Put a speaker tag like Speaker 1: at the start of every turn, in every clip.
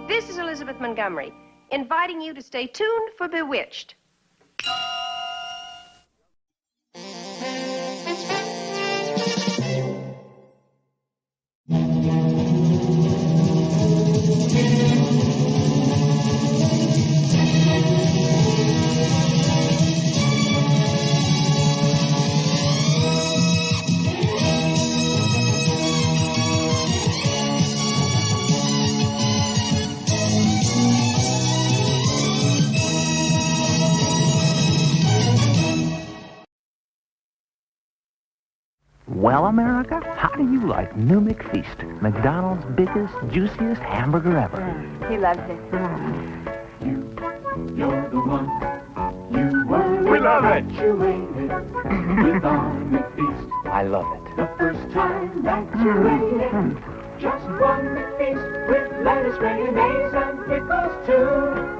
Speaker 1: This is Elizabeth Montgomery, inviting you to stay tuned for Bewitched.
Speaker 2: Well, America, how do you like New McFeast, McDonald's biggest, juiciest hamburger ever?
Speaker 3: He loves it.
Speaker 4: You're the one. You were.
Speaker 2: We love it.
Speaker 4: You ate it with our McFeast.
Speaker 2: I love it.
Speaker 4: The first time that you ate it. Just one McFeast with lettuce, mayonnaise, and pickles too.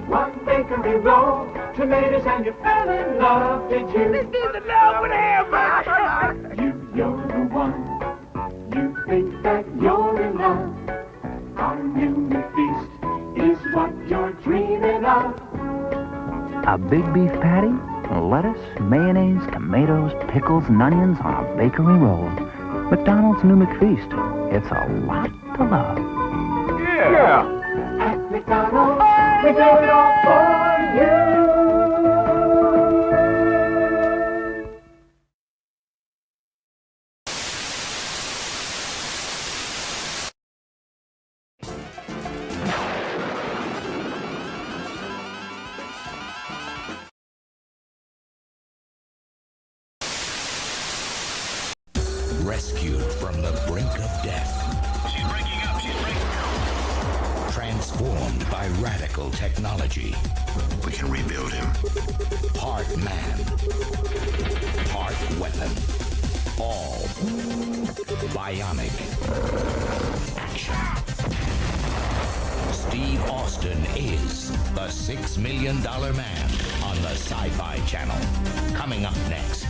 Speaker 4: One bakery roll, tomatoes, and you fell in love, did you?
Speaker 2: This is the love with hamburger.
Speaker 4: You're the one. You think that you're in love. Our new McFeast is what you're dreaming of.
Speaker 2: A big beef patty, lettuce, mayonnaise, tomatoes, pickles, and onions on a bakery roll. McDonald's New McFeast. It's a lot to love.
Speaker 4: Yeah. At McDonald's, we do it all for you.
Speaker 5: Rescued from the brink of death. She's breaking up. Transformed by radical technology.
Speaker 6: We can rebuild him.
Speaker 5: Part man. Part weapon. All bionic. Action. Steve Austin is the $6 Million Man on the Sci-Fi Channel. Coming up next.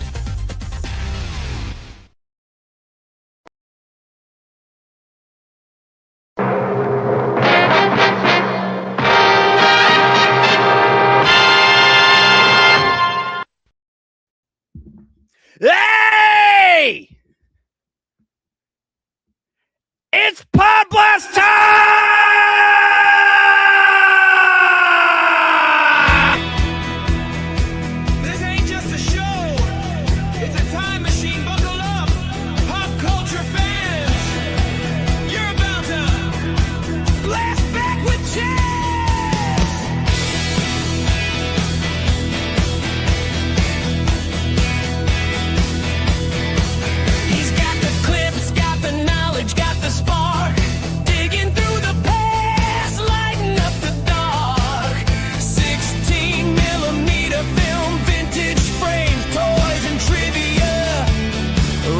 Speaker 7: Hey! It's Pod Blast time! This ain't just a show. It's a time machine. Buckle up. Pop culture fans. You're about to blast back with jazz. He's got the clips, got the knowledge, got the spark. Digging through the past, lighting up the dark. 16 millimeter film, vintage frames, toys and trivia.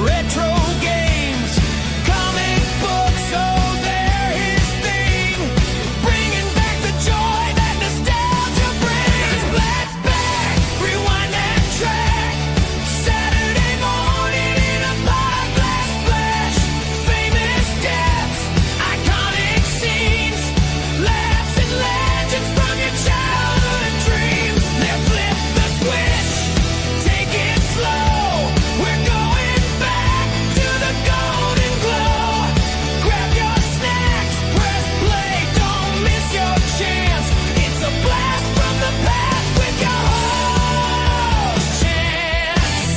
Speaker 7: Retro games, comic books, oh, they're his thing. Bringing back the joy that nostalgia brings. Let's back, rewind that track. Saturday morning in a pod blast flash. Famous deaths, iconic scenes, laughs and legends from your childhood dreams. Now flip the switch, take it slow. We're going back to the golden glow. Grab your snacks, press play, don't miss your chance. It's a blast from the past with your host, Chance.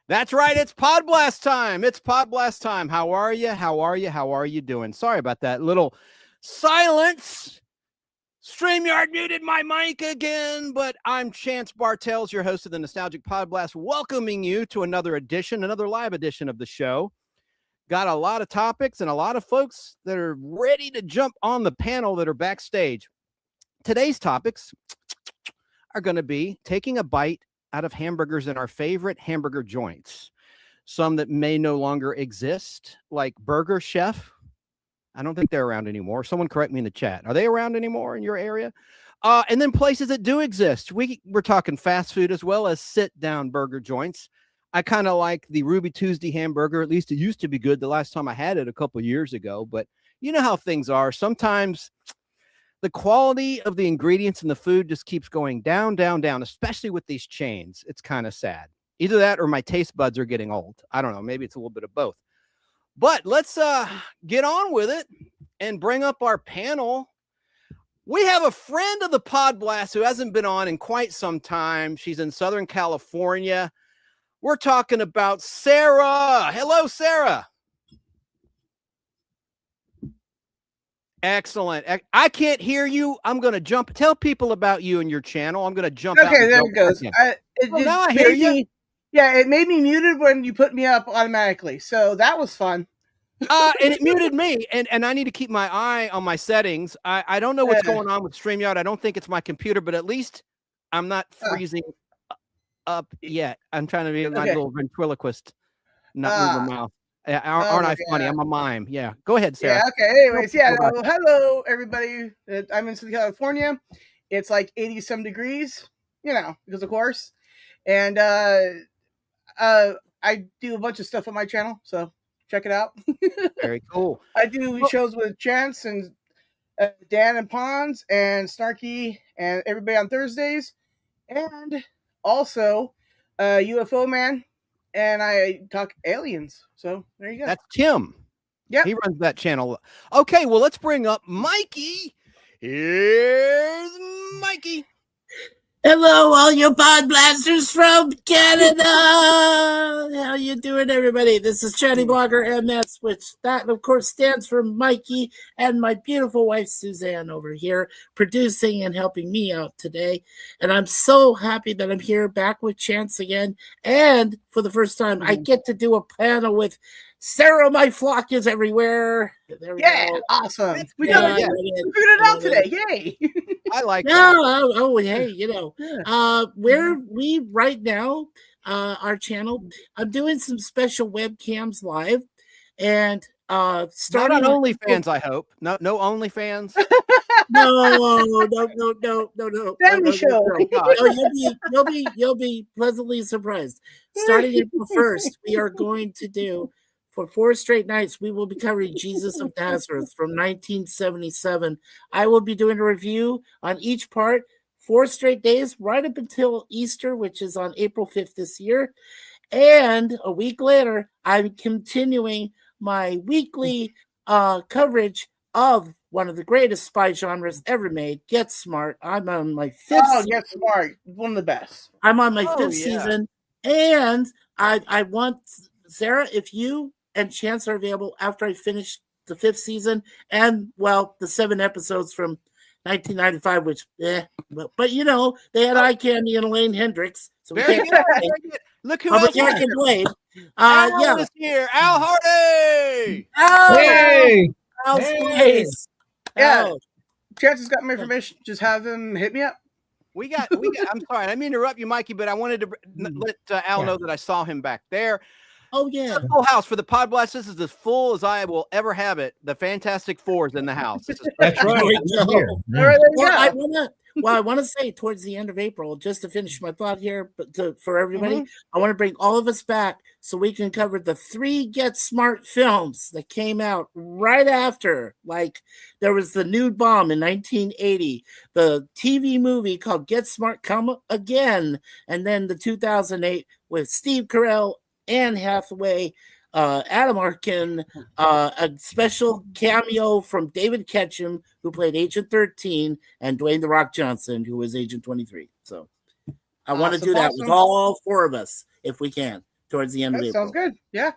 Speaker 7: That's right. It's Pod Blast time. It's Pod Blast time. How are you? How are you? How are you doing? Sorry about that little silence. StreamYard muted my mic again, but I'm Chance Bartels, your host of the Nostalgic Pod Blast, welcoming you to another edition, another live edition of the show. Got a lot of topics and a lot of folks that are ready to jump on the panel that are backstage. Today's topics
Speaker 3: are going to be taking a bite out of hamburgers in our favorite hamburger joints. Some that may no longer exist, like Burger Chef. I don't think they're around anymore. Someone correct me in the chat. Are they around anymore in your area? And then places that do exist. We're talking fast food as well as sit-down burger joints. I kind of like the Ruby Tuesday hamburger. At least it used to be good the last time I had it a couple years ago. But you know how things are. Sometimes the quality of the ingredients in the food just keeps going down, down, down, especially with these chains. It's kind of sad. Either that or my taste buds are getting old. I don't know. Maybe it's a little bit of both. But let's get on with it and bring up our panel. We have a friend of the Pod Blast who hasn't been on in quite some time. She's in Southern California. We're talking about Sara. Hello, Sara. Excellent. I can't hear you. I'm going to jump. Tell people about you and your channel. I'm going to jump out.
Speaker 8: Okay, there it goes.
Speaker 3: Now I hear you.
Speaker 8: Yeah, it made me muted when you put me up automatically. So that was fun.
Speaker 3: And it muted me. And I need to keep my eye on my settings. I don't know what's going on with StreamYard. I don't think it's my computer, but at least I'm not freezing up yet. I'm trying to be my little ventriloquist, not move my mouth. Aren't I funny? I'm a mime. Yeah. Go ahead, Sara.
Speaker 8: Yeah, okay. Anyways, hello, everybody. I'm in Southern California. It's like 80-some degrees, because of course. And I do a bunch of stuff on my channel, so check it out.
Speaker 3: Very cool.
Speaker 8: I do shows with Chance and Dan and Pons and Snarky and everybody on Thursdays. And also UFO Man. And I talk aliens. So there you go.
Speaker 3: That's Tim.
Speaker 8: Yeah.
Speaker 3: He runs that channel. Okay, well, let's bring up Mikey. Here's Mikey.
Speaker 9: Hello, all you pod blasters from Canada. How you doing, everybody? This is Chatty Blogger MS, which that, of course, stands for Mikey, and my beautiful wife, Suzanne, over here, producing and helping me out today. And I'm so happy that I'm here back with Chance again. And for the first time, I get to do a panel with Sara. My flock is everywhere. There we go.
Speaker 8: Awesome. We figured it out today. Yay.
Speaker 3: I like that.
Speaker 9: Hey, where we right now, our channel, I'm doing some special webcams live and starting
Speaker 3: not on OnlyFans, I hope. No OnlyFans.
Speaker 9: No.
Speaker 8: Family show.
Speaker 9: No, you'll be pleasantly surprised. Starting April 1st, we are going to do, for 4 straight nights, we will be covering Jesus of Nazareth from 1977. I will be doing a review on each part, 4 straight days, right up until Easter, which is on April 5th this year. And a week later, I'm continuing my weekly coverage of one of the greatest spy genres ever made, Get Smart. I'm on my 5th season.
Speaker 8: Get Smart, one of the best.
Speaker 9: I'm on my 5th season, and I want, Sara, if you and Chance are available after I finish the 5th season, and, well, the 7 episodes from 1995, which, but they had eye candy and Elaine Hendricks. So
Speaker 3: Very good. Look who else is here. Al is here. Al Hardee.
Speaker 8: Hey.
Speaker 9: Alsplace.
Speaker 8: Yeah. Chance has got my information. Just have him hit me up.
Speaker 3: We got. I'm sorry, I didn't mean to interrupt you, Mikey, but I wanted to let Al know that I saw him back there.
Speaker 9: Oh, yeah.
Speaker 3: It's a full house for the Pod Blast. This is as full as I will ever have it. The Fantastic Four is in the house.
Speaker 10: That's right.
Speaker 9: I want to say towards the end of April, just to finish my thought here, but for everybody, I want to bring all of us back so we can cover the 3 Get Smart films that came out right after. Like, there was the Nude Bomb in 1980, the TV movie called Get Smart Come Again, and then the 2008 with Steve Carell, Anne Hathaway, Adam Arkin, a special cameo from David Ketchum, who played Agent 13, and Dwayne "The Rock" Johnson, who was Agent 23. So I want to do that with all 4 of us, if we can, towards the end of April.
Speaker 8: Sounds good. Yeah.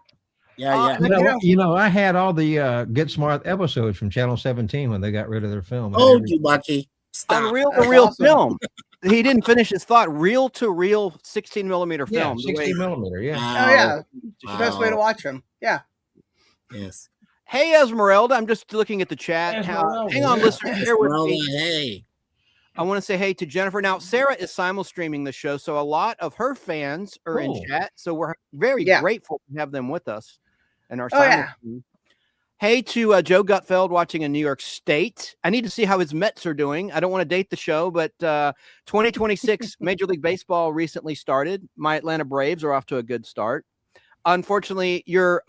Speaker 9: Yeah.
Speaker 10: I had all the Get Smart episodes from Channel 17 when they got rid of their film.
Speaker 9: Oh, you lucky.
Speaker 3: On reel-to-reel film. He didn't finish his thought. Reel-to-reel 16mm film.
Speaker 10: 16mm, yeah.
Speaker 8: Oh, yeah. The best way to watch them. Yeah.
Speaker 9: Yes.
Speaker 3: Hey, Esmeralda. I'm just looking at the chat. Hang on, listeners. Bear with me.
Speaker 9: Hey.
Speaker 3: I want to say hey to Jennifer. Now, Sara is streaming the show, so a lot of her fans are in chat. So we're very grateful to have them with us and our stream. Hey to Joe Gutfeld watching in New York State. I need to see how his Mets are doing. I don't want to date the show, but 2026 Major League Baseball recently started. My Atlanta Braves are off to a good start. Unfortunately, your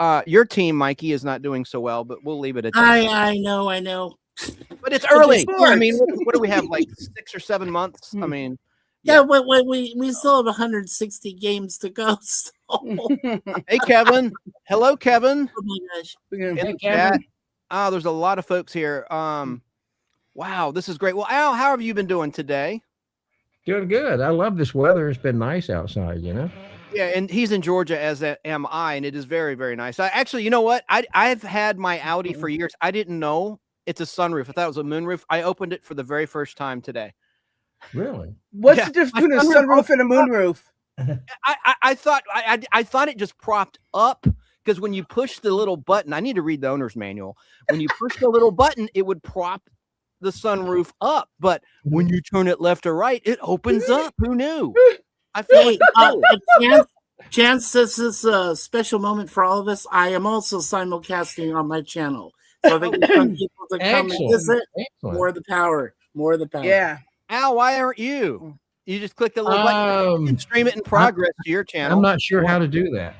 Speaker 3: team, Mikey, is not doing so well, but we'll leave it at that.
Speaker 9: I know.
Speaker 3: But it's early. I mean, what do we have, like 6 or 7 months? I mean,
Speaker 9: yeah, we still have 160 games to go. So.
Speaker 3: Hey, Kevin. Hello, Kevin.
Speaker 9: Oh my gosh.
Speaker 3: Hey, Kevin. Oh, there's a lot of folks here. Wow, this is great. Well, Al, how have you been doing today?
Speaker 10: Doing good. I love this weather. It's been nice outside, you know?
Speaker 3: Yeah, and he's in Georgia, as am I, and it is very, very nice. Actually, you know what? I've had my Audi for years. I didn't know it's a sunroof. I thought it was a moonroof. I opened it for the very first time today.
Speaker 10: Really?
Speaker 8: What's the difference between a sunroof and a moonroof?
Speaker 3: I thought it just propped up, because when you push the little button, I need to read the owner's manual. When you push the little button, it would prop the sunroof up. But when you turn it left or right, it opens up. Who knew? I feel
Speaker 9: Chance, this is a special moment for all of us. I am also simulcasting on my channel. So if I get some people to come and visit, more of the power.
Speaker 8: Yeah.
Speaker 3: Al, why aren't you? You just click the little button and stream it in progress to your channel.
Speaker 10: I'm not sure how to do that.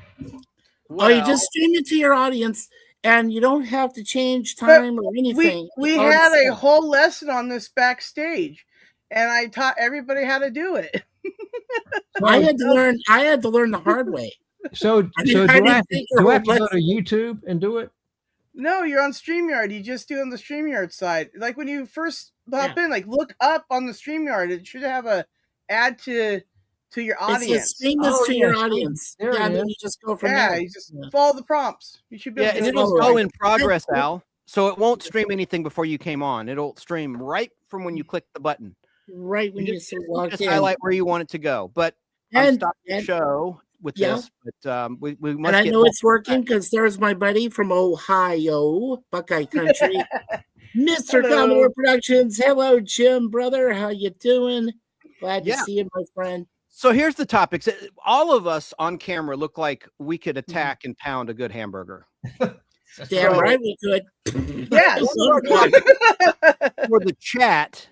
Speaker 9: Well, you just stream it to your audience, and you don't have to change time or anything.
Speaker 8: We had a whole lesson on this backstage, and I taught everybody how to do it.
Speaker 9: I had to learn the hard way.
Speaker 10: So do I have to go to YouTube and do it?
Speaker 8: No, you're on StreamYard. You just do it on the StreamYard side. Like when you first pop in, like look up on the StreamYard. It should have a add to your audience.
Speaker 9: Stream this to your audience. Yeah, then you just go from there.
Speaker 8: You just follow the prompts. You should be able to
Speaker 3: and it'll go in progress, Al. So it won't stream anything before you came on. It'll stream right from when you click the button.
Speaker 9: Right when you just
Speaker 3: highlight where you want it to go. But I'm stopping the show with this. But we must.
Speaker 9: And I know it's working because there's my buddy from Ohio, Buckeye Country, Mr. Commodore Productions. Hello, Jim, brother. How you doing? Glad to see you, my friend.
Speaker 3: So here's the topics. All of us on camera look like we could attack and pound a good hamburger.
Speaker 9: Damn right we could.
Speaker 8: Yeah.
Speaker 3: For the chat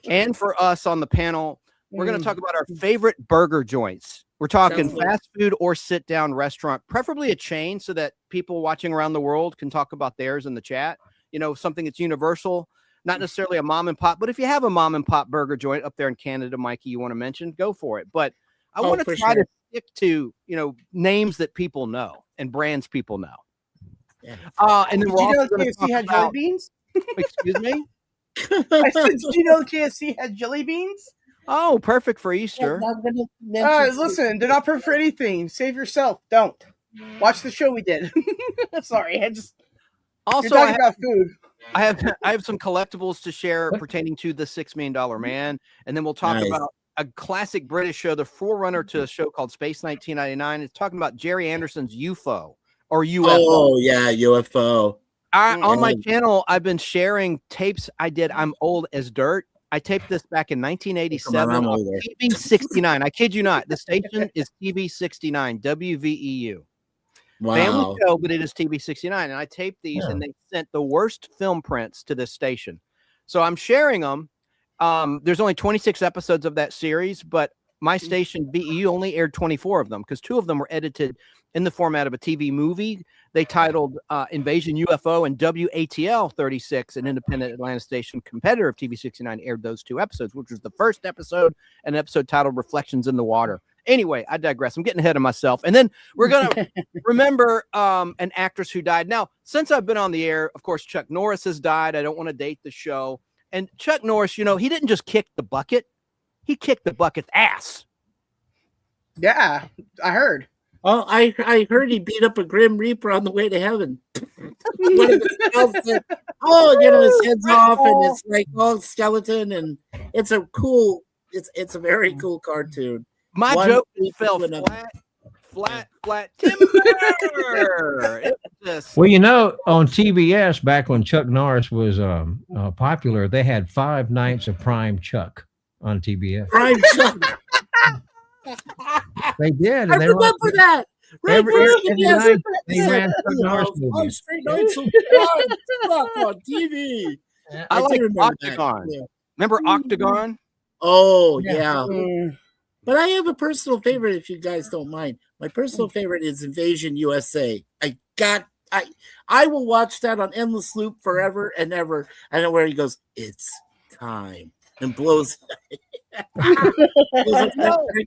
Speaker 3: and for us on the panel, we're going to talk about our favorite burger joints. We're talking fast food or sit-down restaurant, preferably a chain, so that people watching around the world can talk about theirs in the chat. You know, something that's universal. Not necessarily a mom and pop, but if you have a mom and pop burger joint up there in Canada, Mikey, you want to mention, go for it. But I want to try to stick to, names that people know and brands people know.
Speaker 8: Yeah.
Speaker 3: And then we're also going to talk
Speaker 8: had
Speaker 3: about
Speaker 8: jelly beans.
Speaker 3: Excuse me.
Speaker 8: I said, did you know KFC had jelly beans?
Speaker 3: Oh, perfect for Easter.
Speaker 8: Listen, they're not perfect for anything. Save yourself. Don't watch the show we did. Sorry, I just
Speaker 3: also
Speaker 8: talking about food.
Speaker 3: I have some collectibles to share pertaining to the $6 Million Man, and then we'll talk about a classic British show, the forerunner to a show called Space 1999. It's talking about Gerry Anderson's UFO or UFO.
Speaker 9: Oh yeah, UFO.
Speaker 3: On my channel, I've been sharing tapes I did. I'm old as dirt. I taped this back in 1987 on TV 69. I kid you not. The station is TV 69, WVEU.
Speaker 9: Wow.
Speaker 3: Family show, but it is TV 69. And I taped these and they sent the worst film prints to this station. So I'm sharing them. There's only 26 episodes of that series, but my station, VEU, only aired 24 of them because 2 of them were edited in the format of a TV movie. They titled Invasion UFO, and WATL 36, an independent Atlanta station competitor of TV 69, aired those 2 episodes, which was the first episode, an episode titled Reflections in the Water. Anyway, I digress. I'm getting ahead of myself. And then we're going to remember an actress who died. Now, since I've been on the air, of course, Chuck Norris has died. I don't want to date the show. And Chuck Norris, he didn't just kick the bucket. He kicked the bucket's ass.
Speaker 8: Yeah, I heard.
Speaker 9: Oh, I heard he beat up a Grim Reaper on the way to heaven. His head's off and it's like all skeleton, and it's a very cool cartoon.
Speaker 3: My joke fell Flat timber. It just,
Speaker 10: Well, you know, on TBS back when Chuck Norris was popular, they had 5 nights of Prime Chuck on TBS.
Speaker 9: Prime Chuck.
Speaker 10: They did.
Speaker 9: I
Speaker 10: And they
Speaker 9: remember that. Right
Speaker 10: every
Speaker 9: yes.
Speaker 10: night they ran Chuck Norris
Speaker 9: On
Speaker 10: movies.
Speaker 9: straight nights of Prime Chuck on TV.
Speaker 3: I like
Speaker 9: do remember
Speaker 3: Octagon.
Speaker 9: that. Yeah.
Speaker 3: Remember Octagon?
Speaker 9: Oh yeah.
Speaker 8: Mm.
Speaker 9: But I have a personal favorite, if you guys don't mind. My personal favorite is Invasion USA. I will watch that on endless loop forever and ever. I know where he goes, it's time, and blows.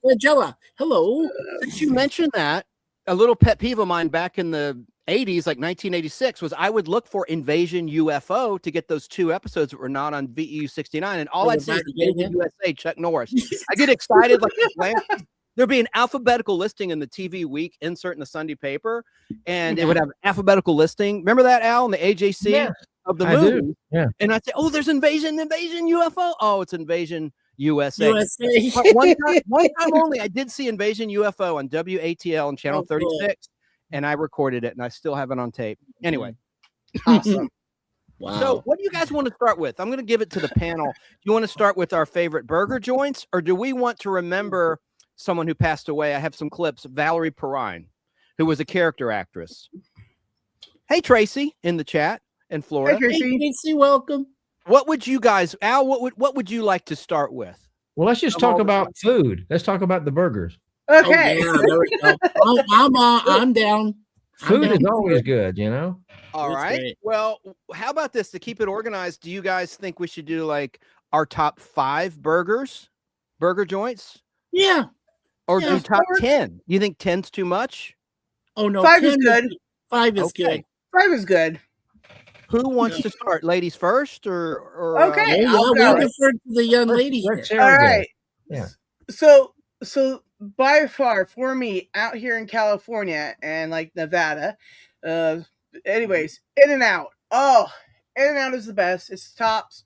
Speaker 9: Angela, hello.
Speaker 3: Since you mentioned that, a little pet peeve of mine back in the 80s, like 1986, was I would look for Invasion UFO to get those 2 episodes that were not on VEU 69, and all I'd see is Invasion USA, Chuck Norris. I get excited like there'd be an alphabetical listing in the TV Week insert in the Sunday paper, and it would have an alphabetical listing. Remember that, Al, in the AJC of the movie?
Speaker 10: Yeah.
Speaker 3: And I'd say, oh, there's Invasion UFO. Oh, it's Invasion USA. But one time only, I did see Invasion UFO on WATL on Channel 36, and I recorded it, and I still have it on tape. Anyway, awesome.
Speaker 9: Wow.
Speaker 3: So what do you guys want to start with? I'm going to give it to the panel. Do you want to start with our favorite burger joints, or do we want to remember someone who passed away? I have some clips. Valerie Perrine, who was a character actress. Hey, Tracy, in the chat in Florida.
Speaker 8: Hey, Tracy.
Speaker 9: Hey, Tracy, welcome.
Speaker 3: What would you guys, Al? What would you like to start with?
Speaker 10: Well, let's just talk about food. Let's talk about the burgers.
Speaker 8: Okay.
Speaker 9: Oh, yeah, there we go. I'm down.
Speaker 10: Food is always good, you know.
Speaker 3: All
Speaker 9: That's
Speaker 3: right.
Speaker 9: great.
Speaker 3: Well, how about this to keep it organized? Do you guys think we should do like our top 5 burger joints,
Speaker 9: Yeah.
Speaker 3: or
Speaker 9: Yeah,
Speaker 3: do top
Speaker 8: sure.
Speaker 3: 10? You think 10's too much?
Speaker 9: Oh no.
Speaker 8: 5 is
Speaker 9: 10
Speaker 8: good.
Speaker 9: 5 is
Speaker 3: Okay.
Speaker 9: good.
Speaker 8: 5 is good.
Speaker 3: Who wants to start? Ladies first, or
Speaker 8: Okay.
Speaker 9: Yeah,
Speaker 8: I'll
Speaker 9: we'll
Speaker 8: go.
Speaker 9: defer to the young lady
Speaker 10: Let's
Speaker 9: here.
Speaker 10: Sara
Speaker 8: All
Speaker 10: go.
Speaker 8: right.
Speaker 10: Yeah.
Speaker 8: So by far for me out here in California and like Nevada, anyways, In-N-Out. Oh, In-N-Out is the best. It's tops.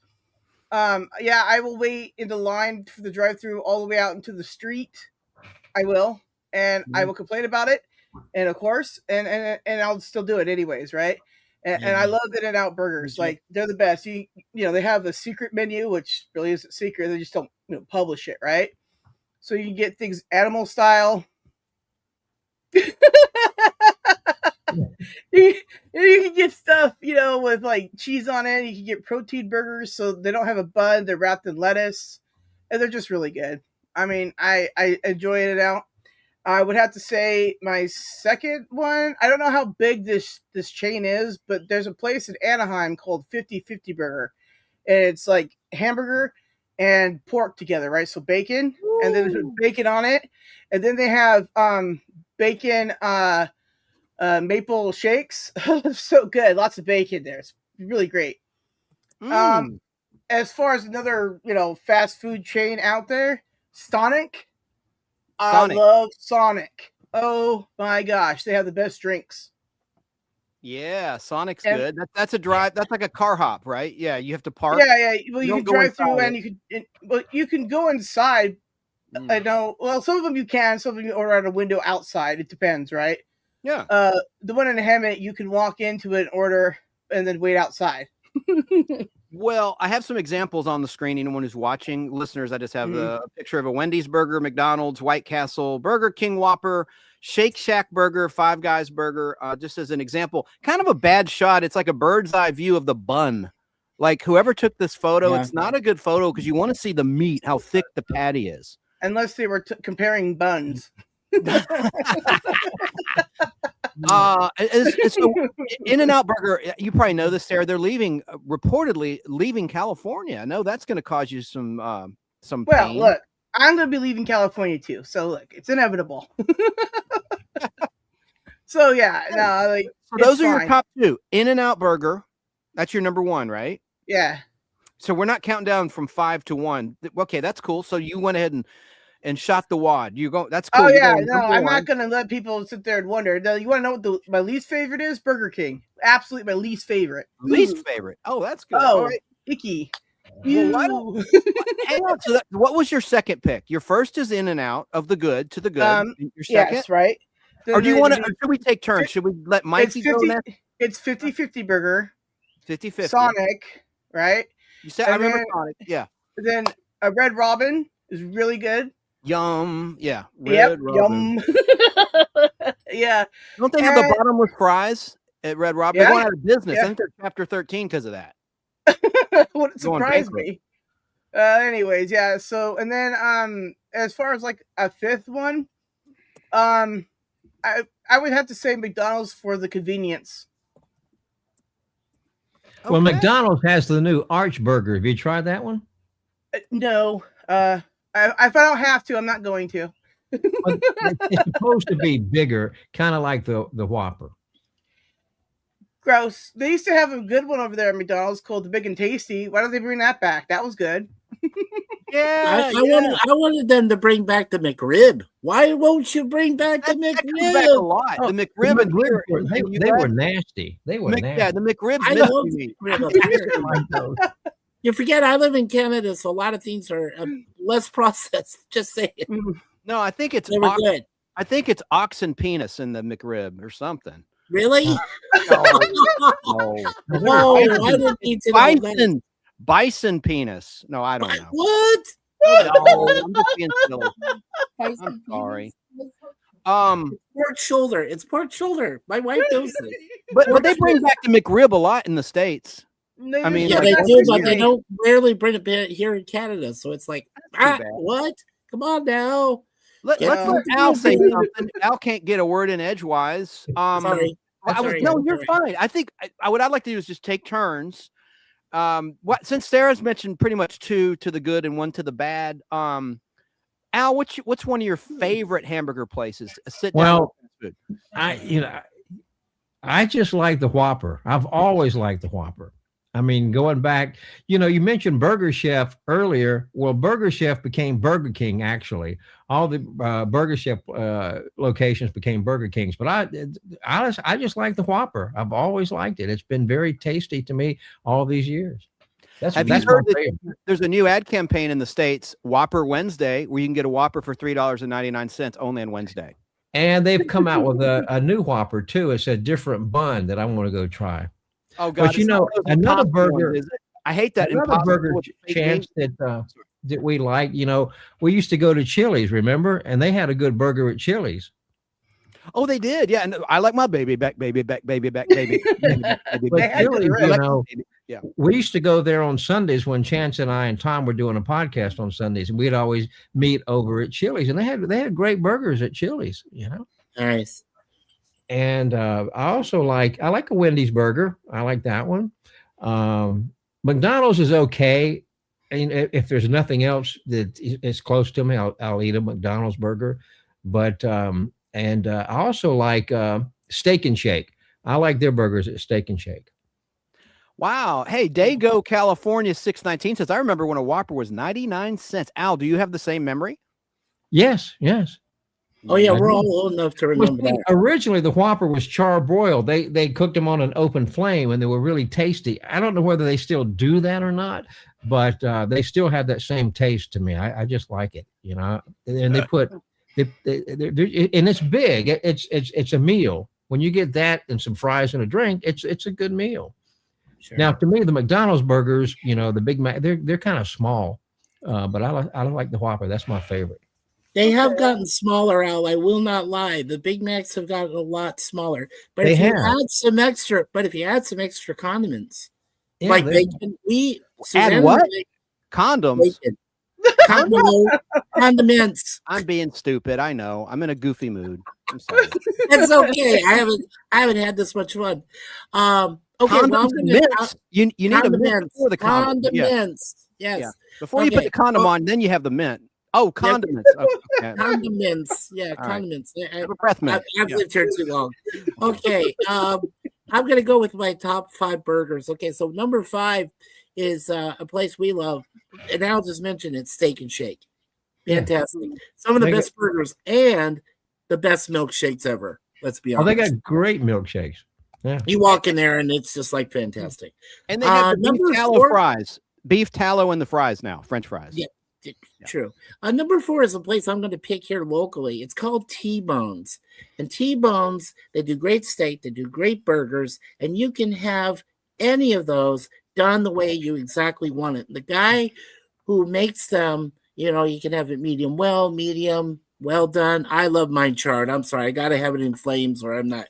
Speaker 8: Yeah, I will wait in the line for the drive-through all the way out into the street. I will, and I will complain about it, and of course, and I'll still do it anyways, right? And I love In-N-Out burgers. Like, they're the best. You know, they have a secret menu, which really isn't secret. They just don't publish it, right? So you can get things animal style. you can get stuff, with like cheese on it. You can get protein burgers, so they don't have a bun. They're wrapped in lettuce, and they're just really good. I mean, I enjoy In-N-Out. I would have to say my second one, I don't know how big this chain is, but there's a place in Anaheim called 50/50 Burger. And it's like hamburger and pork together, right? So bacon, and then there's bacon on it. And then they have bacon maple shakes. So good. Lots of bacon there. It's really great. As far as another, fast food chain out there, Sonic. I love Sonic. Oh my gosh, they have the best drinks.
Speaker 3: Yeah, Sonic's good. That's a drive. That's like a car hop, right? Yeah, you have to park.
Speaker 8: Yeah. Well, you can drive through, and you can go inside. I know. Well, some of them you can. Some of them you order at a window outside. It depends, right?
Speaker 3: Yeah.
Speaker 8: The one in Hammett, you can walk into it, order, and then wait outside.
Speaker 3: Well, I have some examples on the screen. Anyone who's watching, listeners, I just have a picture of a Wendy's burger, McDonald's, White Castle, Burger King Whopper, Shake Shack burger, Five Guys burger, just as an example. Kind of a bad shot. It's like a bird's eye view of the bun. Like whoever took this photo, it's not a good photo because you want to see the meat, how thick the patty is.
Speaker 8: Unless they were comparing buns.
Speaker 3: So In-N-Out Burger, you probably know this, Sarah. They're reportedly leaving California. I know that's going to cause you some
Speaker 8: Well,
Speaker 3: pain.
Speaker 8: look, I'm going to be leaving California too. So look, it's inevitable. So yeah, no, like
Speaker 3: so those are your top 2. In-N-Out Burger, that's your number 1, right?
Speaker 8: Yeah.
Speaker 3: So we're not counting down from 5 to 1. Okay, that's cool. So you went ahead and shot the wad. You go. That's cool.
Speaker 8: Oh yeah, no, I'm not gonna let people sit there and wonder. No, you want to know what my least favorite is? Burger King. Absolutely, my least favorite.
Speaker 3: Least favorite. Oh, that's good.
Speaker 8: Oh,
Speaker 3: all right.
Speaker 8: Icky.
Speaker 3: Well, why don't, hang on. What was your second pick? Your first is In-N-Out of the good to the good. Your second,
Speaker 8: yes, right.
Speaker 3: Or do you want to? Should we take turns? Should we let Mikey go next?
Speaker 8: It's 50-50 burger.
Speaker 3: 50-50.
Speaker 8: Sonic, right?
Speaker 3: You said I remember Sonic. Yeah.
Speaker 8: Then a Red Robin is really good.
Speaker 3: Yum. Yeah. Red Robin.
Speaker 8: Yum. Yeah.
Speaker 3: Don't they have the bottomless fries at Red Robin? They're going out of business. I think they're chapter 13 because of that.
Speaker 8: Wouldn't surprise me. Anyways, yeah. So, and then as far as like a fifth one, I would have to say McDonald's for the convenience.
Speaker 10: Okay. Well, McDonald's has the new Arch Burger. Have you tried that one?
Speaker 8: No. If I don't have to, I'm not going to.
Speaker 10: It's supposed to be bigger, kind of like the Whopper.
Speaker 8: Gross. They used to have a good one over there at McDonald's called the Big and Tasty. Why don't they bring that back? That was good.
Speaker 9: I wanted them to bring back the McRib. Why won't you bring back the McRib?
Speaker 3: That back a lot. The McRib and
Speaker 10: they were nasty. They were nasty.
Speaker 3: Yeah, the McRibs.
Speaker 9: I love McRib. You forget I live in Canada, so a lot of things are less processed. Just saying.
Speaker 3: No, I think it's
Speaker 9: good.
Speaker 3: I think it's oxen penis in the McRib or something.
Speaker 9: Really?
Speaker 3: No.
Speaker 9: Whoa, I didn't need to know that.
Speaker 3: Bison penis. No, I don't know.
Speaker 9: What?
Speaker 3: No, I'm just being silly. I'm sorry.
Speaker 9: Pork shoulder. It's pork shoulder. My wife knows it.
Speaker 3: But they bring back the McRib a lot in the States. I mean,
Speaker 9: yeah,
Speaker 3: like,
Speaker 9: they do, but they don't rarely bring it here in Canada. So it's like, what? Come on now.
Speaker 3: Let's let Al say something. Al can't get a word in edgewise.
Speaker 9: Sorry.
Speaker 3: No, you're fine. I think what I'd like to do is just take turns. Since Sarah's mentioned pretty much 2 to the good and 1 to the bad. Al, what's one of your favorite hamburger places?
Speaker 10: Well, I just like the Whopper. I've always liked the Whopper. I mean, going back, you mentioned Burger Chef earlier. Well, Burger Chef became Burger King, actually. All the Burger Chef locations became Burger Kings. But I just like the Whopper. I've always liked it. It's been very tasty to me all these years.
Speaker 3: Have you heard that there's a new ad campaign in the States, Whopper Wednesday, where you can get a Whopper for $3.99 only on Wednesday?
Speaker 10: And they've come out with a new Whopper, too. It's a different bun that I want to go try.
Speaker 3: Oh God!
Speaker 10: But another burger.
Speaker 3: I hate that.
Speaker 10: Another burger chance that we like. We used to go to Chili's, remember? And they had a good burger at Chili's.
Speaker 3: Oh, they did. Yeah, and I like my baby back, baby back, baby back, baby.
Speaker 10: But Chili's, yeah. We used to go there on Sundays when Chance and I and Tom were doing a podcast on Sundays, and we'd always meet over at Chili's, and they had great burgers at Chili's.
Speaker 9: Nice.
Speaker 10: And I like a Wendy's burger. I like that one. McDonald's is okay. And if there's nothing else that is close to me, I'll eat a McDonald's burger. But I also like Steak and Shake. I like their burgers at Steak and Shake.
Speaker 3: Wow. Hey, Dago, California 619 says, I remember when a Whopper was 99 cents. Al, do you have the same memory?
Speaker 10: Yes.
Speaker 9: Oh yeah, we're all old enough to remember that.
Speaker 10: Originally, the Whopper was charbroiled. They cooked them on an open flame, and they were really tasty. I don't know whether they still do that or not, but they still have that same taste to me. I just like it, And they put, and it's big. It's a meal. When you get that and some fries and a drink, it's a good meal. Sure. Now, to me, the McDonald's burgers, the Big Mac, they're kind of small, but I like the Whopper. That's my favorite.
Speaker 9: They have gotten smaller, Al. I will not lie. The Big Macs have gotten a lot smaller. But if you add some extra condiments, like bacon,
Speaker 3: add what? Condoms.
Speaker 9: Condiments.
Speaker 3: I'm being stupid. I know. I'm in a goofy mood. I'm sorry.
Speaker 9: It's okay. I haven't had this much fun. Okay,
Speaker 3: mints. You need a mint before the
Speaker 9: condiments. Yes.
Speaker 3: Yeah. Before you put the condom on, then you have the mint. Oh, condiments. Okay.
Speaker 9: Condiments. Yeah,
Speaker 3: all
Speaker 9: condiments.
Speaker 3: Right. Breath mint.
Speaker 9: I've lived here too long. Okay. I'm going to go with my top 5 burgers. Okay, so number 5 is a place we love. And I'll just mention it, Steak and Shake. Fantastic. Yeah. Some of the best burgers and the best milkshakes ever. Let's be honest.
Speaker 10: Oh, they got great milkshakes. Yeah.
Speaker 9: You walk in there and it's just like fantastic.
Speaker 3: And they have the beef tallow fries. Beef tallow in the fries now. French fries.
Speaker 9: Yeah. True. Number 4 is a place I'm going to pick here locally. It's called T-Bones. And T-Bones, they do great steak, they do great burgers, and you can have any of those done the way you exactly want it. The guy who makes them, you know, you can have it medium well, medium, well done. I love mine charred. I'm sorry, I got to have it in flames, or I'm not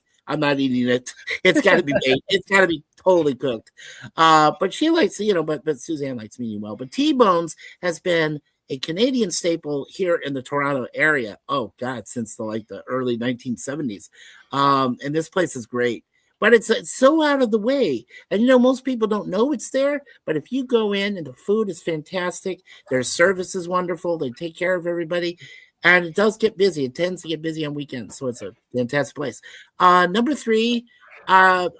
Speaker 9: eating it. It's got to be baked. It's got to be totally cooked. But she likes, you know, but Suzanne likes medium well. But T-Bones has been a Canadian staple here in the Toronto area. Oh God, since the early 1970s. And this place is great. But it's so out of the way. And, you know, most people don't know it's there. But if you go in and the food is fantastic, their service is wonderful. They take care of everybody. And it does get busy. It tends to get busy on weekends. So it's a fantastic place. Number 3 and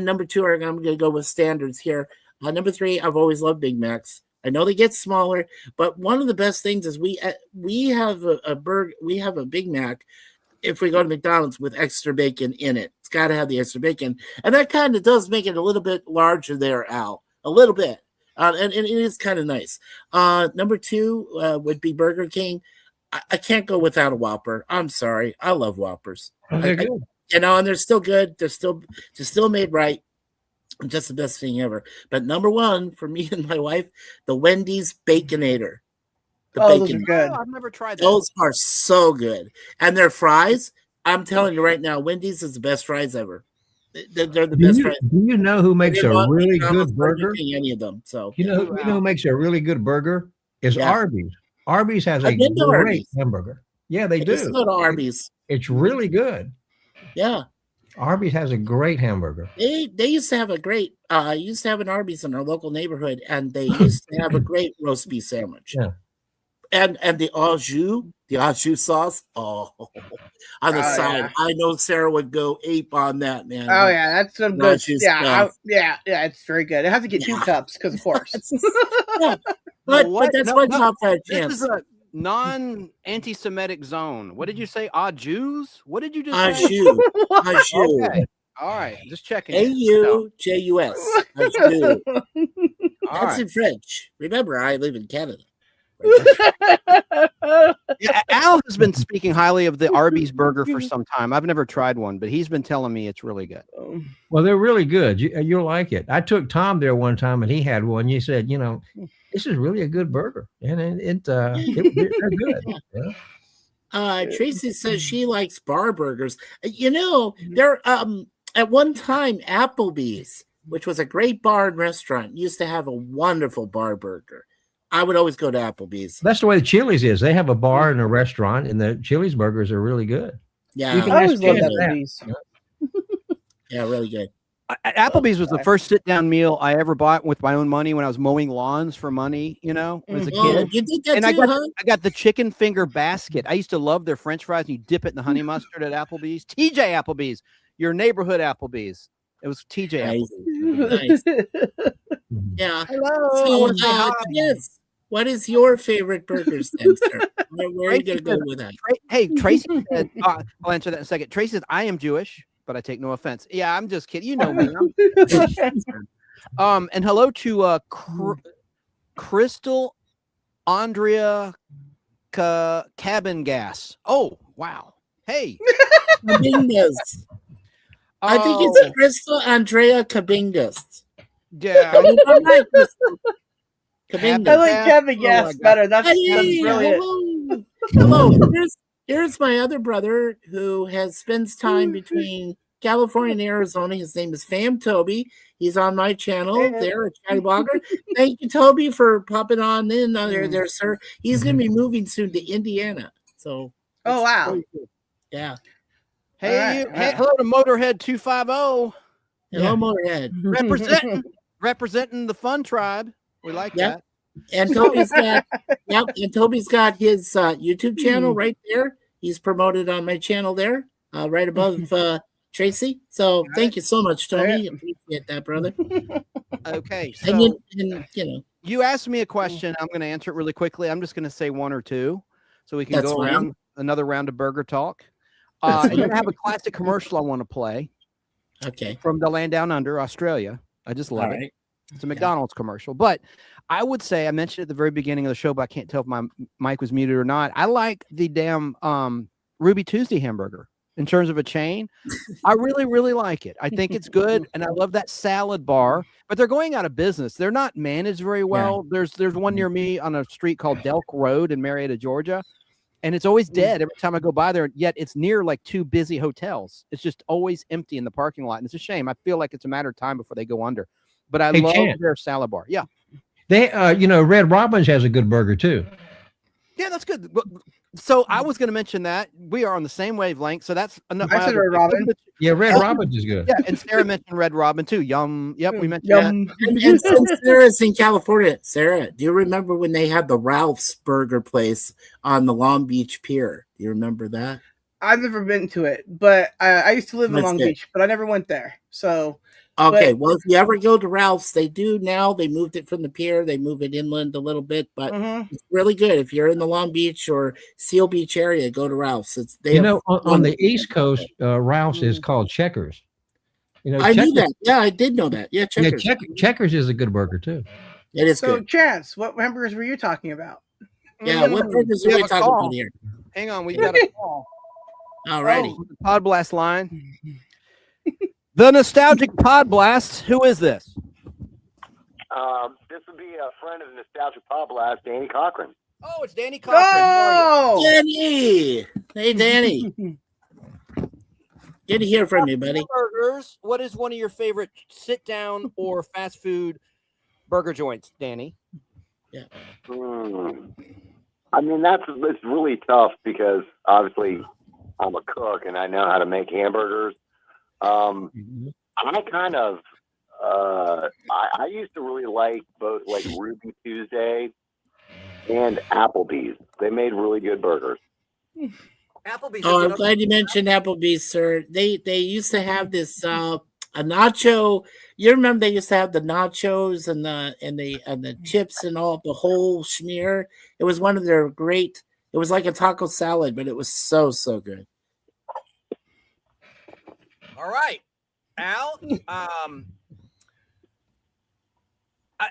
Speaker 9: number 2 I'm going to go with standards here. Number 3, I've always loved Big Macs. I know they get smaller, but one of the best things is we have we have a Big Mac if we go to McDonald's with extra bacon in it. It's got to have the extra bacon. And that kind of does make it a little bit larger there, Al. A little bit. And it is kind of nice. Number 2 would be Burger King. I can't go without a Whopper. I'm sorry. I love Whoppers.
Speaker 10: They're good.
Speaker 9: You know, and they're still good. They're still made right. Just the best thing ever. But number 1 for me and my wife, the Wendy's Baconator.
Speaker 8: Those are good.
Speaker 3: Oh, I've never tried that.
Speaker 9: Those are so good. And their fries, I'm telling you right now, Wendy's is the best fries ever. They're the best fries.
Speaker 10: Do you know who makes a really good burger?
Speaker 9: Any of them. So
Speaker 10: you know who makes a really good burger is Arby's. Arby's has a great hamburger. Yeah, they do.
Speaker 9: Just go to Arby's.
Speaker 10: It's really good.
Speaker 9: Yeah.
Speaker 10: Arby's has a great hamburger.
Speaker 9: They used to have a great used to have an Arby's in our local neighborhood, and they used to have a great roast beef sandwich.
Speaker 10: Yeah.
Speaker 9: And the au jus sauce, on the side. Yeah. I know Sara would go ape on that, man.
Speaker 8: Oh yeah, that's some good. Yeah, it's very good. It has to get 2 cups because, of course.
Speaker 9: Yeah. But that's my top 5 chance.
Speaker 3: This is a non-anti-Semitic zone. What did you say? Jews? What did you just say? Okay. All right, just checking.
Speaker 9: AUJUS. That's in French. Remember, I live in Canada.
Speaker 3: Al has been speaking highly of the Arby's burger for some time. I've never tried one, but he's been telling me it's really good.
Speaker 10: Well, they're really good. You'll like it. I took Tom there one time, and he had one. You said, you know, this is really a good burger, and they're good. Yeah.
Speaker 9: Tracy says she likes bar burgers. You know, there at one time Applebee's, which was a great bar and restaurant, used to have a wonderful bar burger. I would always go to Applebee's.
Speaker 10: That's the way the Chili's is. They have a bar and a restaurant, and the Chili's burgers are really good.
Speaker 9: Yeah,
Speaker 8: I always love Applebee's.
Speaker 9: Yeah, really good.
Speaker 3: Applebee's was the first sit-down meal I ever bought with my own money when I was mowing lawns for money, you know, as a kid.
Speaker 9: You did that
Speaker 3: and
Speaker 9: too,
Speaker 3: I got the chicken finger basket. I used to love their French fries. And you dip it in the honey mustard at Applebee's. TJ Applebee's, your neighborhood Applebee's. It was TJ Applebee's.
Speaker 9: Nice. Yeah.
Speaker 8: Hello.
Speaker 9: So, yes. What is your favorite burger stand, sir? Where are you going to go with that?
Speaker 3: Hey, Tracy said, I'll answer that in a second. Tracy says, I am Jewish, but I take no offense. Yeah, I'm just kidding. You know me. And hello to Crystal Andrea Cabin Gas. Oh, wow. Hey.
Speaker 9: Cabingas. I think it's Crystal Andrea Cabingas.
Speaker 3: Yeah.
Speaker 9: I'm right, Crystal.
Speaker 8: I like Kevin Gas better. That's brilliant.
Speaker 9: Hello. Here's my other brother who spends time between California and Arizona. His name is Fam Toby. He's on my channel there, a chatty blogger. Thank you, Toby, for popping on in there, sir. He's going to be moving soon to Indiana. So,
Speaker 8: wow.
Speaker 9: Yeah.
Speaker 3: Hey, hello to Motorhead 250.
Speaker 9: Hello, Motorhead.
Speaker 3: Representing the fun tribe. We like that.
Speaker 9: And Toby's got his YouTube channel right there. He's promoted on my channel there, right above Tracy. So thank you so much, Tony. Appreciate that, brother.
Speaker 3: Okay. So
Speaker 9: and you know,
Speaker 3: you asked me a question. I'm going to answer it really quickly. I'm just going to say 1 or 2 so we can go around another round of burger talk. I'm going to have a classic commercial I want to play.
Speaker 9: Okay.
Speaker 3: From the land down under, Australia. I just love it. It's a McDonald's commercial. But I would say, I mentioned at the very beginning of the show, but I can't tell if my mic was muted or not. I like the damn Ruby Tuesday hamburger in terms of a chain. I really, really like it. I think it's good. And I love that salad bar, but they're going out of business. They're not managed very well. There's one near me on a street called Delk Road in Marietta, Georgia. And it's always dead every time I go by there. Yet it's near like 2 busy hotels. It's just always empty in the parking lot. And it's a shame. I feel like it's a matter of time before they go under. But I love their salad bar. Yeah.
Speaker 10: They, Red Robin's has a good burger too.
Speaker 3: Yeah, that's good. So I was going to mention that we are on the same wavelength. So that's enough.
Speaker 8: I said Red Robin.
Speaker 10: Yeah, Red Robin's is good.
Speaker 3: Yeah, and Sarah mentioned Red Robin too. Yum. Yep, we mentioned that.
Speaker 9: And since Sarah's in California, Sarah, do you remember when they had the Ralph's Burger place on the Long Beach Pier? Do you remember that?
Speaker 8: I've never been to it, but I used to live in Long Beach, but I never went there. So
Speaker 9: okay, well, if you ever go to Ralph's, they do now. They moved it from the pier. They move it inland a little bit, but it's really good. If you're in the Long Beach or Seal Beach area, go to Ralph's.
Speaker 10: On the East Coast, Ralph's is called Checkers.
Speaker 9: I knew that. Yeah, I did know that. Yeah, Checkers.
Speaker 10: Yeah, Checkers is a good burger too.
Speaker 9: It is
Speaker 8: so,
Speaker 9: good.
Speaker 8: Chance, what hamburgers were you talking about?
Speaker 9: Yeah, what burgers are we talking about here?
Speaker 3: Hang on, we got a call.
Speaker 9: All righty.
Speaker 3: Pod Blast line. The Nostalgic Pod Blast. Who is this?
Speaker 11: This would be a friend of the Nostalgic Pod Blast, Danny Cochran.
Speaker 3: Oh, it's Danny Cochran.
Speaker 8: Oh,
Speaker 9: Danny! Hey, Danny. Good to hear from you, buddy.
Speaker 3: Burgers. What is one of your favorite sit-down or fast food burger joints, Danny?
Speaker 9: Yeah.
Speaker 11: I mean, it's really tough because obviously I'm a cook and I know how to make hamburgers. I kind of, I used to really like both like Ruby Tuesday and Applebee's. They made really good burgers.
Speaker 3: Applebee's.
Speaker 9: Oh, I'm glad you mentioned Applebee's, sir. They used to have this a nacho. You remember they used to have the nachos and the chips and all the whole schmear. It was one of their great. It was like a taco salad, but it was so good.
Speaker 3: All right, Al.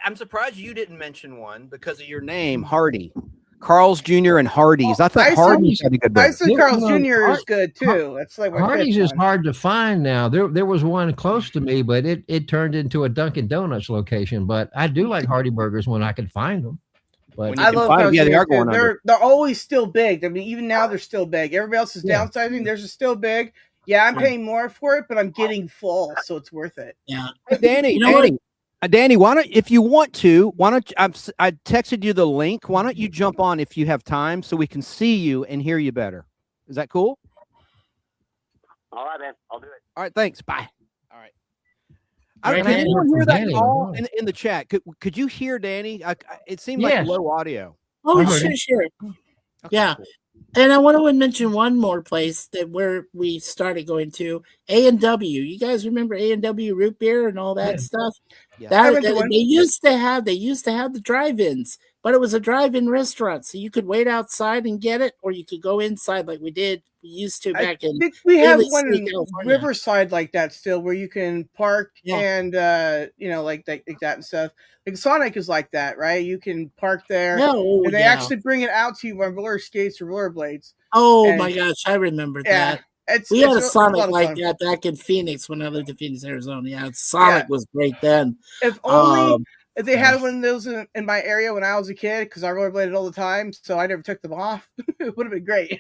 Speaker 3: I'm surprised you didn't mention one because of your name, Hardee. Carl's Jr. and Hardee's. I thought Hardee's had a good burger.
Speaker 8: I said Carl's Jr. is good too. That's like
Speaker 10: Hardee's is hard to find now. There was one close to me, but it turned into a Dunkin' Donuts location. But I do like Hardee burgers when I can find them. But
Speaker 8: I love Carl's Jr. They are going under. They're always still big. I mean, even now they're still big. Everybody else is downsizing. Theirs is still big. Yeah, I'm paying more for it, but I'm getting full, so it's worth it.
Speaker 9: Yeah,
Speaker 3: hey, Danny, why don't, if you want to, I texted you the link. Why don't you jump on if you have time so we can see you and hear you better? Is that cool?
Speaker 11: All right, man. I'll do it.
Speaker 3: All right, thanks. Bye. All right. Could anyone hear that call in the chat? Could you hear Danny? It seemed like low audio.
Speaker 9: Oh, sure. Okay, yeah. Cool. And I want to mention one more place where we started going to, A&W. You guys remember A&W root beer and all that stuff? Yeah. They used to have the drive-ins, but it was a drive-in restaurant, so you could wait outside and get it, or you could go inside like we used to back in.
Speaker 8: We have one in Riverside like that still, where you can park and like that and stuff. Like Sonic is like that, right? You can park there, and they actually bring it out to you on roller skates or rollerblades.
Speaker 9: Oh my gosh, I remember that. We had a Sonic like that back in Phoenix when I lived in Phoenix, Arizona. Yeah, Sonic was great then.
Speaker 8: If only if they had one of those in my area when I was a kid, because I rollerbladed all the time, so I never took them off. It would have been great.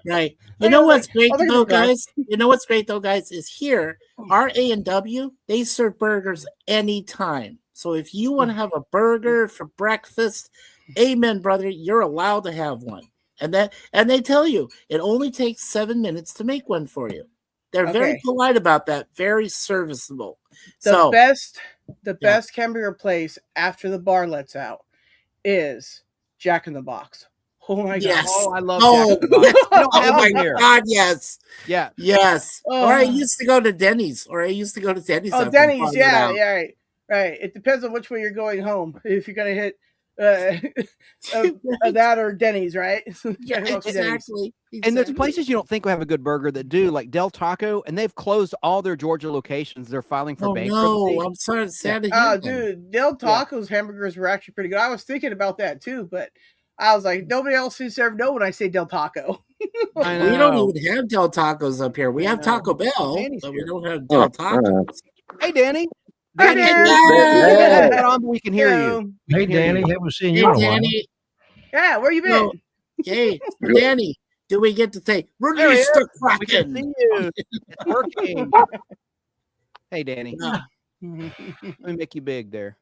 Speaker 9: Right. You know what's great though, guys? You know what's great though, guys, is here, our A&W, they serve burgers anytime. So if you want to have a burger for breakfast, amen, brother, you're allowed to have one. And they tell you it only takes 7 minutes to make one for you. They're very polite about that, very serviceable.
Speaker 8: The best hamburger place after the bar lets out is Jack in the Box. Oh my god! Oh, I love Jack in the Box.
Speaker 9: Oh my god! Yes.
Speaker 3: Yeah.
Speaker 9: Yes. Or I used to go to Denny's.
Speaker 8: Oh, Denny's. Yeah. Right. It depends on which way you're going home. If you're gonna hit of that or Denny's, right?
Speaker 9: Yeah, exactly.
Speaker 3: And there's places you don't think will have a good burger that do, like Del Taco, and they've closed all their Georgia locations. They're filing for bankruptcy.
Speaker 9: No, I'm sorry, sad to hear
Speaker 8: Oh,
Speaker 9: that.
Speaker 8: dude, Del Taco's hamburgers were actually pretty good. I was thinking about that too, but I was like, nobody else seems to ever know when I say Del Taco.
Speaker 3: I know.
Speaker 9: We don't even have Del Tacos up here. We have Taco Bell, but we don't have Del Tacos.
Speaker 3: Hey, Danny.
Speaker 8: Hey,
Speaker 3: Danny. We can hear you.
Speaker 10: Hey, Danny. Haven't seen
Speaker 9: Hey,
Speaker 10: you in a while.
Speaker 9: Danny.
Speaker 8: Yeah, where you been?
Speaker 9: No. Hey, Danny, do we get to say, we're going to start
Speaker 3: We can
Speaker 9: cracking?
Speaker 3: see you. It's working. Hey, Danny. Let me make you big there.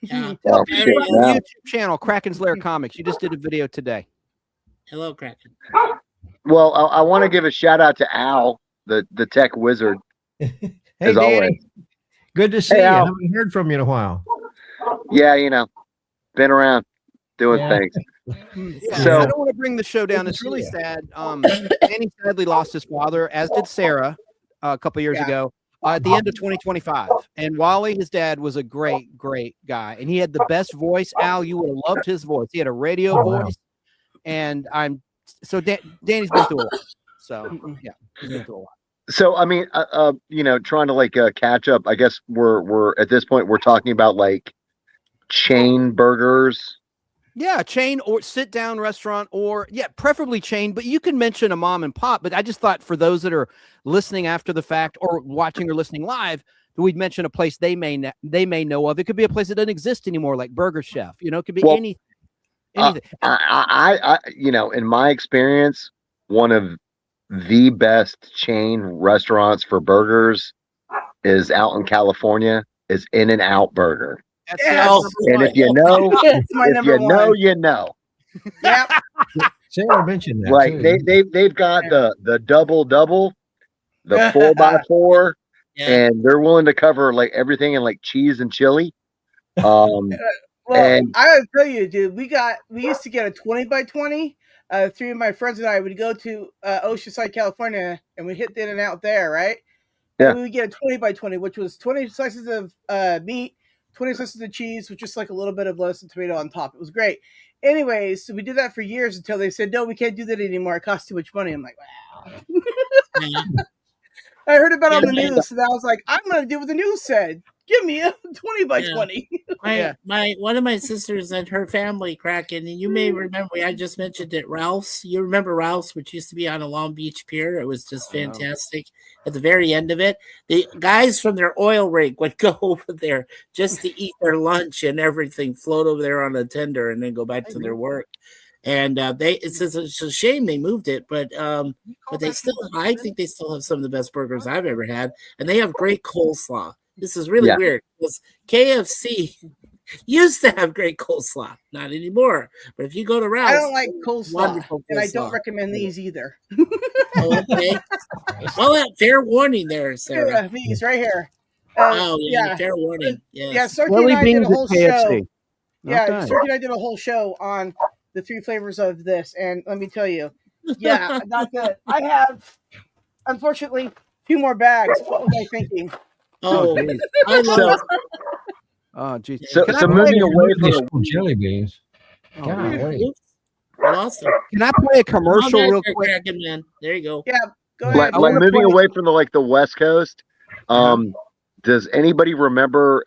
Speaker 9: Yeah.
Speaker 11: Oh,
Speaker 3: Hey,
Speaker 11: shit,
Speaker 3: on
Speaker 11: now.
Speaker 3: the YouTube channel, Kraken's Lair Comics. You just did a video today.
Speaker 9: Hello, Kraken.
Speaker 11: Well, I want to give a shout out to Al, the tech wizard.
Speaker 10: Hey,
Speaker 11: As
Speaker 10: Danny.
Speaker 11: always.
Speaker 10: Good to see
Speaker 11: Hey,
Speaker 10: you.
Speaker 11: Al.
Speaker 10: Haven't heard from you in a while.
Speaker 11: Yeah, been around doing
Speaker 10: Yeah.
Speaker 11: things.
Speaker 3: Yeah,
Speaker 11: So-
Speaker 3: I don't want to bring the show down. It's really sad. Danny sadly lost his father, as did Sara a couple years ago at the end of 2025. And Wally, his dad, was a great, great guy. And he had the best voice. Al, you would have loved his voice. He had a radio voice. And Danny's been through a lot. So, yeah, he's been through a lot.
Speaker 11: So I mean, trying to like catch up. I guess we're at this point we're talking about like chain burgers.
Speaker 3: Yeah, chain or sit down restaurant, or preferably chain, but you can mention a mom and pop. But I just thought for those that are listening after the fact or watching or listening live, that we'd mention a place they may know of. It could be a place that doesn't exist anymore, like Burger Chef. It could be anything.
Speaker 11: I in my experience, one of the best chain restaurants for burgers is out in California is In-N-Out Burger. And if you know, you know.
Speaker 8: Yep.
Speaker 10: Sarah mentioned that.
Speaker 11: Like
Speaker 10: too.
Speaker 11: they've got the double, the 4x4, and they're willing to cover like everything in like cheese and chili.
Speaker 8: Well,
Speaker 11: and
Speaker 8: I gotta tell you, dude, we used to get a 20x20. Three of my friends and I would go to Oceanside, California, and we hit the In-N-Out there, right?
Speaker 11: Yeah.
Speaker 8: And we would get a 20x20, which was 20 slices of meat, 20 slices of cheese with just like a little bit of lettuce and tomato on top. It was great. Anyways, so we did that for years until they said, no, we can't do that anymore. It costs too much money. I'm like, wow. I heard about it on the news, and I was like, I'm going to do what the news said. Give me a 20x20.
Speaker 9: One of my sisters and her family, Kraken, and you may remember, I just mentioned it, Ralph's. You remember Ralph's, which used to be on a Long Beach pier? It was just fantastic. At the very end of it, the guys from their oil rig would go over there just to eat their lunch and everything, float over there on a tender, and then go back to their work. And it's a shame they moved it, but they still, I think they still have some of the best burgers I've ever had, and they have great coleslaw. This is really weird because KFC used to have great coleslaw, not anymore. But if you go to Ralph's,
Speaker 8: I don't like coleslaw, and I don't recommend these either.
Speaker 9: Oh, okay. Well, fair warning there, Sarah.
Speaker 8: Yeah, these right here.
Speaker 9: Fair warning. Yes.
Speaker 8: Yeah, Sergey and I did a whole show. Yeah, Sergey and I did a whole show on the three flavors of this, and let me tell you, not good. I have, unfortunately, 2 more bags. What was I thinking?
Speaker 9: Oh,
Speaker 8: I love
Speaker 3: Oh, geez.
Speaker 11: So moving away from
Speaker 10: jelly beans.
Speaker 9: Awesome.
Speaker 3: Can I play a commercial real quick?
Speaker 9: Kraken, man. There you go.
Speaker 8: Yeah, go ahead.
Speaker 11: like moving away from the West Coast. Does anybody remember?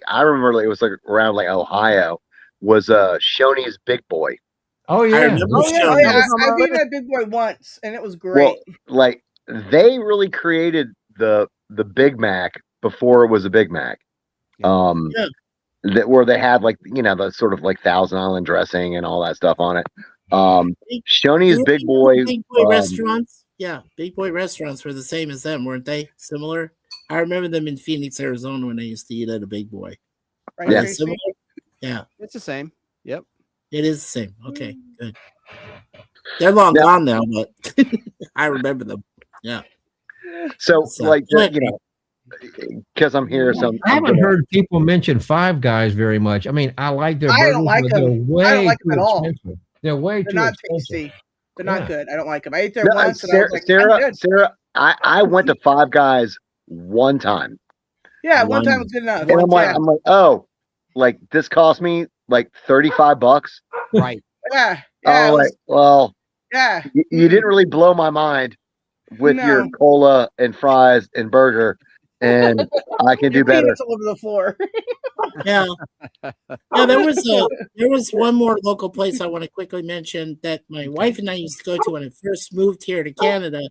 Speaker 11: I remember it was like around like Ohio was Shoney's Big Boy.
Speaker 10: Oh yeah.
Speaker 8: I've eaten at Big Boy once, and it was great.
Speaker 11: Well, like they really created the Big Mac before it was a Big Mac. Where they had like the sort of like Thousand Island dressing and all that stuff on it. Shoney's Big Boy
Speaker 9: restaurants. Yeah, Big Boy restaurants were the same as them, weren't they? Similar. I remember them in Phoenix, Arizona, when I used to eat at a Big Boy.
Speaker 8: Right.
Speaker 11: Yeah.
Speaker 9: Similar? Yeah.
Speaker 3: It's the same. Yep.
Speaker 9: It is the same. Okay, good. They're long gone now, but I remember them. Yeah.
Speaker 11: So like because I'm here, so
Speaker 10: I haven't heard people mention Five Guys very much. I mean, I like their burgers,
Speaker 8: I don't like
Speaker 10: but they're
Speaker 8: them.
Speaker 10: way
Speaker 8: I don't like them
Speaker 10: too
Speaker 8: at all.
Speaker 10: expensive. They're way
Speaker 8: They're
Speaker 10: too
Speaker 8: not
Speaker 10: expensive.
Speaker 8: tasty. They're not good. I don't like them. I ate there
Speaker 11: No,
Speaker 8: once, and I was like, I'm good.
Speaker 11: Sarah, I went to Five Guys one time.
Speaker 8: Yeah, one time was good enough.
Speaker 11: And I'm like, oh, like this cost me
Speaker 12: like $35.
Speaker 3: Right.
Speaker 8: Yeah. Yeah.
Speaker 12: Oh, well,
Speaker 8: yeah.
Speaker 12: you didn't really blow my mind with your
Speaker 8: No.
Speaker 12: cola and fries and burger, and I can do better.
Speaker 8: Peanuts all over the floor.
Speaker 9: Yeah. Yeah, there was one more local place I want to quickly mention that my wife and I used to go to when I first moved here to Canada,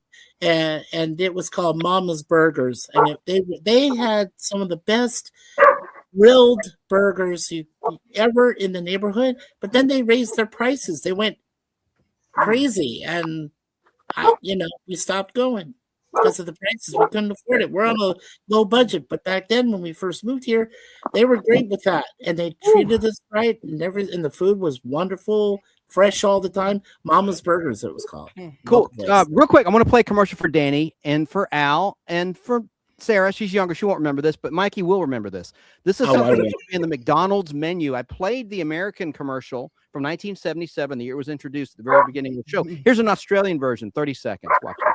Speaker 9: and it was called Mama's Burgers, and they had some of the best grilled burgers ever in the neighborhood. But then they raised their prices; they went crazy, and we stopped going because of the prices. We couldn't afford it. We're on a low budget, but back then when we first moved here, they were great with that, and they treated us right, and the food was wonderful, fresh all the time. Mama's Burgers, it was called.
Speaker 3: Cool. Real quick, I want to play a commercial for Danny and for Al and for Sarah. She's younger; she won't remember this, but Mikey will remember this. This is something that should be in the McDonald's menu. I played the American commercial from 1977, the year it was introduced at the very beginning of the show. Here's an Australian version, 30 seconds. Watch it.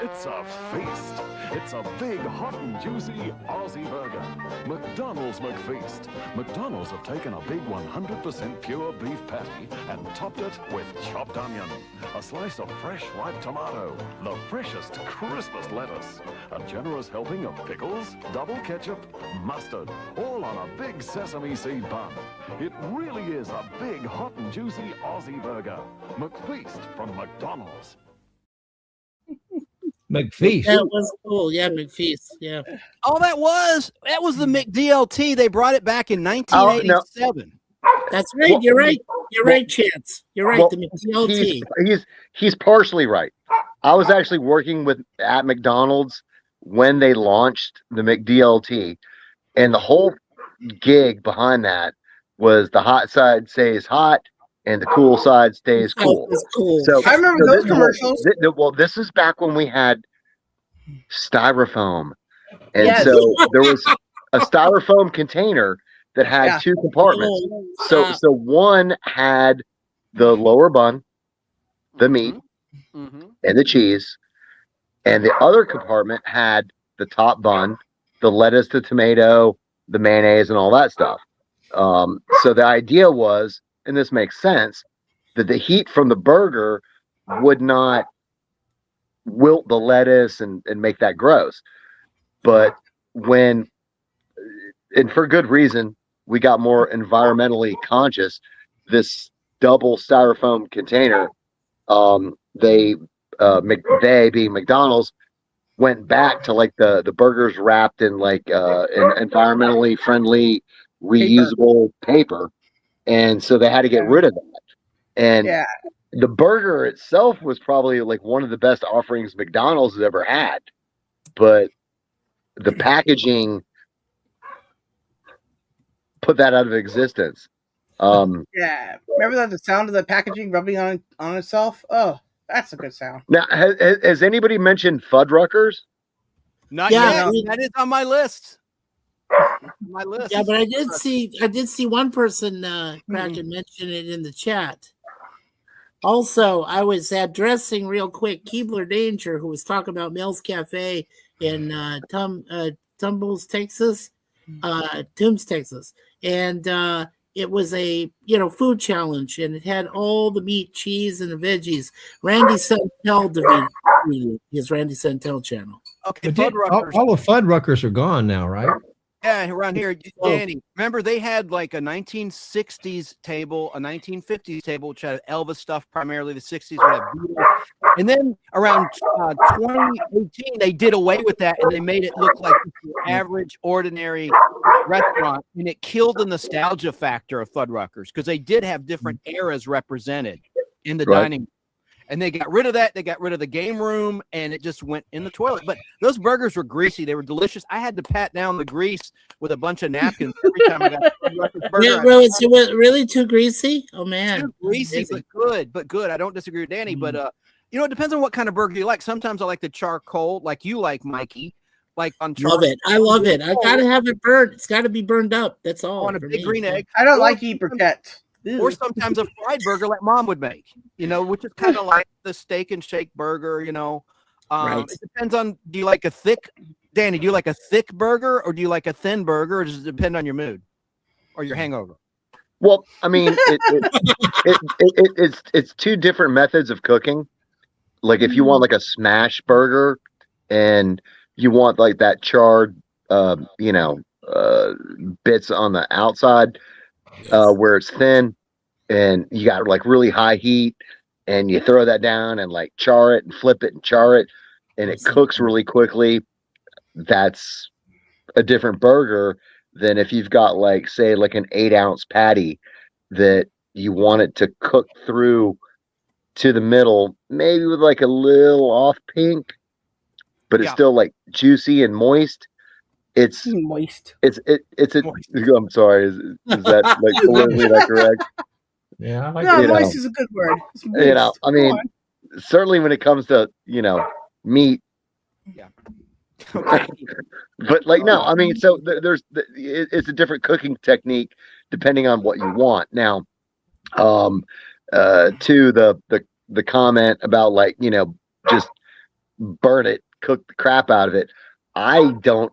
Speaker 13: It's a feast. It's a big, hot and juicy Aussie burger. McDonald's McFeast. McDonald's have taken a big 100% pure beef patty and topped it with chopped onion, a slice of fresh ripe tomato, the freshest, crispest lettuce, a generous helping of pickles, double ketchup, mustard, all on a big sesame seed bun. It really is a big, hot and juicy Aussie burger. McFeast from McDonald's.
Speaker 10: McFeast.
Speaker 9: That was cool. Yeah, McFeast. Yeah.
Speaker 3: Oh, that was the McDLT. They brought it back in 1987.
Speaker 9: That's right. You're right. You're right, Chance. You're right. The McDLT.
Speaker 12: He's partially right. I was actually working at McDonald's when they launched the McDLT, and the whole gig behind that was the hot side stays hot and the cool side stays cool. So
Speaker 8: I remember those commercials.
Speaker 12: This is back when we had styrofoam, and so there was a styrofoam container that had two compartments. So one had the lower bun, the meat, and the cheese, and the other compartment had the top bun, the lettuce, the tomato, the mayonnaise, and all that stuff. So the idea was, and this makes sense, that the heat from the burger would not wilt the lettuce and make that gross. But and for good reason, we got more environmentally conscious. This double styrofoam container, they being McDonald's, went back to like the burgers wrapped in like an environmentally friendly reusable paper. And so they had to get rid of that. And the burger itself was probably like one of the best offerings McDonald's has ever had. But the packaging put that out of existence.
Speaker 8: Remember that the sound of the packaging rubbing on itself? Oh, that's a good sound.
Speaker 12: Now, has anybody mentioned Fuddruckers?
Speaker 3: Not yet. That is on my list. My list.
Speaker 9: Yeah, but I did see one person Kraken mention it in the chat. Also, I was addressing real quick Keebler Danger, who was talking about Mel's Cafe in Tombs, Texas, and it was a food challenge, and it had all the meat, cheese, and the veggies. Randy Santel defeated his Randy Santel channel.
Speaker 3: Okay,
Speaker 10: all the Fuddruckers are gone now, right?
Speaker 3: Yeah, around here, Danny. Remember, they had like a 1960s table, a 1950s table, which had Elvis stuff, primarily the 60s. Would have Beatles. And then around 2018, they did away with that, and they made it look like an average, ordinary restaurant, and it killed the nostalgia factor of Fuddruckers because they did have different eras represented in the dining room. And they got rid of that. They got rid of the game room, and it just went in the toilet. But those burgers were greasy. They were delicious. I had to pat down the grease with a bunch of napkins every time I got a burger.
Speaker 9: Yeah, well, it was really too greasy. Oh man,
Speaker 3: too greasy, but good. I don't disagree with Danny, but it depends on what kind of burger you like. Sometimes I like the charcoal, like you like, Mikey. Like on charcoal.
Speaker 9: Love it. I love it. I gotta have it burned. It's got to be burned up. That's all.
Speaker 3: On a big green egg.
Speaker 8: I don't like eat briquette.
Speaker 3: Or sometimes a fried burger like Mom would make, which is kind of like the steak and shake burger,
Speaker 9: Right.
Speaker 3: It depends on, do you like a thick, Danny, do you like a thick burger or do you like a thin burger, or does it depend on your mood or your hangover?
Speaker 12: Well, I mean, it's two different methods of cooking. Like if you want like a smash burger and you want like that charred, bits on the outside, where it's thin, and you got like really high heat, and you throw that down and like char it and flip it and char it, and it cooks really quickly. That's a different burger than if you've got like, say, like an 8-ounce patty that you want it to cook through to the middle, maybe with like a little off pink, but it's still like juicy and moist. It's
Speaker 8: moist.
Speaker 12: It's moist. I'm sorry. Is that like politically not correct?
Speaker 10: Yeah, I
Speaker 8: like no, moist is a good word.
Speaker 12: I mean, certainly when it comes to meat.
Speaker 3: Yeah.
Speaker 12: But like no, I mean, so it's a different cooking technique depending on what you want. Now, to the comment about like just burn it, cook the crap out of it. I don't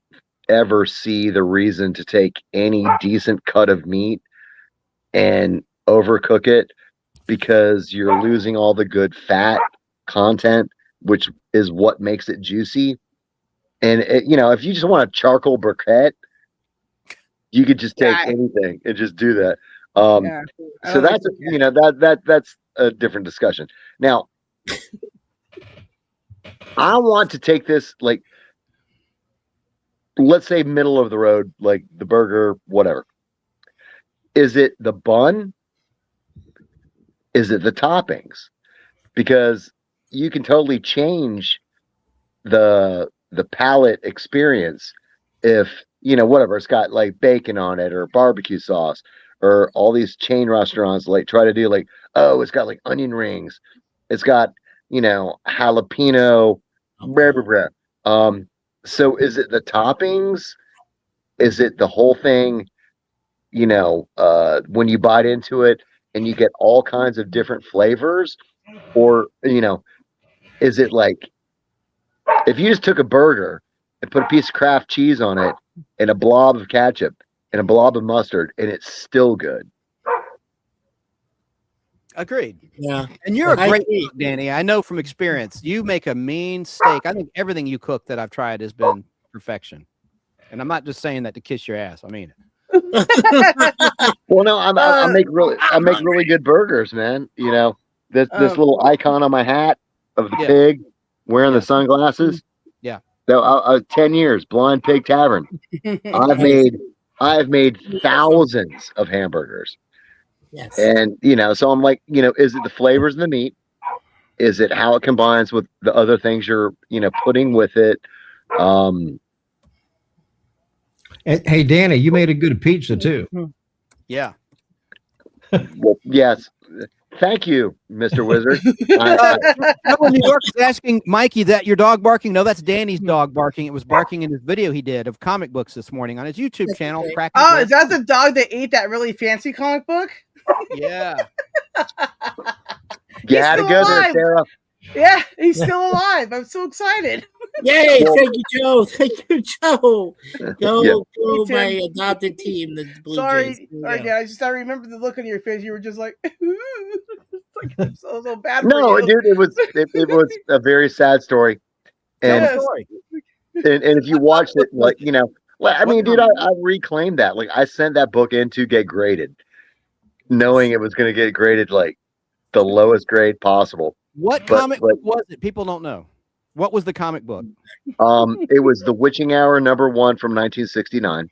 Speaker 12: ever see the reason to take any decent cut of meat and overcook it, because you're losing all the good fat content, which is what makes it juicy. And if you just want a charcoal briquette, you could just take anything and just do that. So that's that's a different discussion. Now, I want to take this, like, let's say middle of the road, like the burger, whatever. Is it the bun? Is it the toppings? Because you can totally change the palate experience if whatever, it's got like bacon on it or barbecue sauce, or all these chain restaurants like try to do like, oh, it's got like onion rings, it's got jalapeno, blah, blah, blah. So is it the toppings? Is it the whole thing? When you bite into it and you get all kinds of different flavors, or is it like, if you just took a burger and put a piece of Kraft cheese on it and a blob of ketchup and a blob of mustard, and it's still good?
Speaker 3: Agreed.
Speaker 9: Yeah.
Speaker 3: And you're a great cook, Danny. I know from experience. You make a mean steak. I think everything you cook that I've tried has been perfection. And I'm not just saying that to kiss your ass. I mean it.
Speaker 12: Well, no, I make really good burgers, man. This little icon on my hat of the pig wearing the sunglasses.
Speaker 3: Yeah.
Speaker 12: So 10 years, Blind Pig Tavern. I've made thousands of hamburgers.
Speaker 9: Yes.
Speaker 12: And so I'm like, is it the flavors of the meat? Is it how it combines with the other things you're putting with it?
Speaker 10: Hey, Danny, you made a good pizza too.
Speaker 3: Yeah.
Speaker 12: Well, yes. Thank you, Mr. Wizard.
Speaker 3: New York is asking Mikey, that your dog barking? No, that's Danny's dog barking. It was barking in his video he did of comic books this morning on his YouTube channel.
Speaker 8: Oh, is that the dog that ate that really fancy comic book?
Speaker 3: Yeah.
Speaker 12: You had to go there, Sara.
Speaker 8: Yeah, he's still alive. I'm so excited.
Speaker 9: Yay! Thank you, Joe. Thank you, Joe. Go, my adopted team, the Blue Jays.
Speaker 8: Sorry, yeah. I remember the look on your face. You were just like, I'm so bad.
Speaker 12: No,
Speaker 8: for you.
Speaker 12: dude, it was a very sad story. And if you watched it, like I mean, dude, I reclaimed that. Like, I sent that book in to get graded, knowing it was going to get graded like the lowest grade possible.
Speaker 3: What comic book was it? People don't know. What was the comic book?
Speaker 12: It was The Witching Hour #1 from 1969.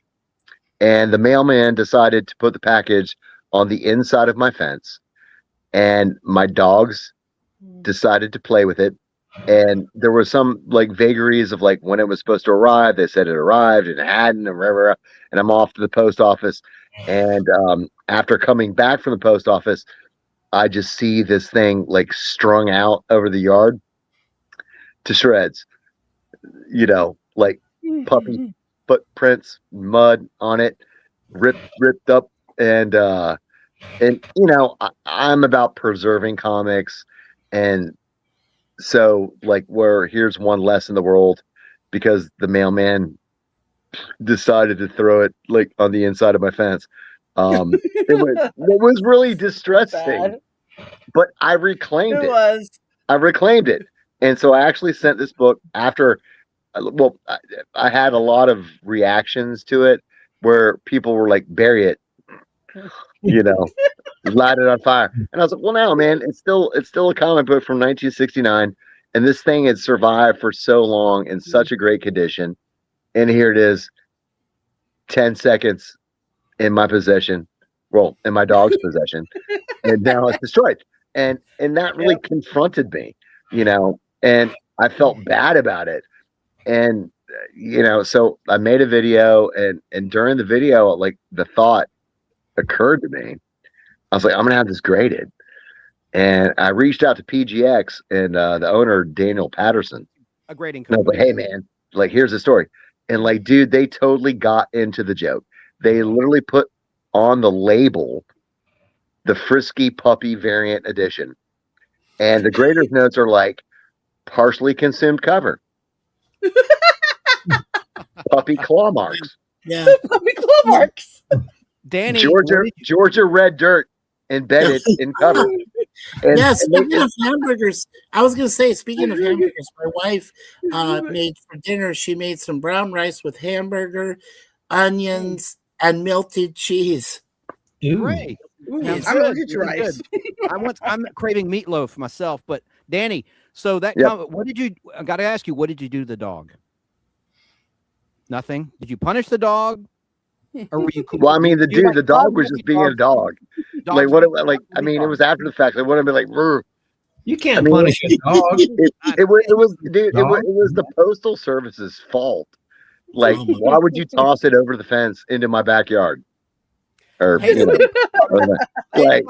Speaker 12: And the mailman decided to put the package on the inside of my fence. And my dogs decided to play with it. And there were some like vagaries of like when it was supposed to arrive. They said it arrived and it hadn't, and I'm off to the post office. And after coming back from the post office, I just see this thing like strung out over the yard to shreds, like puppy footprints, mud on it, ripped up. And I'm about preserving comics. And so like, here's one less in the world because the mailman decided to throw it like on the inside of my fence. It was really distressing, but I reclaimed it. I reclaimed it. And so I actually sent this book after, well, I had a lot of reactions to it where people were like, bury it, light it on fire. And I was like, well, no, man, it's still a comic book from 1969. And this thing had survived for so long in such a great condition. And here it is, 10 seconds in my possession, well, in my dog's possession, and now it's destroyed. And that really confronted me, and I felt bad about it. And, so I made a video, and during the video, like, the thought occurred to me. I was like, I'm going to have this graded. And I reached out to PGX and the owner, Daniel Patterson.
Speaker 3: A grading
Speaker 12: company. I was like, hey, man, like, here's the story. And, like, dude, they totally got into the joke. They literally put on the label the Frisky Puppy Variant Edition. And the grader's notes are like, partially consumed cover. Puppy claw marks.
Speaker 9: Yeah.
Speaker 8: Puppy claw marks.
Speaker 3: Danny.
Speaker 12: Georgia red dirt embedded in cover.
Speaker 9: And speaking of hamburgers, I was going to say, speaking of hamburgers, my wife made for dinner, she made some brown rice with hamburger, onions, and melted cheese.
Speaker 3: Great.
Speaker 8: I'm allergic to rice.
Speaker 3: I'm craving meatloaf myself, but Danny, so that comment, I got to ask you, what did you do to the dog? Nothing. Did you punish the dog? Or were you cool?
Speaker 12: Well, I mean, the dog was just being a dog. Like, what? Like, I mean, it was after the fact. I wouldn't be like, Rrr.
Speaker 10: You can't punish a dog.
Speaker 12: It was the Postal Service's fault. Like, why would you toss it over the fence into my backyard? Or, like,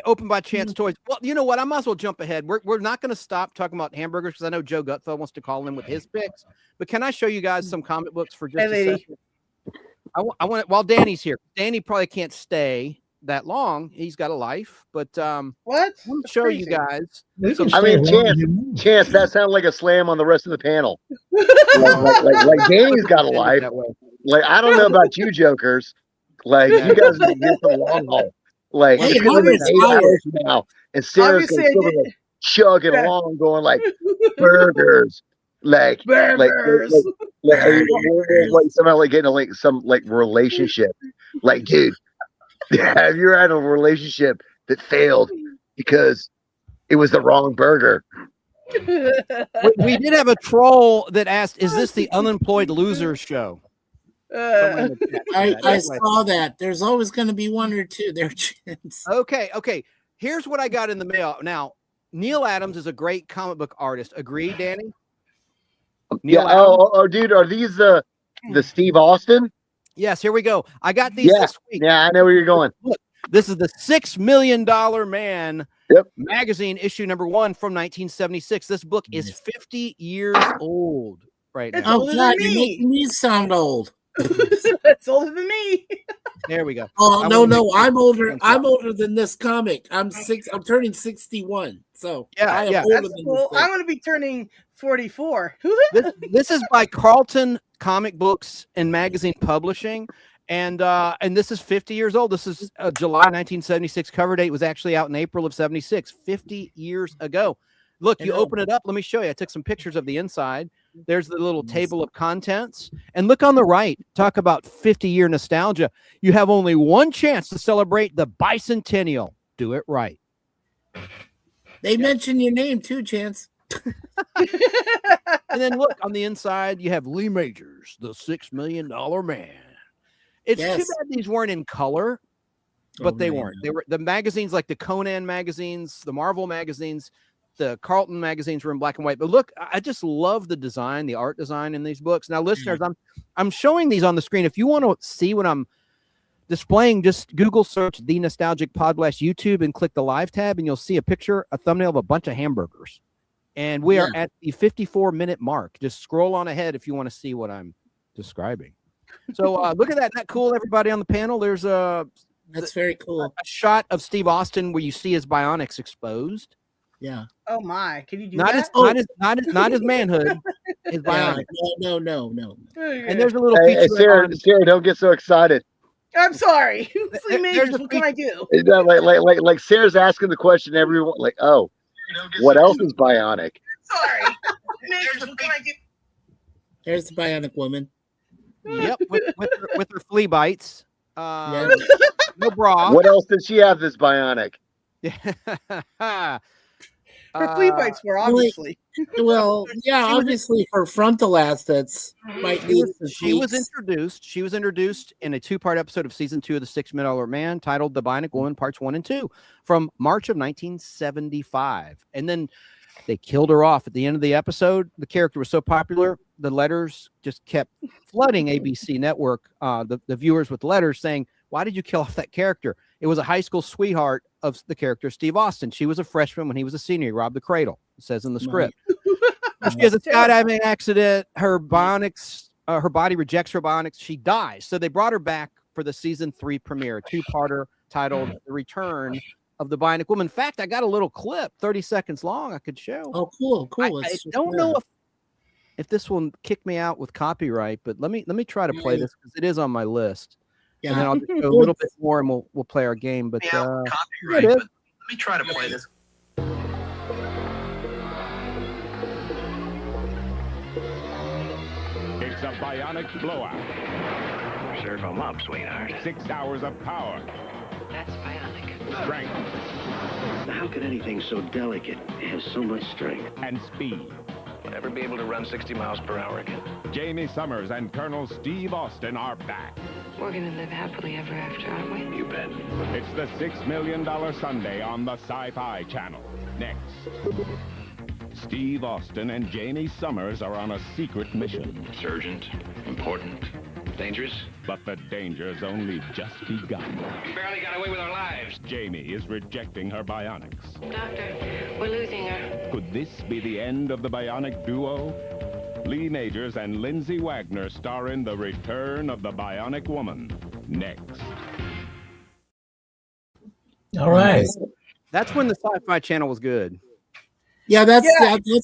Speaker 3: Open by Chance Toys. Well, you know what? I might as well jump ahead. We're not going to stop talking about hamburgers because I know Joe Gutfeld wants to call in with his picks. But can I show you guys some comic books for just a second? I want while Danny's here. Danny probably can't stay that long. He's got a life, but
Speaker 8: what?
Speaker 3: I want to show you guys.
Speaker 12: I mean, Chance, that sounded like a slam on the rest of the panel. like Danny's got a life. Like, I don't know about you jokers. Like, you guys are here for the long haul. Like, it's gonna be 8 hours from now, and Sarah's gonna still be chugging along, going like burgers. Like somehow like getting some relationship. Like, dude, have you ever had a relationship that failed because it was the wrong burger?
Speaker 3: We did have a troll that asked, "Is this the Unemployed Losers show?"
Speaker 9: I saw that. There's always going to be one or two there, Chance.
Speaker 3: Okay. Here's what I got in the mail. Now, Neil Adams is a great comic book artist. Agree, Danny?
Speaker 12: Dude, are these the Steve Austin?
Speaker 3: Yes, here we go. I got these this week.
Speaker 12: Yeah, I know where you're going.
Speaker 3: Look, this is the $6 Million Man magazine, issue number 1 from 1976. This book is 50 years old right now.
Speaker 9: Oh, God, you're making me sound old.
Speaker 8: It's older than me.
Speaker 3: There we go.
Speaker 9: Oh, no, I'm older. I'm older than this comic. I'm turning 61. So
Speaker 8: that's cool. I'm going to be turning 44.
Speaker 3: This is by Carlton Comic Books and Magazine Publishing, and this is 50 years old. This is July 1976. Cover date was actually out in April of 76. 50 years ago. Look, you open it up. Let me show you. I took some pictures of the inside. There's the little table of contents. And look on the right. Talk about 50-year nostalgia. You have only one chance to celebrate the bicentennial. Do it right.
Speaker 9: They mention your name too, Chance.
Speaker 3: And then look on the inside. You have Lee Majors, the $6 Million Man. It's too bad these weren't in color, but they weren't. They were the magazines like the Conan magazines, the Marvel magazines. The Carlton magazines were in black and white, but look, I just love the design, the art design in these books. Now, listeners, I'm showing these on the screen. If you want to see what I'm displaying, just Google search The Nostalgic Podcast YouTube and click the live tab, and you'll see a thumbnail of a bunch of hamburgers. And we are at the 54-minute mark. Just scroll on ahead if you want to see what I'm describing. So look at that. Isn't that cool, everybody on the panel? There's
Speaker 9: that's very cool.
Speaker 3: A shot of Steve Austin where you see his bionics exposed.
Speaker 9: Yeah.
Speaker 8: Oh my! Can you do
Speaker 3: not
Speaker 8: that?
Speaker 3: Not his manhood. His bionic.
Speaker 9: No.
Speaker 3: And there's a little feature.
Speaker 12: Sarah, don't get so excited.
Speaker 8: I'm sorry. Three
Speaker 3: There's
Speaker 8: majors.
Speaker 3: a
Speaker 8: What can I do?
Speaker 12: Like Sarah's asking the question. Everyone like, oh, what else is bionic?
Speaker 8: Sorry. Majors. What can I do?
Speaker 9: There's the bionic woman.
Speaker 3: Yep, with her flea bites.
Speaker 9: Yeah.
Speaker 3: No bra.
Speaker 12: What else did she have that's bionic?
Speaker 3: Yeah.
Speaker 8: Her flea bites were obviously.
Speaker 9: Well, yeah, obviously her frontal assets might need some
Speaker 3: She was
Speaker 9: tweaks.
Speaker 3: introduced. She was introduced in a 2-part episode of season 2 of The $6 Million Man, titled "The Bionic Woman" Parts 1 and 2, from March of 1975. And then they killed her off at the end of the episode. The character was so popular, the letters just kept flooding ABC Network, the viewers with letters saying, "Why did you kill off that character?" It was a high school sweetheart of the character Steve Austin. She was a freshman when he was a senior. He robbed the cradle. It says in the script. She has a skydiving accident. Her bionics, her body rejects her bionics. She dies. So they brought her back for the season 3 premiere, a 2-parter titled "The Return of the Bionic Woman." In fact, I got a little clip, 30 seconds long, I could show.
Speaker 9: Oh, cool.
Speaker 3: I don't know if this will kick me out with copyright, but let me try to play this because it is on my list.
Speaker 9: Yeah.
Speaker 3: And then I'll just go a little bit more and we'll play our game. But
Speaker 2: copyright,
Speaker 3: but
Speaker 2: let me try to play this.
Speaker 14: It's a bionic blowout.
Speaker 2: Serve 'em up, sweetheart.
Speaker 14: 6 hours of power.
Speaker 2: That's bionic.
Speaker 14: Strength.
Speaker 6: How could anything so delicate have so much strength?
Speaker 14: And speed.
Speaker 2: Will ever be able to run 60 miles per hour again?
Speaker 14: Jamie Summers and Colonel Steve Austin are back.
Speaker 15: We're gonna live happily ever after, aren't we?
Speaker 2: You bet.
Speaker 14: It's the $6 Million Sunday on the Sci-Fi Channel. Next. Steve Austin and Jamie Summers are on a secret mission.
Speaker 2: Urgent, important, dangerous.
Speaker 14: But the danger's only just begun.
Speaker 2: We barely got away with our lives.
Speaker 14: Jamie is rejecting her bionics.
Speaker 15: Doctor, we're losing her.
Speaker 14: Could this be the end of the bionic duo? Lee Majors and Lindsay Wagner star in The Return of the Bionic Woman. Next.
Speaker 10: All right.
Speaker 3: that's when the Sci-Fi Channel was good.
Speaker 9: Yeah, that's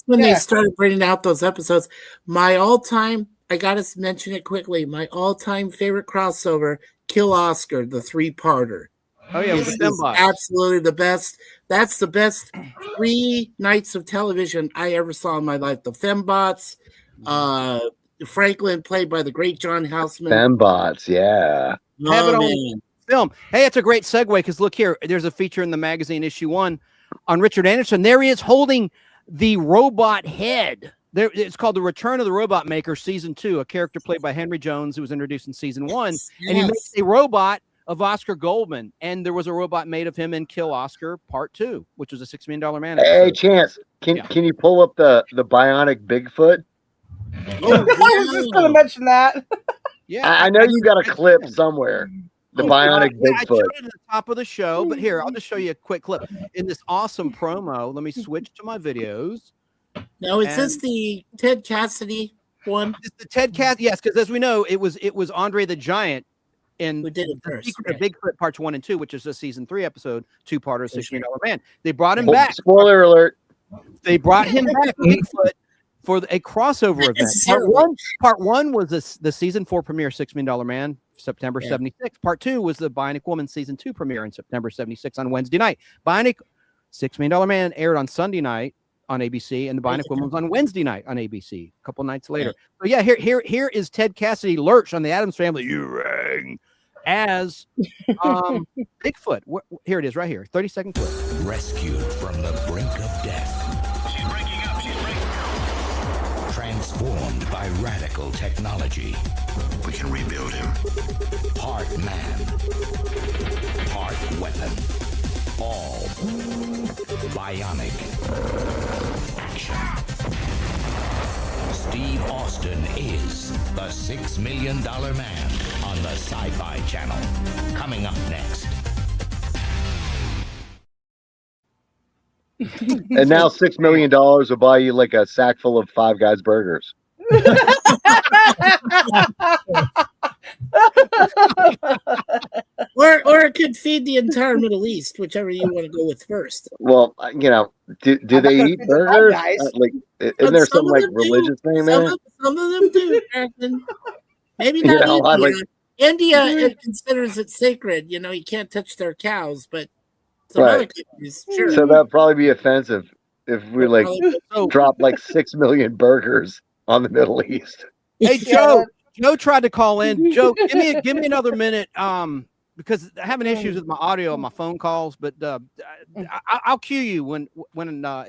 Speaker 9: when they started bringing out those episodes. My all-time, I gotta mention it quickly, my all-time favorite crossover, Kill Oscar, the 3-parter.
Speaker 3: Oh yeah, with the fembots.
Speaker 9: Absolutely the best. That's the best 3 nights of television I ever saw in my life. The fembots, Franklin, played by the great John Houseman.
Speaker 12: Fembots, yeah.
Speaker 3: Have it
Speaker 9: Oh,
Speaker 3: on
Speaker 9: man.
Speaker 3: film. Hey, it's a great segue because look here. There's a feature in the magazine issue 1 on Richard Anderson. There he is holding the robot head. There, it's called The Return of the Robot Maker, season 2. A character played by Henry Jones who was introduced in season 1, and he makes a robot of Oscar Goldman. And there was a robot made of him in Kill Oscar Part 2, which was a $6 Million Man.
Speaker 12: Hey, Chance, can you pull up the bionic Bigfoot?
Speaker 8: I was just going to mention that.
Speaker 3: Yeah,
Speaker 12: I know you got a clip somewhere. The bionic
Speaker 3: I
Speaker 12: Bigfoot.
Speaker 3: showed it at the top of the show, but here, I'll just show you a quick clip. In this awesome promo, let me switch to my videos.
Speaker 9: No, is this the Ted Cassidy one?
Speaker 3: It's the Ted Cassidy, yes, because as we know, it was Andre the Giant in
Speaker 9: Who did it
Speaker 3: The
Speaker 9: first,
Speaker 3: Secret of
Speaker 9: right.
Speaker 3: Bigfoot Parts 1 and 2, which is a season 3 episode, 2-parter, $6 Million Man. They brought him back.
Speaker 12: Spoiler alert.
Speaker 3: They brought him back, Bigfoot, for a crossover event. Part one was the season 4 premiere, $6 Million Man, September 76. Part 2 was the Bionic Woman season 2 premiere in September 76 on Wednesday night. Bionic $6 Million Man aired on Sunday night on ABC, and the Bionic Woman was on Wednesday night on ABC. A couple nights later. So yeah, here is Ted Cassidy Lurch on the Addams Family. You rang as Bigfoot. Here it is, right here. 30-second clip.
Speaker 5: Rescued from the brink of death. She's breaking up. She's breaking up. Transformed by radical technology.
Speaker 6: We can rebuild him.
Speaker 5: Part man. Part weapon. All bionic action. Steve Austin is the $6 Million Man on the Sci-Fi Channel. Coming up next.
Speaker 12: And now $6 million will buy you like a sack full of Five Guys burgers.
Speaker 9: or it could feed the entire Middle East, whichever you want to go with first.
Speaker 12: Well, you know, do they eat burgers? Like, isn't there some like religious thing there?
Speaker 9: Some of them do, Captain. Maybe not.
Speaker 12: You know,
Speaker 9: India. India it considers it sacred. You know, you can't touch their cows, but some other countries, sure.
Speaker 12: So that'd probably be offensive if we like
Speaker 3: So-
Speaker 12: drop like 6 million burgers on the Middle East.
Speaker 3: Hey, Joe. Joe tried to call in. Joe, give me another minute. Because I'm having issues with my audio on my phone calls, but I'll cue you when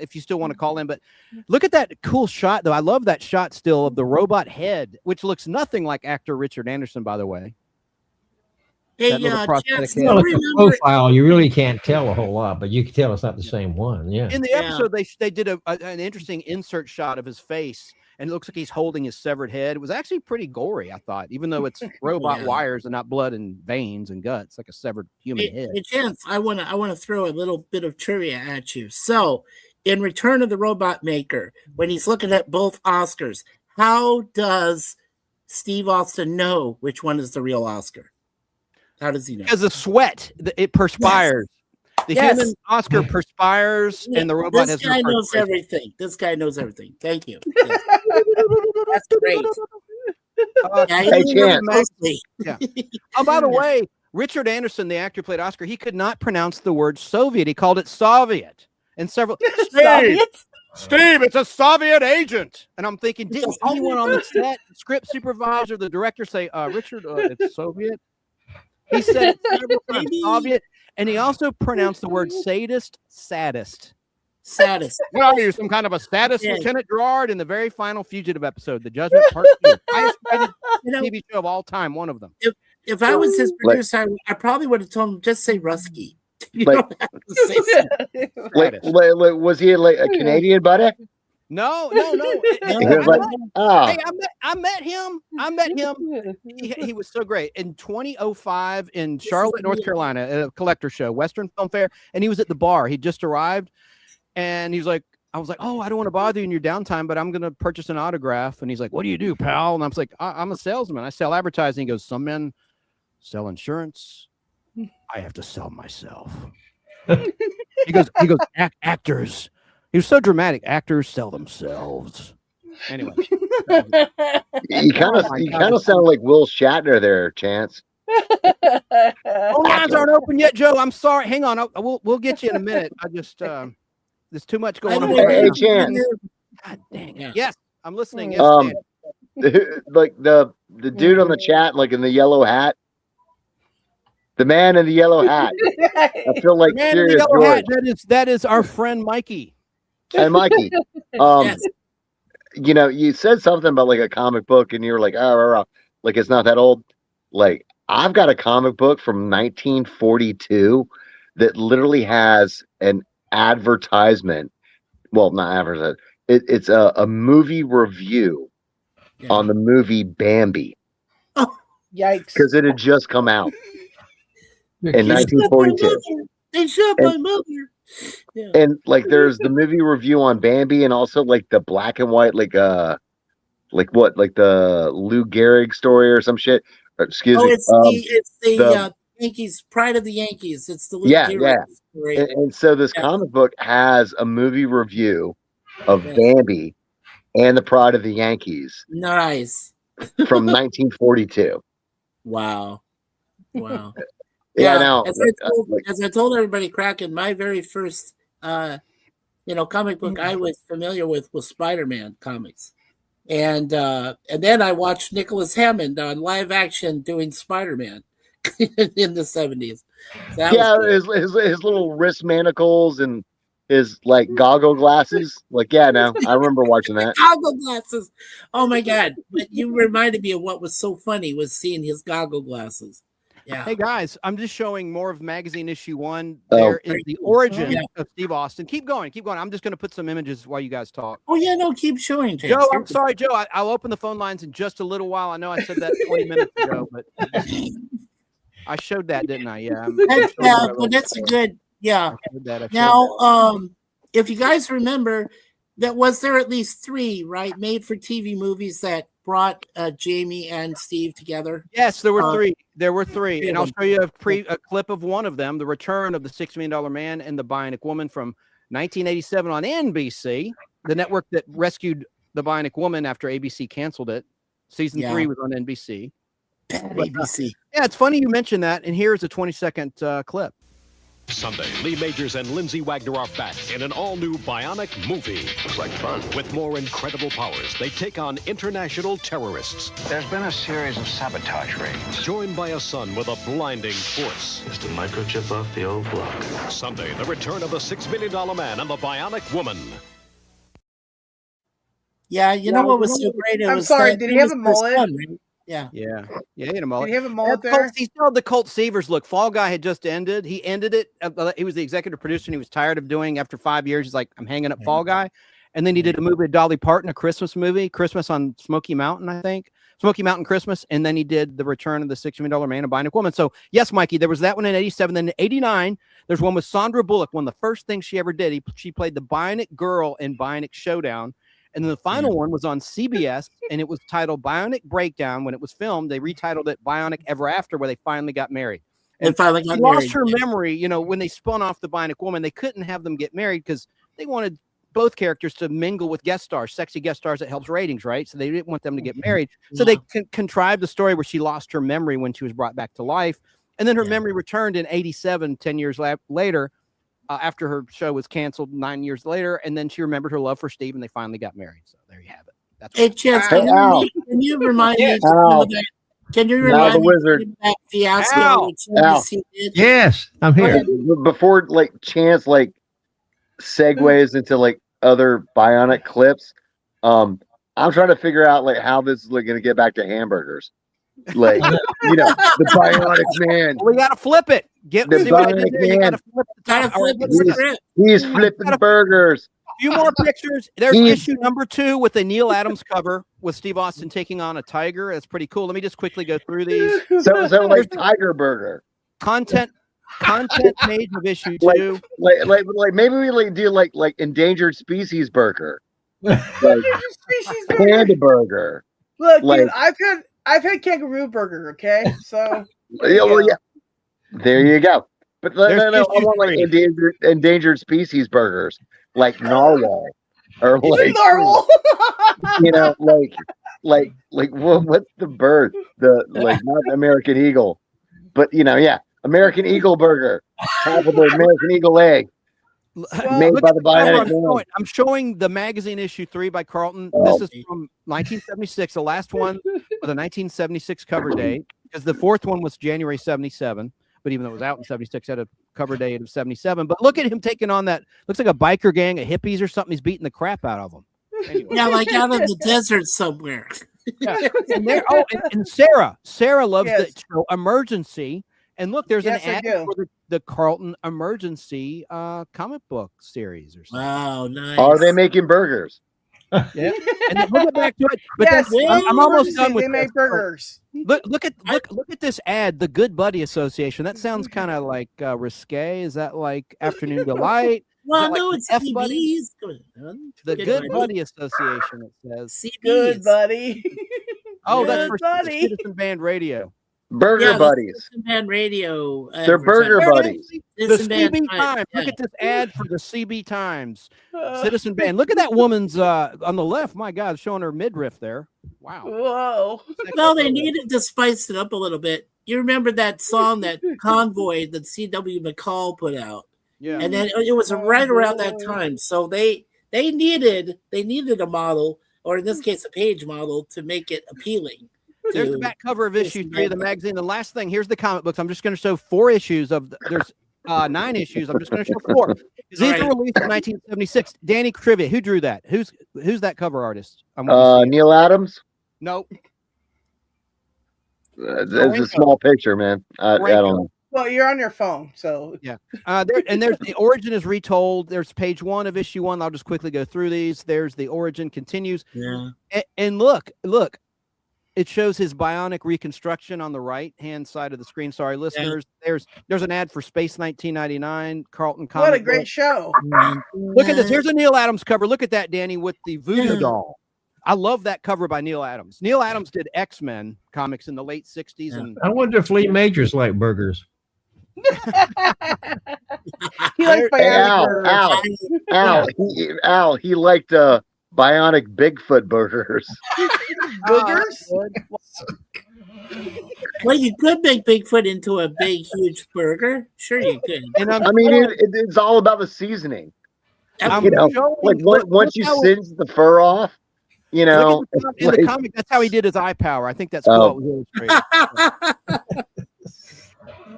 Speaker 3: if you still want to call in. But look at that cool shot, though. I love that shot still of the robot head, which looks nothing like actor Richard Anderson, by the way.
Speaker 9: Hey,
Speaker 3: That little prosthetic head.
Speaker 10: Well, it's a profile. You really can't tell a whole lot, but you can tell it's not the same one. Yeah.
Speaker 3: In the episode, they did an interesting insert shot of his face, and it looks like he's holding his severed head. It was actually pretty gory, I thought, even though it's robot wires and not blood and veins and guts, like a severed human head.
Speaker 9: Hey, Chance, I wanna throw a little bit of trivia at you. So, in Return of the Robot Maker, when he's looking at both Oscars, how does Steve Austin know which one is the real Oscar? How does he know?
Speaker 3: Because of sweat, it perspires. The human Oscar perspires, and the robot has
Speaker 9: This guy
Speaker 3: no
Speaker 9: knows
Speaker 3: perspiration.
Speaker 9: everything. This guy knows everything. Thank you. That's great.
Speaker 12: Hey, Chance.
Speaker 3: Yeah. Oh, by the way, Richard Anderson, the actor who played Oscar, he could not pronounce the word Soviet. He called it Soviet. And several Steve, it's a Soviet agent. And I'm thinking, didn't anyone on the set, script supervisor, the director say, Richard, it's Soviet? He said it several times, Soviet. And he also pronounced the word sadist.
Speaker 9: Saddest.
Speaker 3: What are you, some kind of a sadist, Lieutenant Gerard, in the very final Fugitive episode, The Judgment Part 2, highest rated TV show of all time, one of them.
Speaker 9: If I was his producer, I probably would have told him just say Rusky. You
Speaker 12: Like-
Speaker 9: don't have to say something.
Speaker 12: Like, was he like a Canadian buddy?
Speaker 3: No.
Speaker 12: He was like, oh,
Speaker 3: Hey, I met him. He was so great. In 2005 in Charlotte, North Carolina, at a collector show, Western Film Fair, and he was at the bar. He just arrived, and he's like, I was like, oh, I don't want to bother you in your downtime, but I'm going to purchase an autograph. And he's like, what do you do, pal? And I was like, I'm a salesman. I sell advertising. He goes, some men sell insurance. I have to sell myself. He goes, actors. He was so dramatic. Actors sell themselves. Anyway,
Speaker 12: you kind of sound like Will Shatner there, Chance.
Speaker 3: phone lines aren't open yet, Joe. I'm sorry. Hang on. We'll get you in a minute. I just there's too much going on.
Speaker 12: Hey, Chance.
Speaker 3: God dang it. Yes, I'm listening. Yes,
Speaker 12: Like the dude on the chat, like in the yellow hat. The man in the yellow hat. I feel like
Speaker 3: Man in the
Speaker 12: Serious
Speaker 3: yellow hat,
Speaker 12: George.
Speaker 3: that is our friend Mikey.
Speaker 12: And Mikey, you know, you said something about like a comic book, and you were like, oh, like it's not that old. Like, I've got a comic book from 1942 that literally has an advertisement. Well, not advertisement. It's a movie review on the movie Bambi.
Speaker 8: Yikes.
Speaker 12: Because it had just come out in 1942.
Speaker 9: They shot my mother. Yeah.
Speaker 12: And like there's the movie review on Bambi, and also like the black and white, like the Lou Gehrig story or some shit. Excuse me.
Speaker 9: It's the Yankees, Pride of the Yankees. It's the Lou Gehrig story.
Speaker 12: And so this comic book has a movie review of Bambi and the Pride of the Yankees.
Speaker 9: Nice.
Speaker 12: From 1942.
Speaker 9: Wow.
Speaker 12: Yeah, now
Speaker 9: as I told everybody, Kraken, my very first comic book I was familiar with was Spider-Man comics. And then I watched Nicholas Hammond on live action doing Spider-Man in the 70s. So
Speaker 12: his little wrist manacles and his like goggle glasses. Like, I remember watching that.
Speaker 9: Goggle glasses. Oh my God. But you reminded me of what was so funny was seeing his goggle glasses. Yeah.
Speaker 3: Hey guys, I'm just showing more of magazine issue 1. There is the origin of Steve Austin. Keep going. I'm just going to put some images while you guys talk.
Speaker 9: Oh yeah, no, keep showing. James.
Speaker 3: Joe, I'm sorry, Joe. I'll open the phone lines in just a little while. I know I said that 20 minutes ago, but I showed that, didn't I? Yeah.
Speaker 9: But that's a good. Yeah. Now, if you guys remember, there at least 3 made-for-TV movies that brought Jamie and Steve together.
Speaker 3: Yes, there were 3. There were 3, and I'll show you a clip of one of them: The Return of the $6 Million Man and the Bionic Woman from 1987 on NBC, the network that rescued the Bionic Woman after ABC canceled it. Season 3 was on NBC.
Speaker 9: ABC.
Speaker 3: Yeah, it's funny you mentioned that. And here's a 20-second clip.
Speaker 16: Sunday, Lee Majors and Lindsay Wagner are back in an all-new bionic movie.
Speaker 6: Looks like fun.
Speaker 16: With more incredible powers, they take on international terrorists.
Speaker 6: There's been a series of sabotage raids.
Speaker 16: Joined by a son with a blinding force.
Speaker 6: Just a microchip off the old block.
Speaker 16: Sunday, the return of the $6 million man and the bionic woman.
Speaker 9: Yeah, you know what was so great? It
Speaker 8: I'm
Speaker 9: was
Speaker 8: sorry,
Speaker 9: that
Speaker 8: did
Speaker 9: it
Speaker 8: he have
Speaker 9: was
Speaker 8: a
Speaker 9: their
Speaker 8: mullet?
Speaker 9: son, right? Yeah.
Speaker 3: Yeah, he had a mullet.
Speaker 8: Did he have a mullet
Speaker 3: That
Speaker 8: there?
Speaker 3: Colt, he still had the Colt Seavers look. Fall Guy had just ended. He ended it. He was the executive producer, and he was tired of doing. After 5 years, he's like, I'm hanging up Fall Guy. And then he did a movie with Dolly Parton, a Christmas movie, Christmas on Smoky Mountain, I think. Smoky Mountain Christmas. And then he did The Return of the $6 Million Man and Bionic Woman. So, yes, Mikey, there was that one in 87. Then in 89, there's one with Sandra Bullock. One of the first things she ever did. She played the Bionic Girl in Bionic Showdown. And then the final one was on CBS, and it was titled Bionic Breakdown. When it was filmed, they retitled it Bionic Ever After, where they finally got married. And
Speaker 9: finally got
Speaker 3: she lost
Speaker 9: married,
Speaker 3: her
Speaker 9: yeah.
Speaker 3: memory. You know, when they spun off the Bionic Woman, they couldn't have them get married because they wanted both characters to mingle with guest stars, sexy guest stars that helps ratings, right? So they didn't want them to get married. So they contrived the story where she lost her memory when she was brought back to life. And then her memory returned in 87, 10 years later. After her show was canceled 9 years later, and then she remembered her love for Steve, and they finally got married. So there you have it. That's
Speaker 9: Hey, Chance, can you remind me? Can you
Speaker 12: Now
Speaker 9: remind
Speaker 12: the
Speaker 9: me
Speaker 12: wizard.
Speaker 9: of that fiasco?
Speaker 12: Al.
Speaker 9: that
Speaker 12: Al.
Speaker 9: CBC did?
Speaker 10: Yes, I'm here.
Speaker 12: Before like Chance like segues into like other bionic clips, I'm trying to figure out like how this is like, going to get back to hamburgers. Like, you know, the bionic man.
Speaker 3: We got to flip it.
Speaker 12: The
Speaker 3: See what I did
Speaker 12: bionic
Speaker 3: there? You
Speaker 12: man.
Speaker 3: gotta flip the top.
Speaker 12: He's flipping burgers.
Speaker 3: A few more pictures. There's issue number 2 with the Neil Adams cover with Steve Austin taking on a tiger. That's pretty cool. Let me just quickly go through these.
Speaker 12: So like Tiger Burger.
Speaker 3: Content page of issue 2.
Speaker 12: Like maybe we like do like endangered species burger. Like panda burger.
Speaker 8: Look,
Speaker 12: Like-
Speaker 8: dude, I've had kangaroo burger. Okay, so
Speaker 12: Yeah, well, yeah. There you go. But no,
Speaker 3: There's
Speaker 12: I
Speaker 3: issue
Speaker 12: want like
Speaker 3: 3.
Speaker 12: endangered species burgers, like narwhal, or like
Speaker 8: narwhal.
Speaker 12: you know, like what's the bird? The like not American eagle, but you know, yeah, American eagle burger, half of the American eagle egg, made
Speaker 3: Look
Speaker 12: by
Speaker 3: at
Speaker 12: the
Speaker 3: the cover
Speaker 12: bionic man.
Speaker 3: I'm showing the magazine issue 3 by Carlton.
Speaker 12: Oh.
Speaker 3: This is from 1976, the last one with a 1976 cover date, because the fourth one was January 77. But even though it was out in 76, had a cover date of 77. But look at him taking on that. Looks like a biker gang of hippies or something. He's beating the crap out of them. Anyway.
Speaker 9: Yeah, like out in the desert somewhere.
Speaker 3: Yeah. And Sara loves the show Emergency. And look, there's an ad for the Carlton Emergency comic book series or something.
Speaker 9: Wow, nice.
Speaker 12: Are they making burgers?
Speaker 3: Yeah, and then we'll get back to it. But
Speaker 8: Yes,
Speaker 3: I'm almost done with
Speaker 8: they make
Speaker 3: this.
Speaker 8: burgers.
Speaker 3: Look at this ad, the Good Buddy Association. That sounds kind of like risque. Is that like Afternoon Delight?
Speaker 9: Well,
Speaker 3: Is that
Speaker 9: no,
Speaker 3: like
Speaker 9: it's
Speaker 3: F Buddy?
Speaker 9: CB's.
Speaker 3: The Good Buddy Association. It says.
Speaker 8: Good buddy.
Speaker 3: Oh, that's
Speaker 8: Good
Speaker 3: for
Speaker 8: buddy.
Speaker 3: Citizen Band Radio.
Speaker 12: Burger buddies.
Speaker 9: Citizen Band Radio.
Speaker 12: They're burger buddies.
Speaker 3: The
Speaker 9: Citizen Band
Speaker 3: CB
Speaker 9: Times,
Speaker 3: Times.
Speaker 9: yeah.
Speaker 3: Look at this ad for the CB Times. Citizen Band. Look at that woman's on the left. My God, showing her midriff there. Wow.
Speaker 8: Whoa.
Speaker 9: Well, they needed to spice it up a little bit. You remember that song, that Convoy that C.W. McCall put out?
Speaker 3: Yeah.
Speaker 9: And then it was right around that time. So they needed a model, or in this case, a page model, to make it appealing.
Speaker 3: There's the back cover of issue 3 of the magazine. The last thing, here's the comic books. I'm just going to show 4 issues of there's 9 issues. I'm just going to show 4. These were released in 1976. Danny Trivia, who drew that? Who's that cover artist?
Speaker 12: Neil Adams.
Speaker 3: Nope.
Speaker 12: It's a small picture, man. I don't know.
Speaker 8: Well, you're on your phone, so
Speaker 3: yeah. There's the origin is retold. There's page 1 of issue 1. I'll just quickly go through these. There's the origin continues.
Speaker 9: Yeah.
Speaker 3: And look. It shows his bionic reconstruction on the right-hand side of the screen. Sorry, listeners. Yeah. There's an ad for Space 1999, Carlton Comic.
Speaker 8: What a great show.
Speaker 3: Look at this. Here's a Neil Adams cover. Look at that, Danny, with the voodoo doll. I love that cover by Neil Adams. Neil Adams did X-Men comics in the late 60s.
Speaker 10: Yeah.
Speaker 3: And
Speaker 10: I wonder if Lee Majors like burgers.
Speaker 8: He liked
Speaker 12: Al, he liked bionic Bigfoot burgers.
Speaker 8: Boogers?
Speaker 9: Well, you could make Bigfoot into a big, huge burger. Sure, you could.
Speaker 3: And
Speaker 12: I mean, it's all about the seasoning. You know, like once you singe the fur off, you know.
Speaker 3: In the comic, that's how he did his eye power. I think that's cool.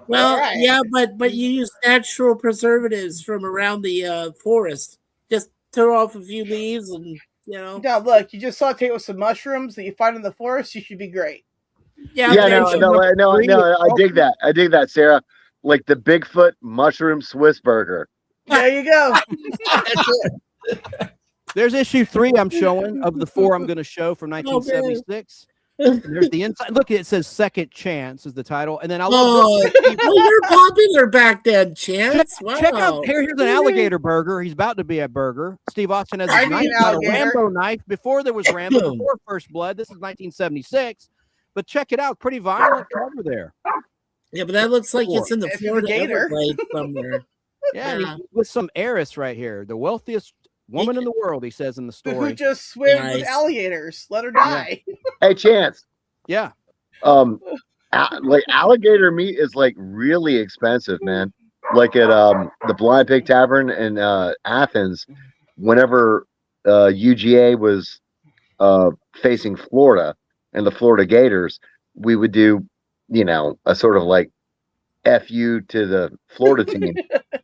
Speaker 9: Well, yeah, but you use natural preservatives from around the forest. Just throw off a few leaves and, you know.
Speaker 8: Now, look, you just saute it with some mushrooms that you find in the forest. You should be great.
Speaker 12: No, I dig that. I dig that, Sarah. Like the Bigfoot mushroom Swiss burger.
Speaker 8: There you go.
Speaker 3: There's issue 3 I'm showing of the 4 I'm going to show from 1976. There's the inside. Look, it says "Second Chance" is the title, and then I love.
Speaker 9: You're popular back then, Chance. Wow.
Speaker 3: Check out here's an alligator burger. He's about to be a burger. Steve Austin has a knife, a Rambo knife. Before there was Rambo, before First Blood. This is 1976, but check it out. Pretty violent cover there.
Speaker 9: Yeah, but that looks like it's in the Florida Everglades somewhere.
Speaker 3: Yeah, with some heiress right here, the wealthiest woman in the world. He says in the story,
Speaker 8: Who just swim with alligators. Let her die.
Speaker 12: Hey, Chance.
Speaker 3: Yeah.
Speaker 12: Like alligator meat is like really expensive, man. Like at the Blind Pig Tavern in Athens, whenever UGA was facing Florida and the Florida Gators, we would do, you know, a sort of like FU to the Florida team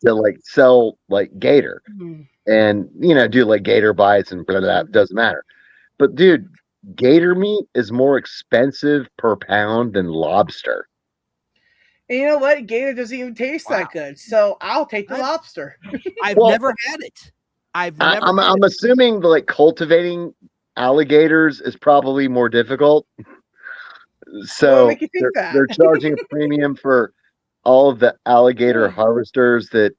Speaker 12: to like sell like gator and, you know, do like gator bites and blah, blah, blah, doesn't matter. But dude, gator meat is more expensive per pound than lobster.
Speaker 8: And you know what? Gator doesn't even taste that good. So I'll take the lobster.
Speaker 3: I've never had it.
Speaker 12: I'm assuming that, like, cultivating alligators is probably more difficult. So they're charging a premium for all of the alligator harvesters that,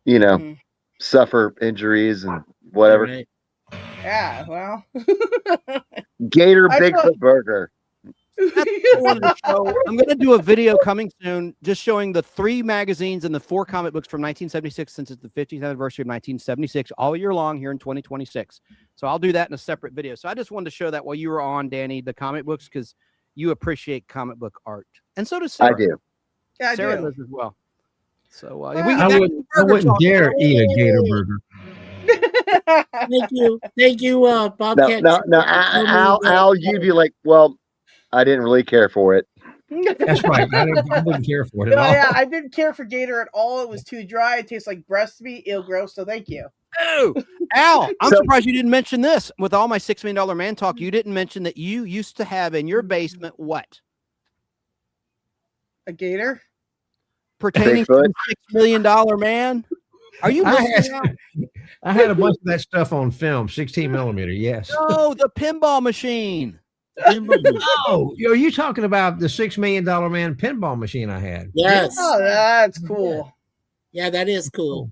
Speaker 12: you know, suffer injuries and whatever.
Speaker 8: Right. Yeah, well.
Speaker 12: Gator Bigfoot burger.
Speaker 3: I'm going to do a video coming soon just showing the 3 magazines and the 4 comic books from 1976 since it's the 50th anniversary of 1976 all year long here in 2026. So I'll do that in a separate video. So I just wanted to show that while you were on, Danny, the comic books, because you appreciate comic book art. And so does Sarah.
Speaker 12: I do.
Speaker 8: Yeah,
Speaker 3: Sarah does as well. So
Speaker 10: I wouldn't dare eat a gator burger.
Speaker 9: Thank you, Bobcat.
Speaker 12: No, Al, you'd be like, well, I didn't really care for it.
Speaker 10: That's right. I didn't care for it at all.
Speaker 8: Yeah, I didn't care for gator at all. It was too dry. It tastes like breast meat. Ew, gross. So thank you.
Speaker 3: Oh, Al, I'm surprised you didn't mention this. With all my $6 Million Man talk, you didn't mention that you used to have in your basement what?
Speaker 8: A gator?
Speaker 3: Pertaining to the $6 Million Man? Are you listening?
Speaker 10: I had a bunch of that stuff on film, 16 millimeter. Yes.
Speaker 3: Oh, the pinball machine.
Speaker 10: Oh, are you talking about the $6 Million Man pinball machine I had?
Speaker 9: Yes.
Speaker 8: Oh, that's cool.
Speaker 9: Yeah, that is cool.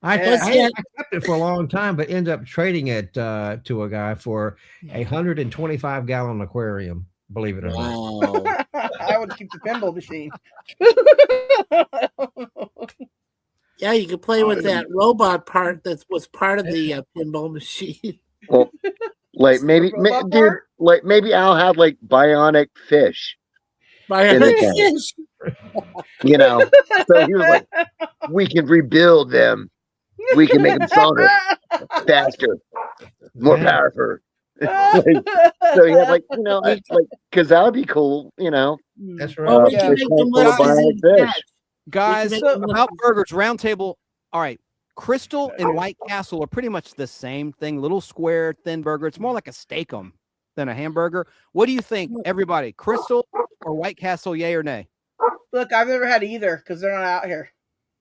Speaker 10: I kept it for a long time, but ended up trading it to a guy for a 125-gallon aquarium. Believe it or not.
Speaker 8: I would keep the pinball machine.
Speaker 9: Yeah, you could play with that robot part that was part of the pinball machine.
Speaker 12: Well, like maybe Al had like bionic fish.
Speaker 9: Bionic fish.
Speaker 12: You know, so he was like, we can rebuild them. We can make them stronger, faster, more powerful. So he had like, you know, like, because that would be cool, you know.
Speaker 10: That's right.
Speaker 3: Guys, about burgers, round table. All right. Crystal and White Castle are pretty much the same thing. Little square, thin burger. It's more like a steak-'em than a hamburger. What do you think, everybody? Crystal or White Castle, yay or nay?
Speaker 8: Look, I've never had either because they're not out here.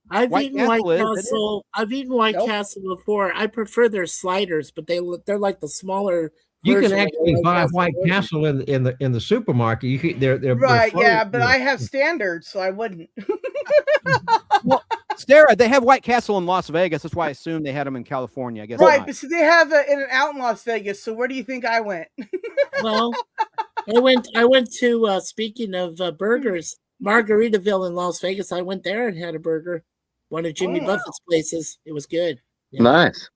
Speaker 9: I've eaten White Castle. I've eaten White Castle before. I prefer their sliders, but they're like the smaller.
Speaker 10: You can actually buy White Castle in the supermarket. You can, they're
Speaker 8: right, yeah, but I have standards, so I wouldn't.
Speaker 3: Well, Sara, they have White Castle in Las Vegas. That's why I assumed they had them in California. I guess
Speaker 8: right,
Speaker 3: not.
Speaker 8: but see, they have In-N-Out in Las Vegas. So where do you think I went?
Speaker 9: Well, I went to speaking of burgers, Margaritaville in Las Vegas. I went there and had a burger. One of Jimmy Buffett's places. It was good. Yeah.
Speaker 12: Nice.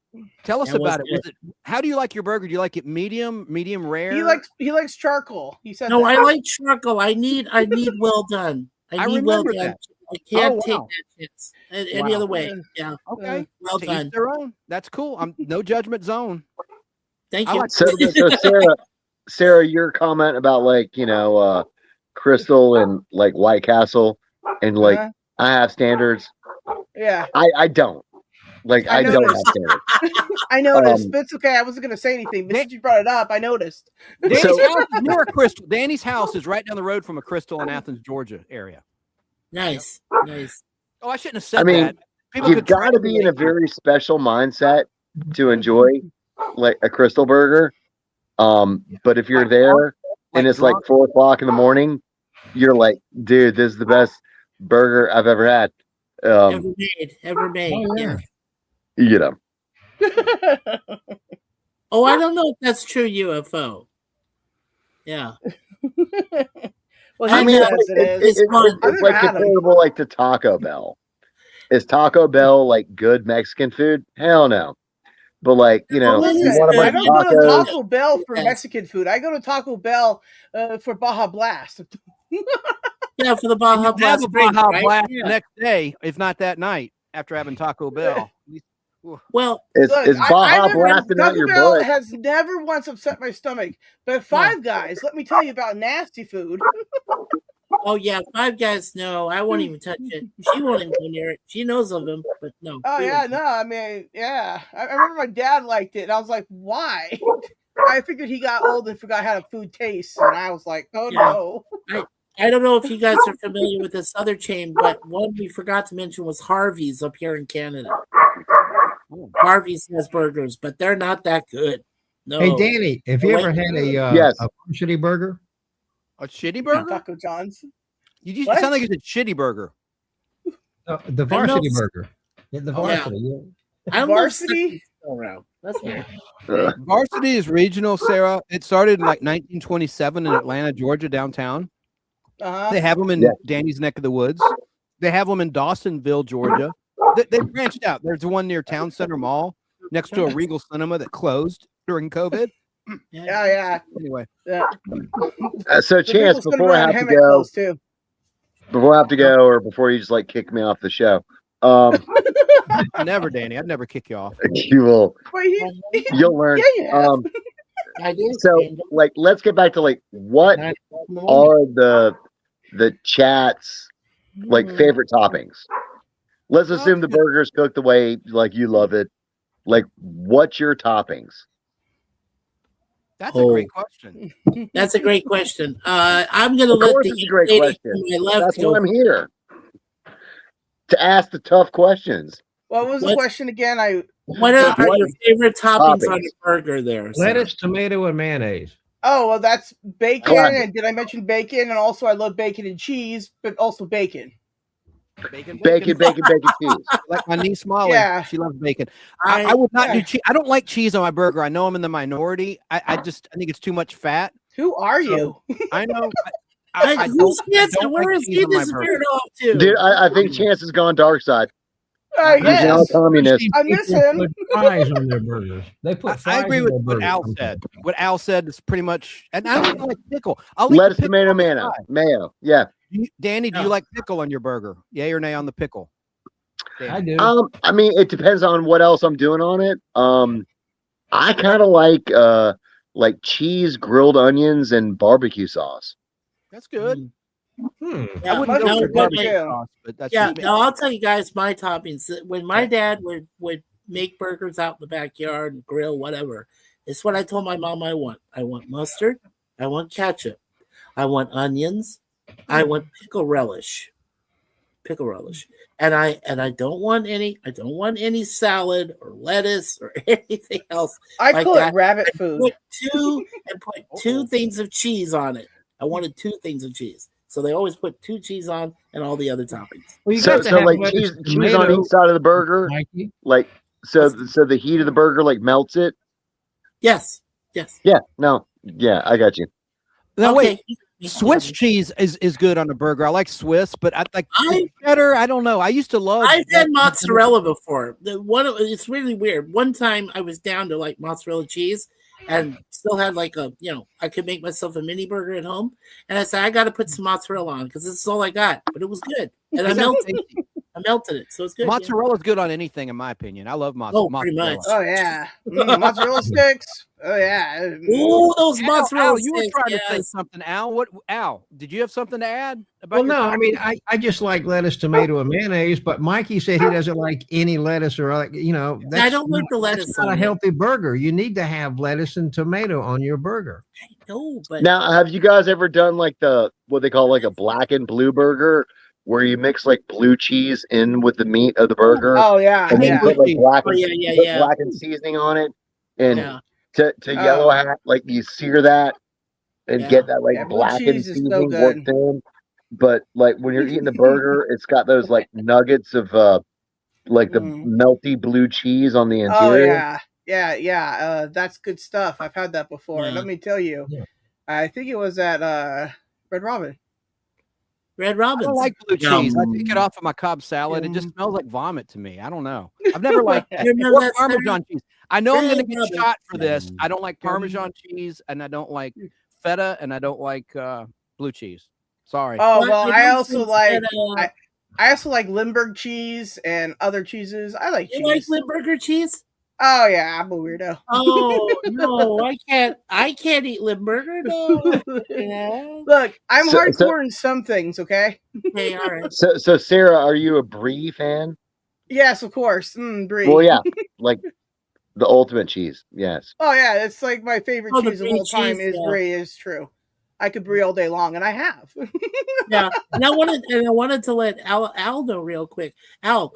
Speaker 3: Tell us
Speaker 9: That was
Speaker 3: about it.
Speaker 9: good.
Speaker 3: How do you like your burger? Do you like it medium rare?
Speaker 8: He likes charcoal. He said
Speaker 9: No,
Speaker 8: that.
Speaker 9: I like charcoal. I need well done. I need well
Speaker 3: remember
Speaker 9: done.
Speaker 3: that.
Speaker 9: I can't
Speaker 3: Oh,
Speaker 9: take
Speaker 3: wow.
Speaker 9: that chance any other way. Yeah.
Speaker 3: Okay.
Speaker 9: Well
Speaker 3: To
Speaker 9: done.
Speaker 3: each their own. That's cool. I'm no judgment zone.
Speaker 9: Thank
Speaker 3: I
Speaker 9: you.
Speaker 3: like
Speaker 12: So, Sarah, your comment about like Crystal and like White Castle and like I have standards.
Speaker 8: Yeah.
Speaker 12: I don't. Like I don't have
Speaker 8: noticed.
Speaker 12: standards.
Speaker 8: I noticed, but it's okay. I wasn't going to say anything. But since you brought it up, I noticed.
Speaker 3: Danny's house is near a Crystal. Danny's house is right down the road from a Crystal in Athens, Georgia area.
Speaker 9: Nice. Nice.
Speaker 3: Oh, I shouldn't have said
Speaker 12: I mean,
Speaker 3: that. People
Speaker 12: you've
Speaker 3: could
Speaker 12: got to be in a very special mindset to enjoy like a Crystal burger. But if you're there and it's like 4 o'clock in the morning, you're like, dude, this is the best burger I've ever had.
Speaker 9: Ever made.
Speaker 12: Oh,
Speaker 9: yeah.
Speaker 12: You know.
Speaker 9: Oh, I don't know if that's true, UFO. Yeah.
Speaker 8: Well,
Speaker 12: I mean, it's like comparable like to Taco Bell. Is Taco Bell like good Mexican food? Hell no. But like, you know,
Speaker 8: Listen,
Speaker 12: you want a
Speaker 8: I
Speaker 12: bunch
Speaker 8: don't
Speaker 12: of
Speaker 8: go to
Speaker 12: tacos.
Speaker 8: Taco Bell for Mexican food. I go to Taco Bell for Baja Blast.
Speaker 9: Yeah, for the Baja
Speaker 3: Have
Speaker 9: Blast.
Speaker 3: a Baja
Speaker 9: right?
Speaker 3: Blast
Speaker 9: Yeah.
Speaker 3: the next day, if not that night, after having Taco Bell.
Speaker 9: Well,
Speaker 12: Is Baja blasting out
Speaker 8: Taco
Speaker 12: your
Speaker 8: Bell
Speaker 12: butt?
Speaker 8: has never once upset my stomach. But Five Guys, let me tell you about nasty food.
Speaker 9: Oh yeah, Five Guys. No, I won't even touch it. She won't even go near it. She knows of them, but no.
Speaker 8: Oh
Speaker 9: we
Speaker 8: yeah,
Speaker 9: won't.
Speaker 8: no, I mean, yeah. I remember my dad liked it, and I was like, why? I figured he got old and forgot how food tastes, and I was like, oh no.
Speaker 9: I don't know if you guys are familiar with this other chain, but one we forgot to mention was Harvey's up here in Canada. Harvey's has burgers, but they're not that good. No.
Speaker 10: Hey, Danny, have you ever had a varsity burger?
Speaker 3: A shitty burger?
Speaker 8: Taco John's.
Speaker 3: You
Speaker 8: What?
Speaker 3: sound like it's a shitty burger.
Speaker 10: The varsity burger. Yeah, the varsity. Yeah.
Speaker 9: I don't
Speaker 8: Varsity?
Speaker 9: know if around. That's weird.
Speaker 3: Varsity is regional, Sarah. It started in like 1927 in Atlanta, Georgia, downtown. They have them in Danny's neck of the woods. They have them in Dawsonville, Georgia. They branched out. There's one near Town Center Mall next to a Regal Cinema that closed during COVID.
Speaker 8: Yeah.
Speaker 3: Anyway.
Speaker 8: Yeah.
Speaker 12: So,
Speaker 8: The
Speaker 12: Chance,
Speaker 8: Regal
Speaker 12: before I
Speaker 8: Cinema
Speaker 12: have to
Speaker 8: in Hemet
Speaker 12: go,
Speaker 8: closed, too.
Speaker 12: or before you just like kick me off the show,
Speaker 3: Never, Danny. I'd never kick you off.
Speaker 12: you will. You'll learn.
Speaker 9: I do.
Speaker 12: So, like, let's get back to like what are the chat's like favorite toppings? Let's assume the burger's cooked the way like you love it. Like, what's your toppings?
Speaker 3: That's a great question.
Speaker 9: That's a great question. I'm going to let the
Speaker 12: It's a great
Speaker 9: lady
Speaker 12: question.
Speaker 9: to my left
Speaker 12: That's
Speaker 9: go.
Speaker 12: why I'm here to ask the tough questions.
Speaker 8: What was the question again?
Speaker 9: What are your favorite toppings on your burger there?
Speaker 10: Lettuce, tomato, and mayonnaise.
Speaker 8: Oh, well, that's bacon.
Speaker 12: Classic.
Speaker 8: And did I mention bacon? And also, I love bacon and cheese, but also bacon.
Speaker 3: Bacon,
Speaker 12: cheese.
Speaker 3: Like my niece Molly,
Speaker 8: Yeah.
Speaker 3: she loves bacon. I would not do cheese. I don't like cheese on my burger. I know I'm in the minority. I think it's too much fat.
Speaker 8: Who are you?
Speaker 3: I know.
Speaker 9: Who's Chance? Where is
Speaker 3: cheese
Speaker 9: he
Speaker 3: on my
Speaker 9: disappeared
Speaker 3: burger.
Speaker 9: off to?
Speaker 12: Dude, I think Chance has gone dark side. He's now a
Speaker 8: Yes.
Speaker 12: communist.
Speaker 8: I miss him.
Speaker 10: Put fries on their burgers. They put
Speaker 3: I
Speaker 10: fries
Speaker 3: agree
Speaker 10: on
Speaker 3: with
Speaker 10: their
Speaker 3: what
Speaker 10: burgers.
Speaker 3: Al said. What Al said is pretty much, and I don't even like pickle. I'll eat
Speaker 12: Lettuce,
Speaker 3: the pickle
Speaker 12: tomato,
Speaker 3: on the side.
Speaker 12: mayo. Yeah.
Speaker 3: Danny, do you like pickle on your burger? Yay or nay on the pickle? Danny.
Speaker 10: I do.
Speaker 12: I mean, it depends on what else I'm doing on it. I kind of like cheese, grilled onions, and barbecue sauce.
Speaker 3: That's good.
Speaker 9: Yeah,
Speaker 3: I wouldn't go
Speaker 8: mustard
Speaker 3: for barbecue
Speaker 8: too.
Speaker 3: sauce, but that's
Speaker 9: Yeah,
Speaker 3: just me.
Speaker 9: no, I'll tell you guys my toppings. When my dad would make burgers out in the backyard and grill, whatever, it's what I told my mom I want. I want mustard. I want ketchup. I want onions. I want pickle relish. And I don't want any salad or lettuce or anything else.
Speaker 8: I
Speaker 9: like
Speaker 8: call
Speaker 9: that.
Speaker 8: it rabbit food.
Speaker 9: Put two things of cheese on it. I wanted 2 things of cheese. So they always put 2 cheese on and all the other toppings.
Speaker 10: Well, you
Speaker 12: So
Speaker 10: got to have
Speaker 12: like
Speaker 10: lettuce,
Speaker 12: cheese on
Speaker 10: tomato,
Speaker 12: each side of the burger,
Speaker 10: Mikey.
Speaker 12: like so the heat of the burger like melts it.
Speaker 9: Yes.
Speaker 12: Yeah, no, yeah, I got you.
Speaker 3: Now
Speaker 9: Okay.
Speaker 3: wait, Swiss cheese is good on a burger. I like Swiss, but I like cheddar. I don't know. I used to love.
Speaker 9: I've had mozzarella before. It's really weird. One time I was down to like mozzarella cheese, and still had like I could make myself a mini burger at home, and I said I got to put some mozzarella on because this is all I got. But it was good, and I melted it, so it's good.
Speaker 3: Mozzarella is good on anything, in my opinion. I love mozzarella.
Speaker 9: Pretty much.
Speaker 8: Oh yeah, mozzarella sticks. Oh yeah.
Speaker 9: Ooh, those mozzarella
Speaker 3: Al, you were
Speaker 9: sticks,
Speaker 3: trying to say something, Al. What, Al? Did you have something to add about?
Speaker 10: Well, no, I mean, I just like lettuce, tomato, and mayonnaise. But Mikey said he doesn't like any lettuce or I don't
Speaker 9: like the lettuce.
Speaker 10: That's not a healthy burger. You need to have lettuce and tomato on your burger.
Speaker 9: I know, but
Speaker 12: now, have you guys ever done like what they call like a black and blue burger, where you mix like blue cheese in with the meat of the burger?
Speaker 8: Oh yeah,
Speaker 12: and then put like black
Speaker 9: black
Speaker 12: and seasoning on it, and to yellow hat, like you sear that and get that like blackened seasoning worked in. But like when you're eating the burger, it's got those like nuggets of like the melty blue cheese on the interior.
Speaker 8: Oh yeah. That's good stuff. I've had that before. Let me tell you, I think it was at Red Robin.
Speaker 9: Red Robin.
Speaker 3: I don't like blue cheese. I take it off of my Cobb salad. It just smells like vomit to me. I don't know. I've never liked that. Or Parmesan cheese. I know I'm going to get shot for this. I don't like Parmesan cheese, and I don't like feta, and I don't like blue cheese. Sorry.
Speaker 8: Oh well, I also like Limburg cheese and other cheeses. I like cheese.
Speaker 9: You like Limburger cheese?
Speaker 8: Oh yeah, I'm a weirdo.
Speaker 9: Oh no, I can't eat Limburger. No.
Speaker 8: Look, I'm hardcore in some things. Okay.
Speaker 9: Okay, all right.
Speaker 12: So Sarah, are you a brie fan?
Speaker 8: Yes, of course. Brie.
Speaker 12: Well, yeah, like the ultimate cheese. Yes.
Speaker 8: Oh yeah, it's like my favorite cheese of all time is brie. Is true. I could brie all day long, and I have.
Speaker 9: Yeah, and I wanted to let Al know real quick. Al,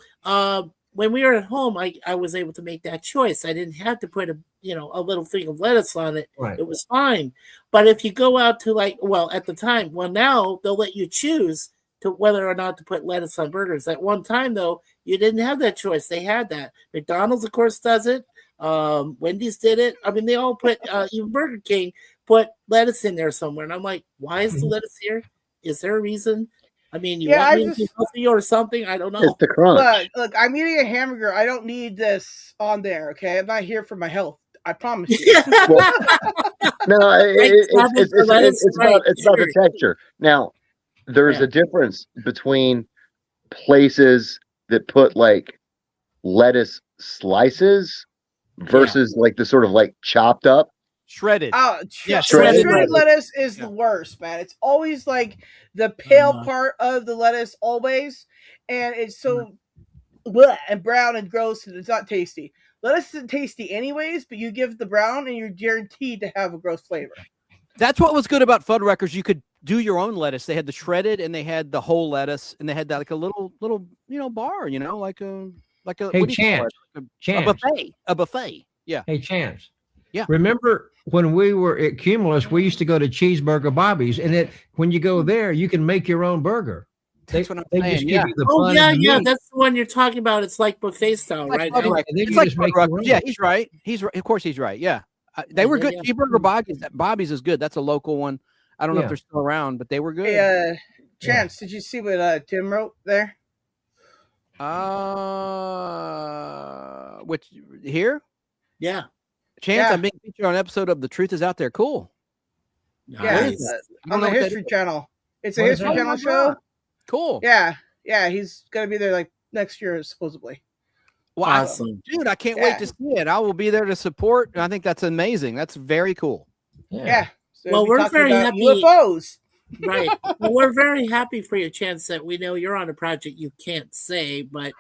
Speaker 9: when we were at home, I was able to make that choice. I didn't have to put a little thing of lettuce on it.
Speaker 10: Right.
Speaker 9: It was fine. But if you go out to at the time, now they'll let you choose to whether or not to put lettuce on burgers. At one time, though, you didn't have that choice. They had that. McDonald's, of course, does it. Wendy's did it. I mean, they all put even Burger King put lettuce in there somewhere. And I'm like, why is the lettuce here? Is there a reason? I mean, you want me to be healthy or something? I don't know.
Speaker 12: It's the crunch.
Speaker 8: Look, I'm eating a hamburger. I don't need this on there, okay? I'm not here for my health. I promise you.
Speaker 12: No, it's not the texture. Now, there's a difference between places that put like lettuce slices versus like the sort of like chopped up.
Speaker 3: Shredded.
Speaker 8: Oh,
Speaker 3: yeah,
Speaker 8: shredded lettuce is the worst, man. It's always like the pale part of the lettuce, always, and it's so and brown and gross, and it's not tasty. Lettuce isn't tasty anyways, but you give the brown, and you're guaranteed to have a gross flavor.
Speaker 3: That's what was good about Fuddruckers. You could do your own lettuce. They had the shredded, and they had the whole lettuce, and they had that like a little bar, like a
Speaker 10: Hey, Chance.
Speaker 3: a buffet. Yeah.
Speaker 10: Hey, Chance.
Speaker 3: Yeah.
Speaker 10: Remember when we were at Cumulus, we used to go to Cheeseburger Bobby's, and when you go there, you can make your own burger.
Speaker 3: That's what I'm saying.
Speaker 10: Yeah.
Speaker 9: That's the one you're talking about. It's like buffet style, right?
Speaker 3: It's like Fuddruckers. Yeah, he's right. Of course, he's right. Yeah, they were good. Cheeseburger Bobby's is good. That's a local one. I don't know if they're still around, but they were good.
Speaker 8: Hey, Chance, did you see what Tim wrote there?
Speaker 3: Which here?
Speaker 9: Yeah.
Speaker 3: Chance, I'm being featured on an episode of The Truth Is Out There. Cool.
Speaker 8: Yeah, on the History Channel. It's a History Channel show.
Speaker 3: Cool.
Speaker 8: Yeah, he's gonna be there like next year, supposedly.
Speaker 3: Well, awesome, dude! I can't wait to see it. I will be there to support. I think that's amazing. That's very cool.
Speaker 8: Yeah. So
Speaker 9: well, we're very happy.
Speaker 8: UFOs.
Speaker 9: Right. Well, we're very happy for your Chance that we know you're on a project you can't say, but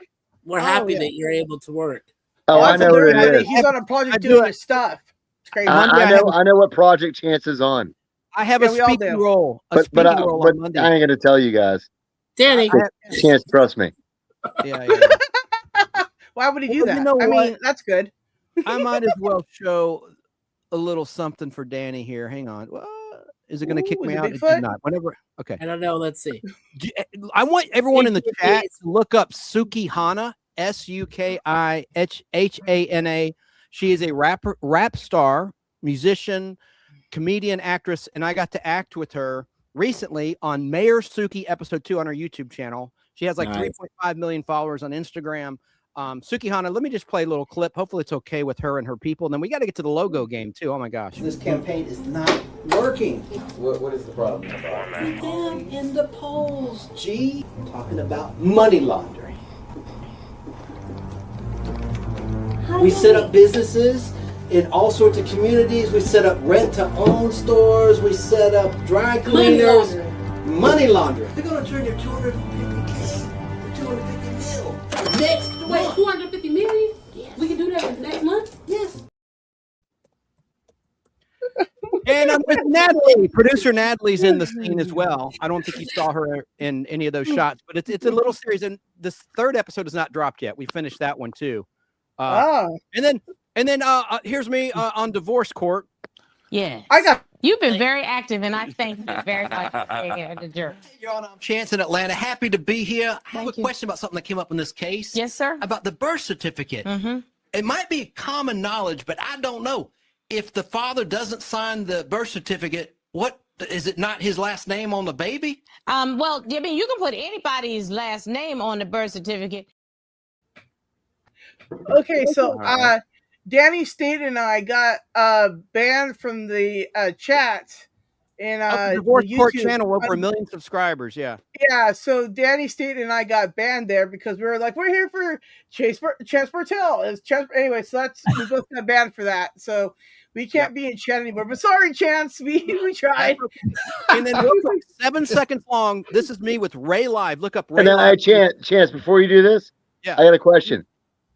Speaker 9: we're happy that you're able to work.
Speaker 12: Oh, I know what it is.
Speaker 8: He's on a project doing his stuff. It's crazy.
Speaker 12: I know what project Chance is on.
Speaker 3: I have a speaking role.
Speaker 12: But I ain't gonna tell you guys.
Speaker 9: Danny,
Speaker 12: Chance, trust me.
Speaker 3: Yeah.
Speaker 8: Why would he do that? I mean, that's good.
Speaker 3: I might as well show a little something for Danny here. Hang on. Is it going to kick me out? It did not. Whenever. Okay.
Speaker 9: I don't know. Let's see.
Speaker 3: I want everyone in the chat to look up Sukihana, Sukihana. She is a rap star, musician, comedian, actress, and I got to act with her recently on Mayor Suki episode 2 on our YouTube channel. She has like
Speaker 9: Nice.
Speaker 3: 3.5 million followers on Instagram. Sukihana, let me just play a little clip. Hopefully it's okay with her and her people. And then we got to get to the logo game too. Oh my gosh.
Speaker 17: This campaign is not working.
Speaker 18: What is the problem?
Speaker 17: Down in the polls, G. I'm talking about money laundering. We set up businesses in all sorts of communities. We set up rent-to-own stores. We set up dry cleaners. Money laundering. They're going to turn your 250K to 250 mil. Next
Speaker 19: Wait,
Speaker 17: month.
Speaker 19: 250 million? Yes. We can do that next month?
Speaker 17: Yes.
Speaker 3: And I'm with Natalie. Producer Natalie's in the scene as well. I don't think you saw her in any of those shots, but it's a little series. And this third episode is not dropped yet. We finished that one too. And then here's me on divorce court.
Speaker 19: Yeah.
Speaker 8: I got.
Speaker 19: You've been very active, and I thank you very much for being the jerk.
Speaker 17: You're on Chance in Atlanta. Happy to be here. I have a question about something that came up in this case.
Speaker 19: Yes, sir.
Speaker 17: About the birth certificate. It might be common knowledge, but I don't know. If the father doesn't sign the birth certificate, what is it not his last name on the baby?
Speaker 19: Well, I mean, you can put anybody's last name on the birth certificate.
Speaker 8: Okay, so Danny State and I got banned from the chat in
Speaker 3: the divorce
Speaker 8: the
Speaker 3: court
Speaker 8: YouTube.
Speaker 3: channel, over 1 million subscribers. Yeah.
Speaker 8: Yeah, so Danny State and I got banned there because we were like, we're here for Chance Bartel. Anyway, so we both got banned for that. So we can't be in chat anymore. But sorry, Chance, we tried.
Speaker 3: And then real quick, 7 seconds long. This is me with Ray Live. Look up Ray
Speaker 12: And then
Speaker 3: Live.
Speaker 12: Chance, before you do this,
Speaker 3: Yeah.
Speaker 12: I got a question.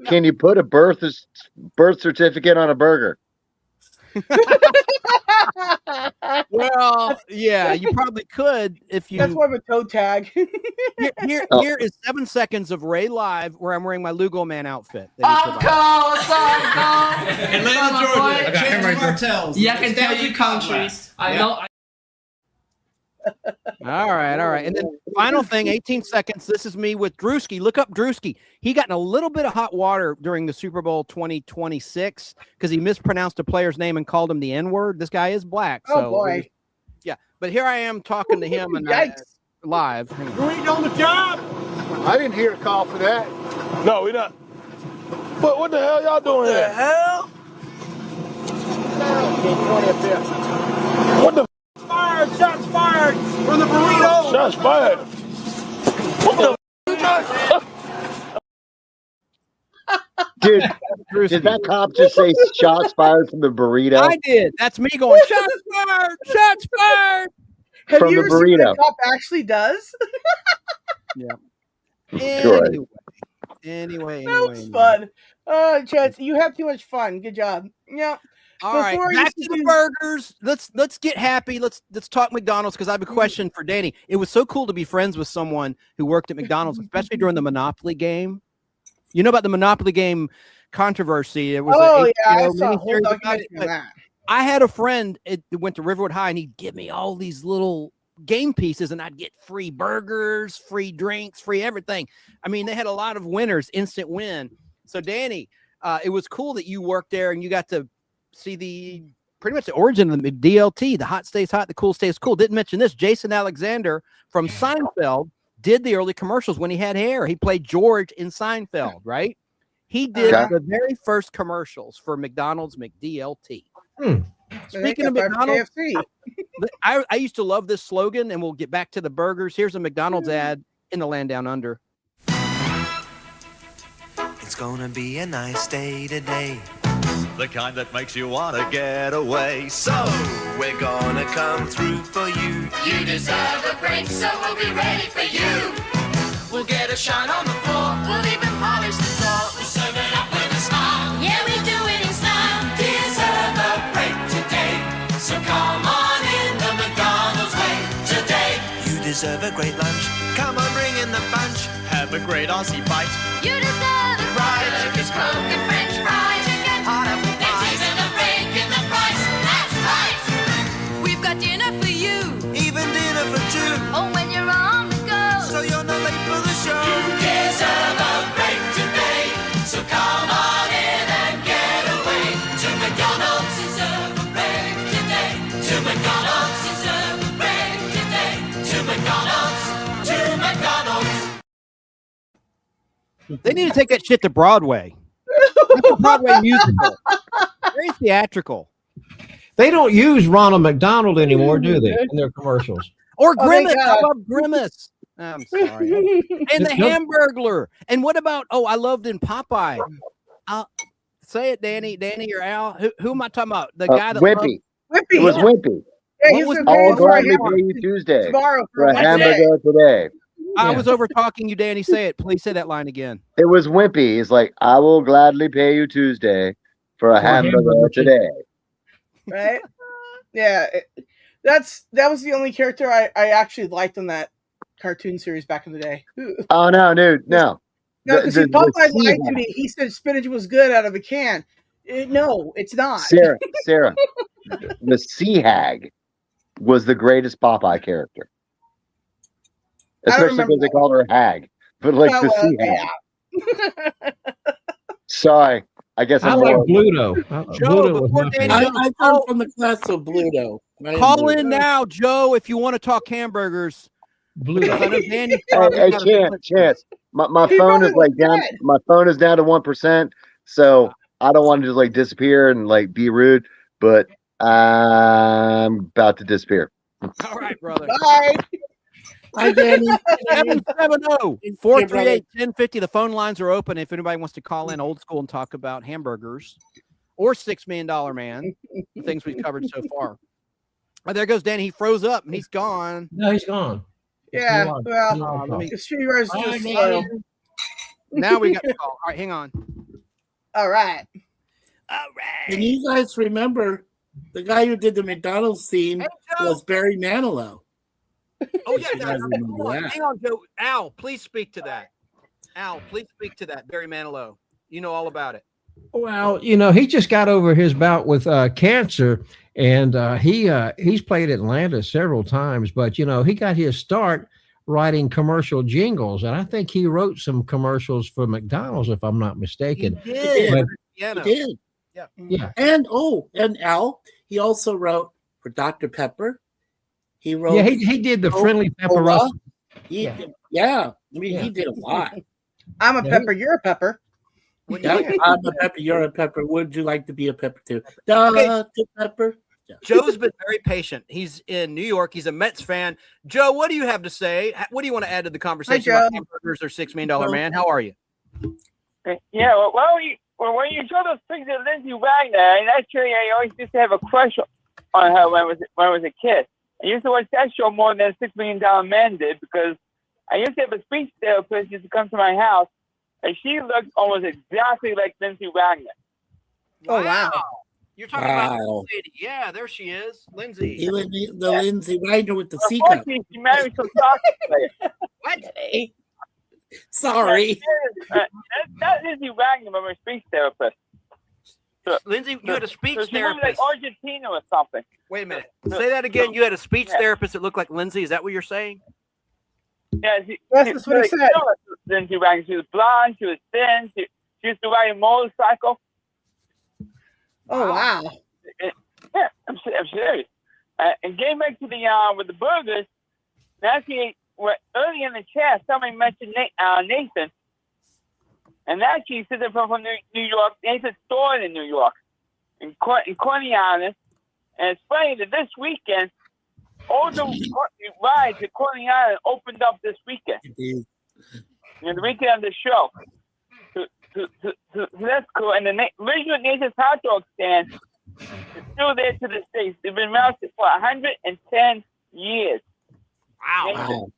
Speaker 12: Can you put a birth certificate on a burger?
Speaker 3: Well, yeah, you probably could if you.
Speaker 8: That's more of a toe tag.
Speaker 3: Here is 7 seconds of Ray Live where I'm wearing my Lugo Man outfit.
Speaker 20: Atlanta, Georgia. Chance Martels. Yeah, I can tell you countries. I know.
Speaker 3: All right. And then final thing, 18 seconds. This is me with Drewski. Look up Drewski. He got in a little bit of hot water during the Super Bowl 2026 because he mispronounced a player's name and called him the N-word. This guy is black.
Speaker 8: Oh, boy.
Speaker 3: Yeah, but here I am talking to him and live.
Speaker 21: You ain't on the job. I didn't hear a call for that. No, we not. What the hell y'all doing here? What the hell? What the fired? Shots fired from the burrito. Shots fired. What the?
Speaker 12: Dude, did that cop just say shots fired from the burrito?
Speaker 3: I did. That's me going, shots fired, shots fired.
Speaker 8: Have
Speaker 12: From
Speaker 8: you
Speaker 12: the
Speaker 8: ever seen
Speaker 12: burrito.
Speaker 8: what a cop actually does?
Speaker 12: Right.
Speaker 3: Anyway.
Speaker 8: That was fun. Oh, Chance, you have too much fun. Good job. Yeah.
Speaker 3: All right, back to the burgers. Let's get happy. Let's talk McDonald's because I have a question for Danny. It was so cool to be friends with someone who worked at McDonald's, especially during the Monopoly game. You know about the Monopoly game controversy? It was
Speaker 8: I saw a whole
Speaker 3: miniseries about
Speaker 8: documentary
Speaker 3: it,
Speaker 8: on that.
Speaker 3: I had a friend that went to Riverwood High, and he'd give me all these little game pieces, and I'd get free burgers, free drinks, free everything. I mean, they had a lot of winners, instant win. So, Danny, it was cool that you worked there and you got to see pretty much the origin of the DLT, the hot stays hot, the cool stays cool. Didn't mention this. Jason Alexander from Seinfeld did the early commercials when he had hair. He played George in Seinfeld, right? He did the very first commercials for McDonald's McDLT. Speaking of McDonald's, I used to love this slogan, and we'll get back to the burgers. Here's a McDonald's ad in the land down under.
Speaker 22: It's gonna be a nice day today. The kind that makes you wanna get away. So we're gonna come through for you.
Speaker 7: You deserve a break, so we'll be ready for you. We'll get a shine on the floor. We'll even polish the floor. We'll serve it up with a smile. Yeah, we do it in style. Deserve a break today. So come on in the McDonald's way today.
Speaker 22: You deserve a great lunch. Come on, bring in the bunch. Have a great Aussie bite.
Speaker 7: You deserve a fried chicken, Coke and French fries. Chicken, hot apple pies. There's even a break in the price. That's right. We've got dinner for you.
Speaker 22: Even dinner for two.
Speaker 7: Oh, when you're on the go.
Speaker 22: So you're not late for the show.
Speaker 7: You deserve a break today. So come on in and get away. To McDonald's, deserve a break today. To McDonald's, deserve a break today.
Speaker 3: They need to take that shit to Broadway. That's a Broadway musical. Very theatrical.
Speaker 10: They don't use Ronald McDonald anymore, do they, in their commercials?
Speaker 3: Or
Speaker 8: Oh,
Speaker 3: Grimace.
Speaker 8: thank
Speaker 3: I
Speaker 8: God.
Speaker 3: love Grimace. I'm sorry. And the Hamburglar. And what about, I loved in Popeye. Say it, Danny or Al. Who am I talking about? The guy that
Speaker 12: Wimpy.
Speaker 8: Wimpy.
Speaker 12: It was Wimpy.
Speaker 8: Yeah,
Speaker 3: What
Speaker 8: he's
Speaker 3: was
Speaker 8: gonna
Speaker 3: the-
Speaker 8: pay
Speaker 12: I'll
Speaker 8: us for a
Speaker 12: gladly
Speaker 8: hamburger
Speaker 12: pay you Tuesday
Speaker 8: tomorrow
Speaker 12: for a
Speaker 8: one day.
Speaker 12: hamburger today.
Speaker 3: I was over talking you, Danny. Say it. Please say that line again.
Speaker 12: It was Wimpy. He's like, I will gladly pay you Tuesday for a hamburger today.
Speaker 8: Right? Yeah. That was the only character I actually liked in that cartoon series back in the day.
Speaker 12: Oh no, dude, no.
Speaker 8: No, because Popeye lied to
Speaker 12: Sea
Speaker 8: me. He said spinach was good out of a can. No, it's not.
Speaker 12: Sarah, the Sea Hag was the greatest Popeye character. Especially because they called her a hag. But like the Sea Hag. Sorry. I guess
Speaker 10: I
Speaker 12: I'm
Speaker 10: like
Speaker 12: more-
Speaker 10: Bluto.
Speaker 3: Joe, before Danny
Speaker 9: I come from the class of Bluto.
Speaker 3: Call in now, Joe, if you want to talk hamburgers. Because I know Danny
Speaker 12: Hey, Chance. My phone is like down. My phone is down to 1%. So I don't want to just like disappear and like be rude, but I'm about to disappear.
Speaker 3: All right, brother.
Speaker 8: Bye.
Speaker 9: Hi, Danny.
Speaker 3: 770-438-1050. The phone lines are open if anybody wants to call in old school and talk about hamburgers or $6 Million Man, the things we've covered so far. Oh, there goes Danny. He froze up and he's gone.
Speaker 10: No, he's gone.
Speaker 8: Yeah,
Speaker 10: He was.
Speaker 8: well, the streamer is just slow.
Speaker 3: Now we got the call. All right, hang on.
Speaker 8: All right.
Speaker 9: And you guys remember the guy who did the McDonald's theme was Barry Manilow.
Speaker 3: Oh, yeah.
Speaker 9: You guys remember that.
Speaker 3: Hang on, Joe. Al, please speak to that. Al, please speak to that. Barry Manilow. You know all about it.
Speaker 10: Well, he just got over his bout with cancer, and he's played Atlanta several times. But he got his start writing commercial jingles, and I think he wrote some commercials for McDonald's, if I'm not mistaken.
Speaker 9: He did.
Speaker 10: But-
Speaker 9: He did.
Speaker 10: Yeah.
Speaker 9: And Al, he also wrote for Dr. Pepper. He wrote.
Speaker 10: Yeah, he did the Friendly Pepper.
Speaker 9: He did a lot.
Speaker 8: I'm a pepper. You're a pepper.
Speaker 9: Yep, I'm a pepper. You're a pepper. Would you like to be a pepper too? Dr. Pepper. Yeah.
Speaker 3: Joe's been very patient. He's in New York. He's a Mets fan. Joe, what do you have to say? What do you want to add to the conversation about hamburgers or $6 Million Man? How are you?
Speaker 1: Yeah, when you show those pictures of Lindsay Wagner, and actually I always used to have a crush on her when I was a kid. I used to watch that show more than $6 Million Man did because I used to have a speech therapist used to come to my house, and she looked almost exactly like Lindsay Wagner.
Speaker 8: Oh, wow.
Speaker 3: You're talking about the lady. Yeah, there she is. Lindsay.
Speaker 9: Lindsay Wagner with the C cup.
Speaker 1: Unfortunately, she married some soccer player.
Speaker 3: What?
Speaker 9: Sorry.
Speaker 1: That Lindsay Wagner was my speech therapist. So,
Speaker 3: Lindsay, you had a speech
Speaker 1: she looked like
Speaker 3: therapist.
Speaker 1: Argentina or something.
Speaker 3: Wait a minute. Say that again. You had a speech therapist that looked like Lindsay. Is that what you're saying?
Speaker 1: Yeah,
Speaker 8: that's what he said.
Speaker 1: Lindsay Wagner. She was blonde. She was thin. She used to ride a motorcycle.
Speaker 8: Oh, wow.
Speaker 1: Yeah, I'm serious. And getting back to the with the burgers, actually, early in the chat, somebody mentioned Nathan. And actually, since I'm from New York, Nathan's store in New York, in Coney Island. And it's funny that this weekend, all the rides at Coney Island opened up this weekend. The weekend of the show. So that's cool. And the original Nathan's hot dog stand is still there to this day. They've been around for 110 years.
Speaker 3: Wow.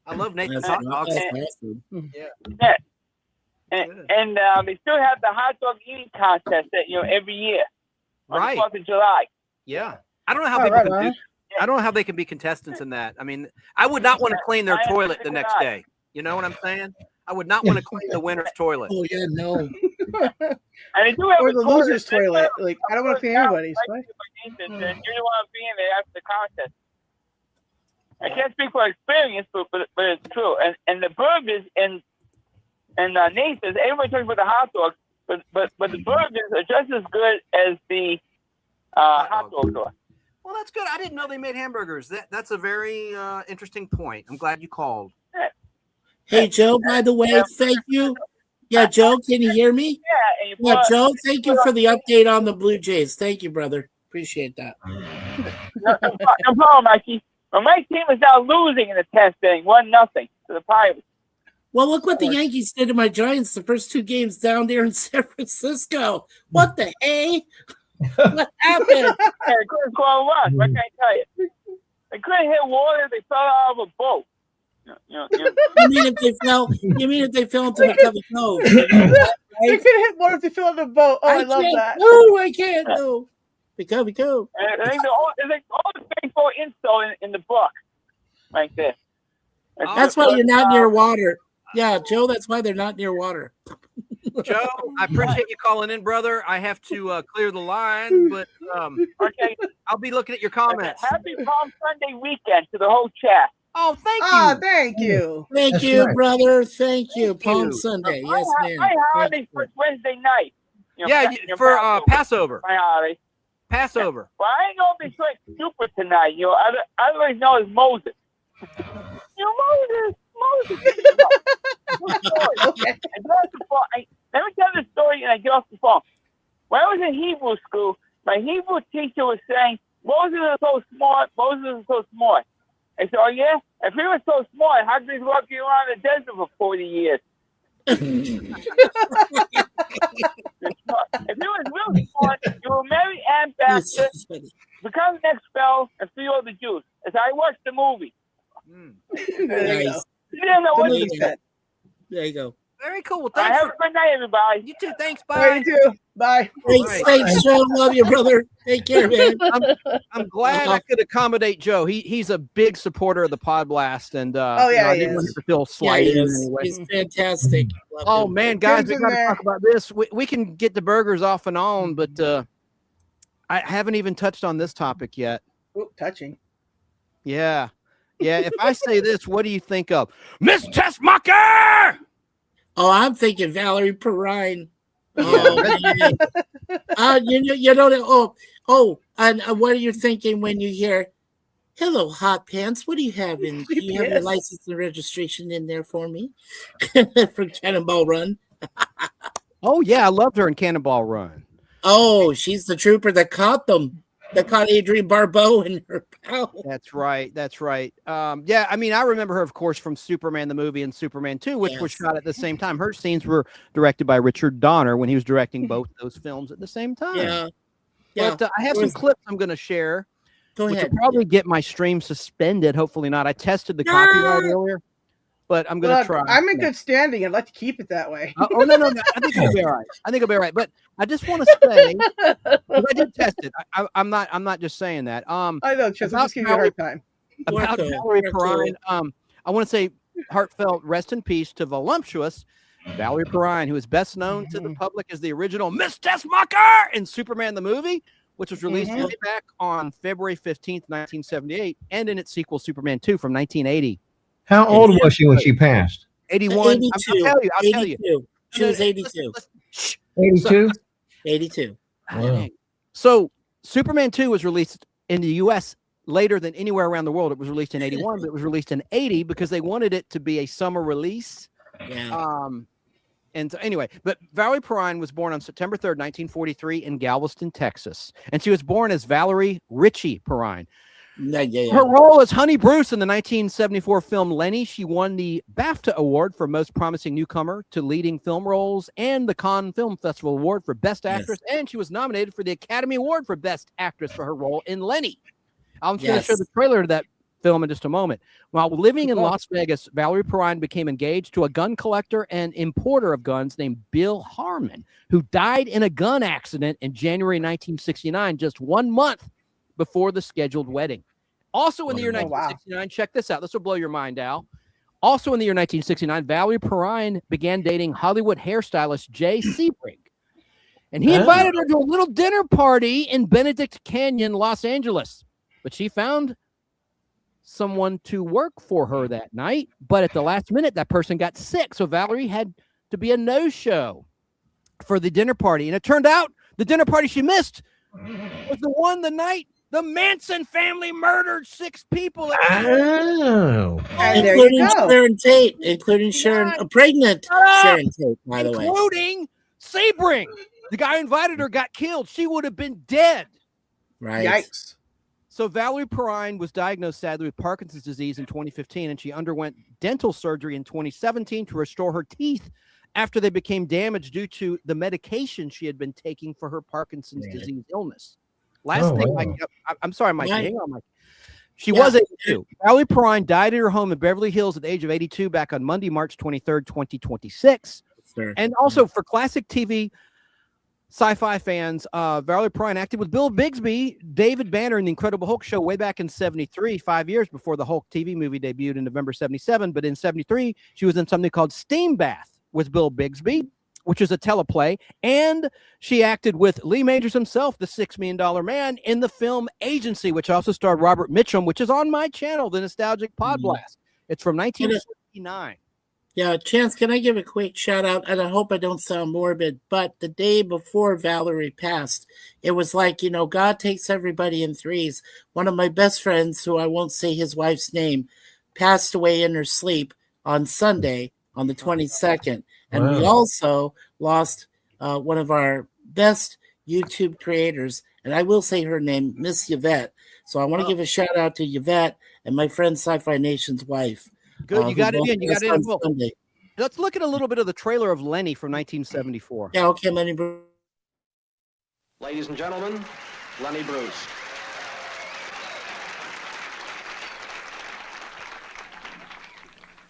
Speaker 3: I love Nathan's hot dogs.
Speaker 1: Yeah. And they still have the hot dog eating contest that every year on the 4th of July.
Speaker 3: Yeah. I don't know how people can do. I don't know how they can be contestants in that. I mean, I would not want to clean their toilet the next day. You know what I'm saying? I would not want to clean the winner's toilet.
Speaker 9: Oh yeah, no.
Speaker 1: And they do have
Speaker 8: Or the loser's toilet. Like, I don't want to clean anybody's. Right?
Speaker 1: And you don't want to be in there after the contest. I can't speak for experience, but it's true. And the burgers and Nathan's, everybody talks about the hot dogs, but the burgers are just as good as the hot dogs are.
Speaker 3: Well, that's good. I didn't know they made hamburgers. That's a very interesting point. I'm glad you called.
Speaker 9: Hey, Joe, by the way, thank you. Yeah, Joe, can you hear me? Yeah, Joe, thank you for the update on the Blue Jays. Thank you, brother. Appreciate that.
Speaker 1: No problem, Mikey. Well, my team is now losing in the 10th inning, 1-0 to the Pirates.
Speaker 9: Well, look what the Yankees did to my Giants the first 2 games down there in San Francisco. What the hey? What happened?
Speaker 1: They couldn't score a run. What can I tell you? They couldn't hit water. They fell out of a boat.
Speaker 9: You mean if they fell? You mean if they fell into the cover cove?
Speaker 8: They could hit more if they fell in the boat. Oh, I love that.
Speaker 9: No, I can't. No. The cove.
Speaker 1: I think all the baseball info in the book, right there.
Speaker 9: That's why you're not near water. Yeah, Joe. That's why they're not near water.
Speaker 3: Joe, I appreciate you calling in, brother. I have to clear the line, but
Speaker 1: okay,
Speaker 3: I'll be looking at your comments.
Speaker 1: Happy Palm Sunday weekend to the whole chat.
Speaker 3: Oh, thank you.
Speaker 8: Oh, thank you.
Speaker 9: Thank you, brother. Thank you. Palm Sunday. Yes, ma'am.
Speaker 1: My holiday for Wednesday night.
Speaker 3: For Passover.
Speaker 1: My holiday.
Speaker 3: Passover.
Speaker 1: Well, I ain't gonna be so stupid tonight. Otherwise known as Moses. Moses. Okay. Let me tell the story and I get off the phone. When I was in Hebrew school, my Hebrew teacher was saying, Moses is so smart. I said, oh, yeah? If he was so smart, how could he walk you around the desert for 40 years? If he was really smart, you will marry Ann Baxter, become the next spell, and free all the Jews. As I watched the movie.
Speaker 8: There you go.
Speaker 1: You didn't know what you said.
Speaker 9: There you go.
Speaker 3: Very cool. Well,
Speaker 1: thanks. Have a good night, everybody.
Speaker 3: You too. Thanks. Bye.
Speaker 8: You too. Bye.
Speaker 9: Thanks, Joe. Love you, brother. Take care, man.
Speaker 3: I'm glad I could accommodate Joe. He's a big supporter of the Pod Blast, and
Speaker 8: I
Speaker 3: didn't want to feel slighted in any way.
Speaker 9: He's fantastic.
Speaker 3: Oh man, guys, we got to talk about this. We can get the burgers off and on, but I haven't even touched on this topic yet.
Speaker 8: Ooh, touching.
Speaker 3: Yeah. If I say this, what do you think of Miss Tessmacher?
Speaker 9: Oh, I'm thinking Valerie Perrine. Oh, you know. And what are you thinking when you hear, "Hello, hot pants. What do you have in? Do you have your license and registration in there for me?" From Cannonball Run.
Speaker 3: Oh yeah, I loved her in Cannonball Run.
Speaker 9: Oh, she's the trooper that caught them. That caught Adrienne Barbeau and her pal.
Speaker 3: That's right. Yeah, I mean, I remember her, of course, from Superman the movie and Superman 2, which were shot at the same time. Her scenes were directed by Richard Donner when he was directing both those films at the same time.
Speaker 9: Yeah.
Speaker 3: But I have some clips I'm going to share.
Speaker 9: Go ahead.
Speaker 3: Which will probably get my stream suspended. Hopefully not. I tested the copyright earlier, but I'm going to try.
Speaker 8: I'm in good standing. I'd like to keep it that way.
Speaker 3: No. I think it'll be all right. But I just want to say, I did test it. I'm not just saying that.
Speaker 8: I know, Chris. I'm just giving you a hard time.
Speaker 3: About Valerie Perrine, I want to say heartfelt rest in peace to voluptuous Valerie Perrine, who is best known to the public as the original Miss Tessmacher in Superman the movie, which was released way back on February 15th, 1978, and in its sequel, Superman 2 from 1980.
Speaker 10: How old was she when she passed?
Speaker 3: 81. I'll tell you.
Speaker 9: She was 82.
Speaker 10: 82?
Speaker 9: 82.
Speaker 10: Wow.
Speaker 3: So Superman 2 was released in the U.S. later than anywhere around the world. It was released in 81, but it was released in 80 because they wanted it to be a summer release.
Speaker 9: Yeah.
Speaker 3: And so anyway, but Valerie Perrine was born on September 3rd, 1943 in Galveston, Texas. And she was born as Valerie Ritchie Perrine. Her role as Honey Bruce in the 1974 film Lenny, she won the BAFTA Award for Most Promising Newcomer to Leading Film Roles and the Cannes Film Festival Award for Best Actress, and she was nominated for the Academy Award for Best Actress for her role in Lenny. I'm just going to show the trailer to that film in just a moment. While living in Las Vegas, Valerie Perrine became engaged to a gun collector and importer of guns named Bill Harmon, who died in a gun accident in January 1969, just 1 month before the scheduled wedding. Also in the year 1969, check this out. This will blow your mind, Al. Also in the year 1969, Valerie Perrine began dating Hollywood hairstylist Jay Sebring. And he invited her to a little dinner party in Benedict Canyon, Los Angeles. But she found someone to work for her that night. But at the last minute, that person got sick. So Valerie had to be a no-show for the dinner party. And it turned out the dinner party she missed was the one the night The Manson family murdered 6 people.
Speaker 10: Oh.
Speaker 8: And there you go.
Speaker 9: Sharon Tate, including Sharon, a pregnant Sharon Tate, by the way.
Speaker 3: Including Sebring. The guy who invited her got killed. She would have been dead.
Speaker 9: Right.
Speaker 8: Yikes.
Speaker 3: So Valerie Perrine was diagnosed, sadly, with Parkinson's disease in 2015, and she underwent dental surgery in 2017 to restore her teeth after they became damaged due to the medication she had been taking for her Parkinson's disease illness. Last thing,
Speaker 10: wow.
Speaker 3: I'm sorry, Mikey.
Speaker 9: Right.
Speaker 3: Hang on, Mikey. She was 82. Valerie Perrine died in her home in Beverly Hills at the age of 82 back on Monday, March 23rd, 2026.
Speaker 9: Sure.
Speaker 3: And also for classic TV sci-fi fans, Valerie Perrine acted with Bill Bixby, David Banner in The Incredible Hulk show way back in 73, 5 years before the Hulk TV movie debuted in November 77. But in 73, she was in something called Steam Bath with Bill Bixby, which is a teleplay. And she acted with Lee Majors himself, the $6 Million Man, in the film Agency, which also starred Robert Mitchum, which is on my channel, The Nostalgic Pod Blast. It's from 1969.
Speaker 9: Yeah, Chance, can I give a quick shout out? And I hope I don't sound morbid, but the day before Valerie passed, it was like, you know, God takes everybody in threes. One of my best friends, who I won't say his wife's name, passed away in her sleep on Sunday, on the 22nd. And we also lost one of our best YouTube creators, and I will say her name, Miss Yvette. So I want to give a shout out to Yvette and my friend Sci-Fi Nation's wife.
Speaker 3: Good, you got it in. You got it in.
Speaker 9: Sunday.
Speaker 3: Let's look at a little bit of the trailer of Lenny from 1974.
Speaker 9: Yeah, okay, Lenny.
Speaker 4: Ladies and gentlemen, Lenny Bruce.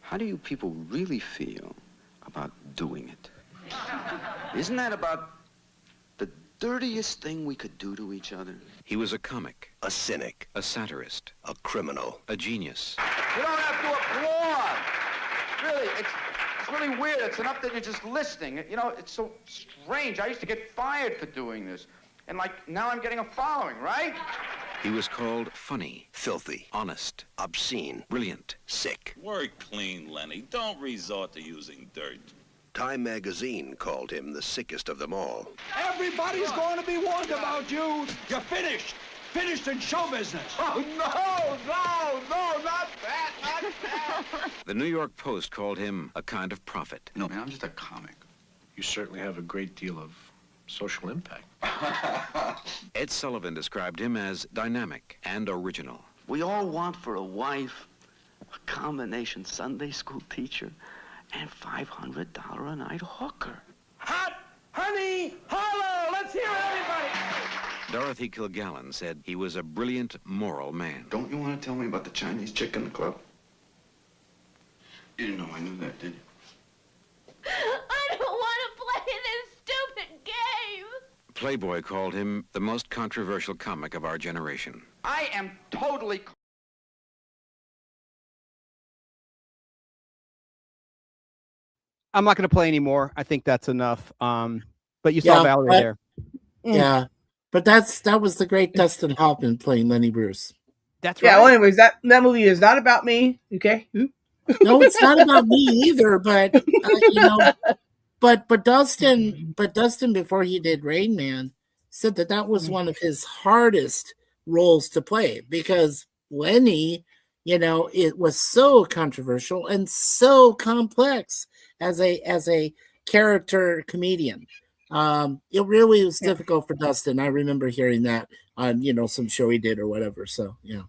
Speaker 18: How do you people really feel about doing it? Isn't that about the dirtiest thing we could do to each other?
Speaker 5: He was a comic, a cynic, a satirist, a criminal, a genius.
Speaker 4: You don't have to applaud. Really, it's really weird. It's enough that you're just listening. You know, it's so strange. I used to get fired for doing this. And, like, now I'm getting a following, right?
Speaker 5: He was called funny, filthy, honest, obscene, brilliant, sick.
Speaker 23: Work clean, Lenny. Don't resort to using dirt.
Speaker 5: Time magazine called him the sickest of them all.
Speaker 21: Everybody's going to be warned about you. You're finished. Finished in show business.
Speaker 4: Oh, no, not that, not that.
Speaker 5: The New York Post called him a kind of prophet.
Speaker 18: No, man, I'm just a comic.
Speaker 6: You certainly have a great deal of social impact.
Speaker 5: Ed Sullivan described him as dynamic and original.
Speaker 18: We all want for a wife a combination Sunday school teacher and $500 a night hooker.
Speaker 21: Hot, honey, holla, let's hear it, everybody.
Speaker 5: Dorothy Kilgallen said he was a brilliant, moral man.
Speaker 18: Don't you want to tell me about the Chinese chicken club? You didn't know I knew that, did you?
Speaker 24: I don't want to play this stupid game.
Speaker 5: Playboy called him the most controversial comic of our generation.
Speaker 4: I am totally...
Speaker 3: I'm not going to play anymore. I think that's enough. But you saw Valerie there.
Speaker 9: Yeah, but that was the great Dustin Hoffman playing Lenny Bruce.
Speaker 3: That's right.
Speaker 8: Yeah. Well, anyways, that movie is not about me. Okay.
Speaker 9: No, it's not about me either. But you know, but Dustin before he did Rain Man said that was one of his hardest roles to play because Lenny, you know, it was so controversial and so complex as a character comedian. It really was difficult for Dustin. I remember hearing that on, you know, some show he did or whatever. So yeah,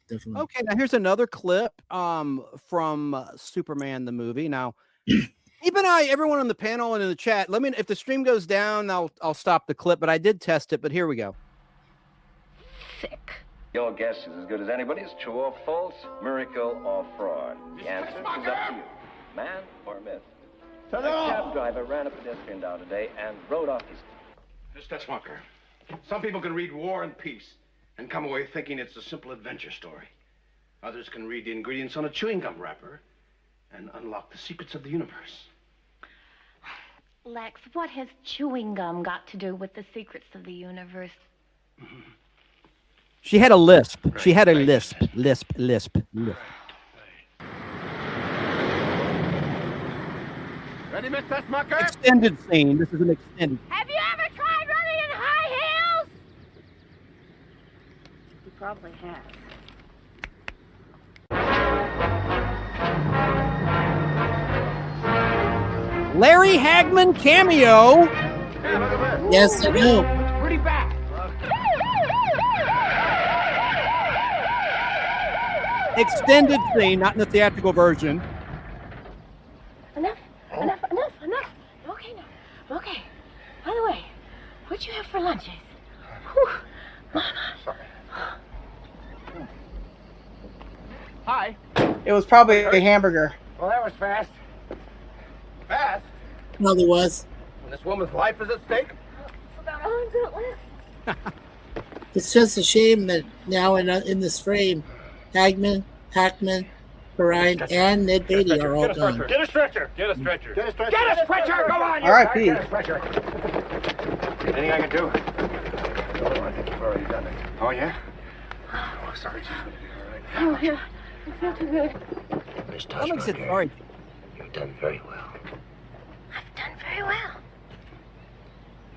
Speaker 9: definitely.
Speaker 3: Okay, now here's another clip from Superman the movie. Now, keep an eye, everyone on the panel and in the chat. Let me, if the stream goes down, I'll stop the clip. But I did test it. But here we go.
Speaker 25: Sick. Your guess is as good as anybody's. True or false, miracle or fraud. The answer is up to you. Man or myth? A cab driver ran a pedestrian down today and rode off his...
Speaker 6: Mr. Smucker, some people can read War and Peace and come away thinking it's a simple adventure story. Others can read the ingredients on a chewing gum wrapper and unlock the secrets of the universe.
Speaker 24: Lex, what has chewing gum got to do with the secrets of the universe?
Speaker 3: She had a lisp. She had a lisp. Lisp.
Speaker 21: Ready, Mr. Smucker?
Speaker 3: Extended scene. This is an extended.
Speaker 24: Have you ever tried running in high heels? probably has.
Speaker 3: Larry Hagman cameo.
Speaker 9: Yes, I know.
Speaker 21: Pretty bad.
Speaker 3: Extended scene, not in the theatrical version.
Speaker 24: Enough. Okay, now. Okay. By the way, what'd you have for lunch, Ace? Whew.
Speaker 21: Sorry. Hi.
Speaker 8: It was probably a hamburger.
Speaker 21: Well, that was fast. Fast?
Speaker 9: Well, it was.
Speaker 21: When this woman's life is at stake?
Speaker 9: It's just a shame that now in this frame, Hackman, Perrine, and Ned Beatty are all gone.
Speaker 21: Get a stretcher. Get a stretcher. Get a stretcher. Get a stretcher. Come on.
Speaker 8: R.I.P.
Speaker 21: Get a stretcher. Anything I can do? No, I think you've already done it. Oh, yeah? Oh, sorry. She's going to be all right.
Speaker 24: Oh, yeah. It's not too good.
Speaker 21: Miss
Speaker 3: I don't think it's sorry.
Speaker 21: You've done very well.
Speaker 24: I've done very well.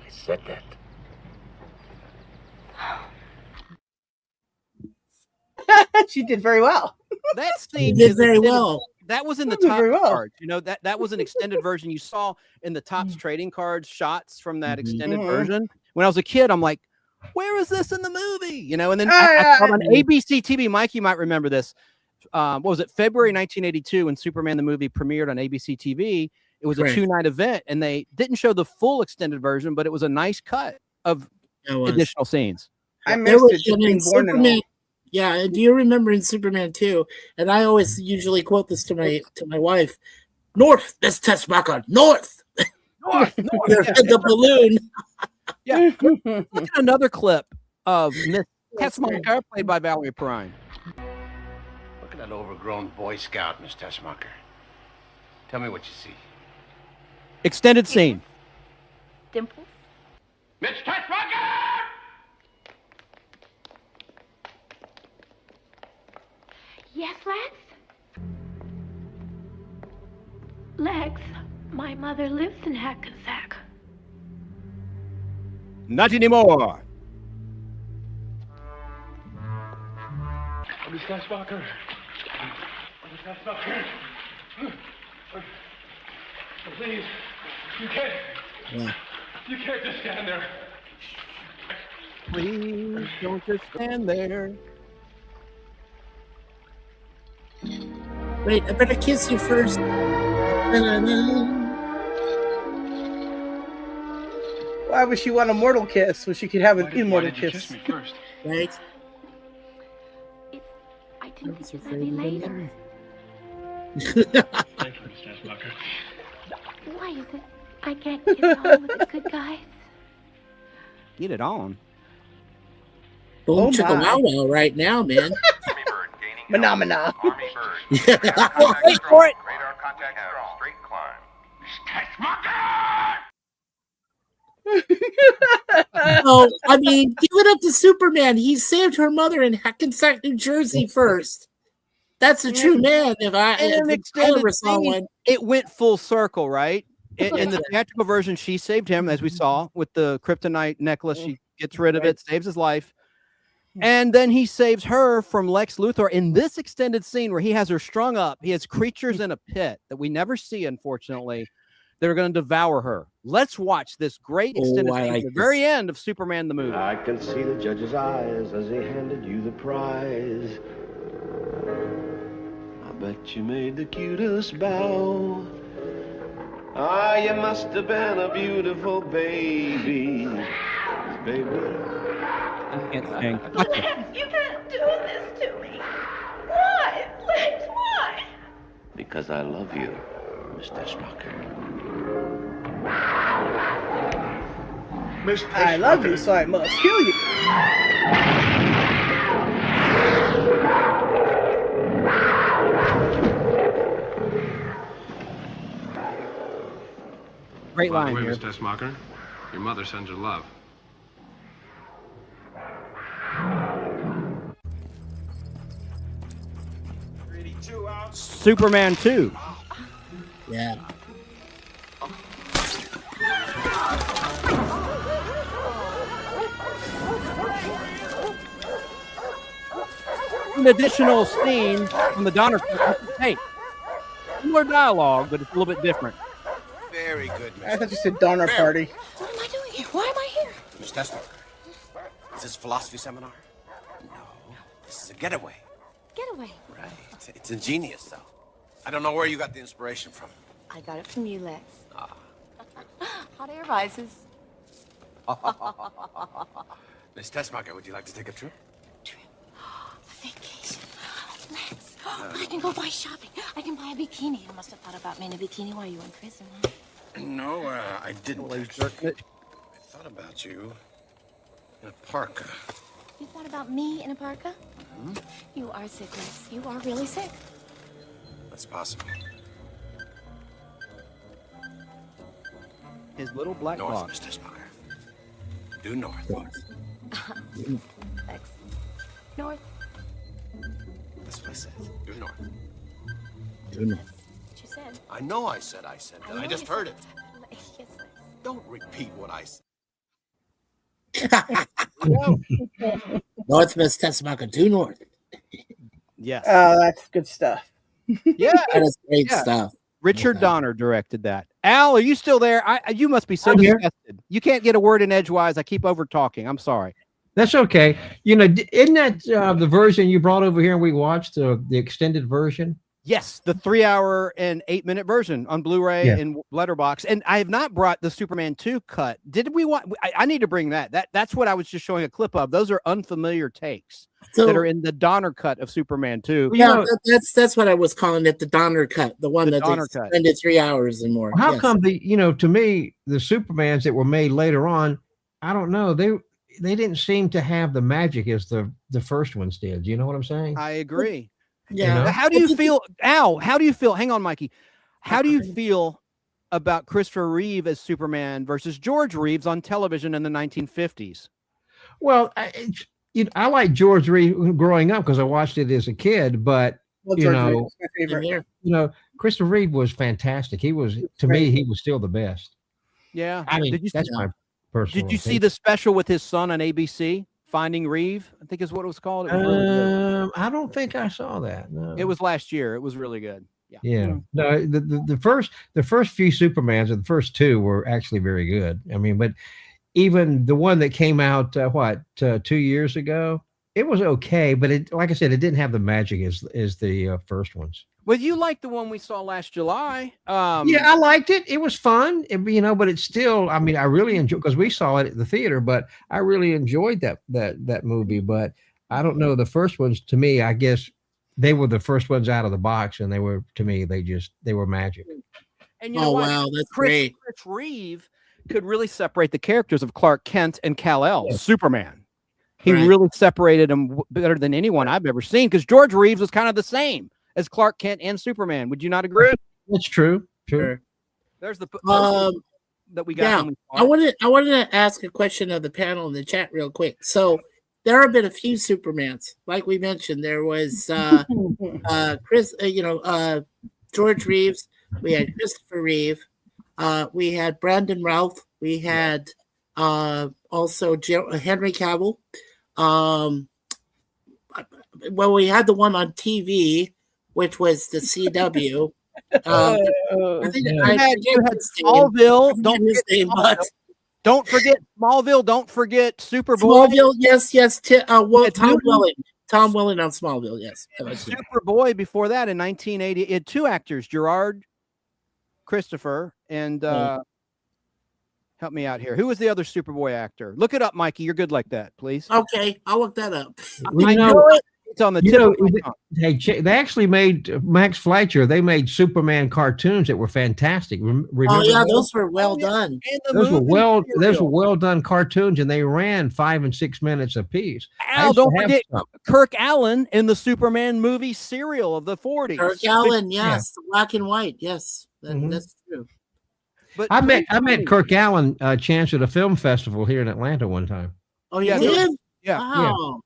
Speaker 21: I said that.
Speaker 8: She did very well.
Speaker 3: That scene
Speaker 9: did
Speaker 3: is
Speaker 9: very
Speaker 3: extended-
Speaker 9: well.
Speaker 3: That was in the
Speaker 8: That did
Speaker 3: top
Speaker 8: very well.
Speaker 3: cards. You know, that was an extended version. You saw in the Topps trading cards shots from that extended version. When I was a kid, I'm like, where is this in the movie? You know, and then I saw on ABC TV, Mikey might remember this. What was it? February 1982 when Superman the movie premiered on ABC TV. It was a
Speaker 9: Correct.
Speaker 3: 2-night event, and they didn't show the full extended version, but it was a nice cut of
Speaker 9: It was.
Speaker 3: additional scenes.
Speaker 8: I
Speaker 9: There
Speaker 8: missed
Speaker 9: was-
Speaker 8: it just
Speaker 9: and in
Speaker 8: being born and all.
Speaker 9: Superman, yeah, and do you remember in Superman 2? And I always usually quote this to my wife. North, that's Tessmacher. North. The balloon.
Speaker 3: Yeah. Look at another clip of Miss Tessmacher, played by Valerie Perrine.
Speaker 6: Look at that overgrown Boy Scout, Miss Tessmacher. Tell me what you see.
Speaker 3: Extended scene.
Speaker 24: Dimples?
Speaker 21: Miss Tessmacher!
Speaker 24: Yes, Lex? Lex, my mother lives in Hackensack.
Speaker 3: Not anymore.
Speaker 21: Miss Tessmacher. Miss Tessmacher. Please. You can't.
Speaker 9: Yeah.
Speaker 21: You can't just stand there.
Speaker 3: Please don't just stand there.
Speaker 9: Wait, I better kiss you first.
Speaker 8: Why would she want a mortal kiss when she could have an immortal
Speaker 21: Why did you
Speaker 8: kiss?
Speaker 21: kiss me first?
Speaker 9: Right?
Speaker 24: I didn't
Speaker 9: That was
Speaker 24: think
Speaker 9: your
Speaker 24: it'd be
Speaker 9: favorite
Speaker 24: later.
Speaker 9: memory.
Speaker 21: Thank you, Miss Tessmacher.
Speaker 24: Why is it I can't get along with the good guys?
Speaker 3: Get it on.
Speaker 9: Boom
Speaker 8: Oh,
Speaker 9: chicka
Speaker 8: my.
Speaker 9: wow wow right now, man.
Speaker 8: Phenomena.
Speaker 3: Wait for it.
Speaker 21: Radar contact strong. Straight climb.
Speaker 9: Oh, I mean, give it up to Superman. He saved her mother in Hackensack, New Jersey first. That's a true man. If I
Speaker 3: In an
Speaker 9: if I
Speaker 3: extended
Speaker 9: ever saw
Speaker 3: scene,
Speaker 9: one.
Speaker 3: it went full circle, right? In the theatrical version, she saved him, as we saw, with the kryptonite necklace. She gets rid of it, saves his life. And then he saves her from Lex Luthor in this extended scene where he has her strung up. He has creatures in a pit that we never see, unfortunately, that are going to devour her. Let's watch this great extended scene at the very end of Superman the movie.
Speaker 6: I can see the judge's eyes as he handed you the prize. I bet you made the cutest bow. Ah, you must have been a beautiful baby. Baby.
Speaker 3: I can't sing.
Speaker 24: Lex, you can't do this to me. Why? Lex, why?
Speaker 6: Because I love you, Miss Tessmacher. Miss
Speaker 8: I love you, so I must kill you.
Speaker 3: Great
Speaker 2: By the
Speaker 3: line
Speaker 2: way,
Speaker 3: here.
Speaker 2: Miss Tessmacher, your mother sends her love.
Speaker 3: Superman 2.
Speaker 9: Yeah.
Speaker 3: an additional scene from the Donner Cut. Hey, similar dialogue, but it's a little bit different.
Speaker 21: Very good, Miss.
Speaker 8: I thought you said Donner Party.
Speaker 24: What am I doing here? Why am I here?
Speaker 21: Miss Tessmacher, is this a philosophy seminar? No, this is a getaway.
Speaker 24: Getaway.
Speaker 21: Right. It's ingenious, though. I don't know where you got the inspiration from.
Speaker 24: I got it from you, Lex.
Speaker 21: Ah.
Speaker 24: Hot air rises.
Speaker 21: Miss Tessmacher, would you like to take a trip?
Speaker 24: Vacation. Lex, I can go buy shopping. I can buy a bikini. You must have thought about me in a bikini while you were in prison, huh?
Speaker 21: No, I didn't. I thought about you in a parka.
Speaker 24: You thought about me in a parka?
Speaker 21: Hmm?
Speaker 24: You are sick, Lex. You are really sick.
Speaker 21: That's possible.
Speaker 3: His little black
Speaker 21: North,
Speaker 3: box.
Speaker 21: Miss Tessmacher. Due north.
Speaker 24: Lex. North.
Speaker 21: That's what I said. Due north.
Speaker 24: What you said.
Speaker 21: I know I said that. I just heard it.
Speaker 24: Yes, Lex.
Speaker 21: Don't repeat what I said.
Speaker 9: North, Miss Tessmacher, due north.
Speaker 3: Yes.
Speaker 8: Oh, that's good stuff.
Speaker 3: Yeah.
Speaker 9: That is great
Speaker 3: Yeah.
Speaker 9: stuff.
Speaker 3: Richard Donner directed that. Al, are you still there? You must be so disgusted. You can't get a word in edgewise. I keep over talking. I'm sorry.
Speaker 10: That's okay. You know, isn't that the version you brought over here and we watched, the extended version?
Speaker 3: Yes, the 3 hour and 8 minute version on Blu-ray and Letterbox. And I have not brought the Superman 2 cut. Did we want? I need to bring that. That's what I was just showing a clip of. Those are unfamiliar takes that are in the Donner cut of Superman 2.
Speaker 9: Yeah, that's what I was calling it, the Donner cut, the one that
Speaker 3: Donner
Speaker 9: they
Speaker 3: cut.
Speaker 9: extended 3 hours and more.
Speaker 10: How
Speaker 9: Yes.
Speaker 10: come to me, the Supermans that were made later on, I don't know, they didn't seem to have the magic as the first ones did. You know what I'm saying?
Speaker 3: I agree.
Speaker 9: Yeah.
Speaker 10: You know?
Speaker 3: How do you feel, Al? How do you feel? Hang on, Mikey. How do you feel about Christopher Reeve as Superman versus George Reeves on television in the 1950s?
Speaker 10: Well, I like George Reeve growing up because I watched it as a kid, but
Speaker 8: George Reeves is my favorite.
Speaker 10: Christopher Reeve was fantastic. He was, to me, he was still the best.
Speaker 3: Yeah.
Speaker 10: I mean, that's my personal.
Speaker 3: Did you see the special with his son on ABC? Finding Reeve, I think is what it was called. It was really good.
Speaker 10: I don't think I saw that. No.
Speaker 3: It was last year. It was really good.
Speaker 10: Yeah. No, the first few Supermans, or the first two, were actually very good. I mean, but even the one that came out 2 years ago, it was okay, but it, like I said, it didn't have the magic as the first ones.
Speaker 3: Well, you liked the one we saw last July.
Speaker 10: Yeah, I liked it. It was fun, but it's still, I mean, I really enjoyed, because we saw it at the theater, but I really enjoyed that movie. But I don't know, the first ones, to me, I guess they were the first ones out of the box, and they were, to me, they were magic.
Speaker 3: And you know what?
Speaker 9: Wow, that's
Speaker 3: Chris
Speaker 9: great.
Speaker 3: Reeve could really separate the characters of Clark Kent and Kal-El, Superman. He
Speaker 9: Right.
Speaker 3: really separated them better than anyone I've ever seen, because George Reeves was kind of the same as Clark Kent and Superman. Would you not agree?
Speaker 10: That's true. True.
Speaker 3: There's the that we got.
Speaker 9: Yeah,
Speaker 3: when we saw it.
Speaker 9: I wanted to ask a question of the panel in the chat real quick. So there have been a few Supermans, like we mentioned. There was George Reeves. We had Christopher Reeve. We had Brandon Routh. We had also Henry Cavill. Well, we had the one on TV, which was the CW. I think
Speaker 3: you had Smallville. Don't forget Smallville. Don't forget Superboy.
Speaker 9: Smallville, yes. Tom Welling. Tom Welling on Smallville, yes.
Speaker 3: Superboy before that in 1980. It had two actors, Gerard Christopher and help me out here. Who was the other Superboy actor? Look it up, Mikey. You're good like that, please.
Speaker 9: Okay, I'll look that up.
Speaker 3: I know it. It's on the tip of my tongue.
Speaker 10: They actually made Max Fleischer. They made Superman cartoons that were fantastic. Remember
Speaker 9: those were well done.
Speaker 10: Those were well done cartoons, and they ran 5 and 6 minutes apiece.
Speaker 3: Al, don't forget Kirk Allen in the Superman movie serial of the 40s.
Speaker 9: Kirk Allen, yes, the black and white, yes, that's true.
Speaker 3: But
Speaker 10: I met Kirk Allen a chance at a film festival here in Atlanta one time.
Speaker 9: Oh, you did?
Speaker 3: Yeah.
Speaker 9: Wow.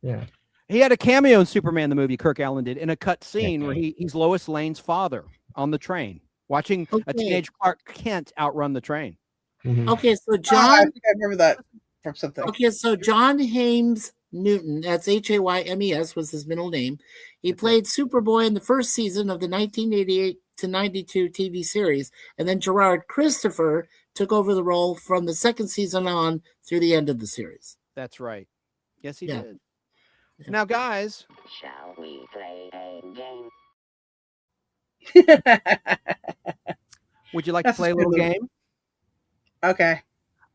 Speaker 10: Yeah.
Speaker 3: He had a cameo in Superman, the movie, Kirk Allen did, in a cut scene where he's Lois Lane's father on the train, watching a teenage Clark Kent outrun the train.
Speaker 9: Okay, so John...
Speaker 8: I think I remember that from something.
Speaker 9: Okay, so John Hames Newton, that's Haymes was his middle name. He played Superboy in the first season of the 1988 to 92 TV series, and then Gerard Christopher took over the role from the second season on through the end of the series.
Speaker 3: That's right. Yes, he did. Yeah. Now, guys,
Speaker 24: shall we play a game?
Speaker 3: Would you like to play a little game?
Speaker 8: Okay.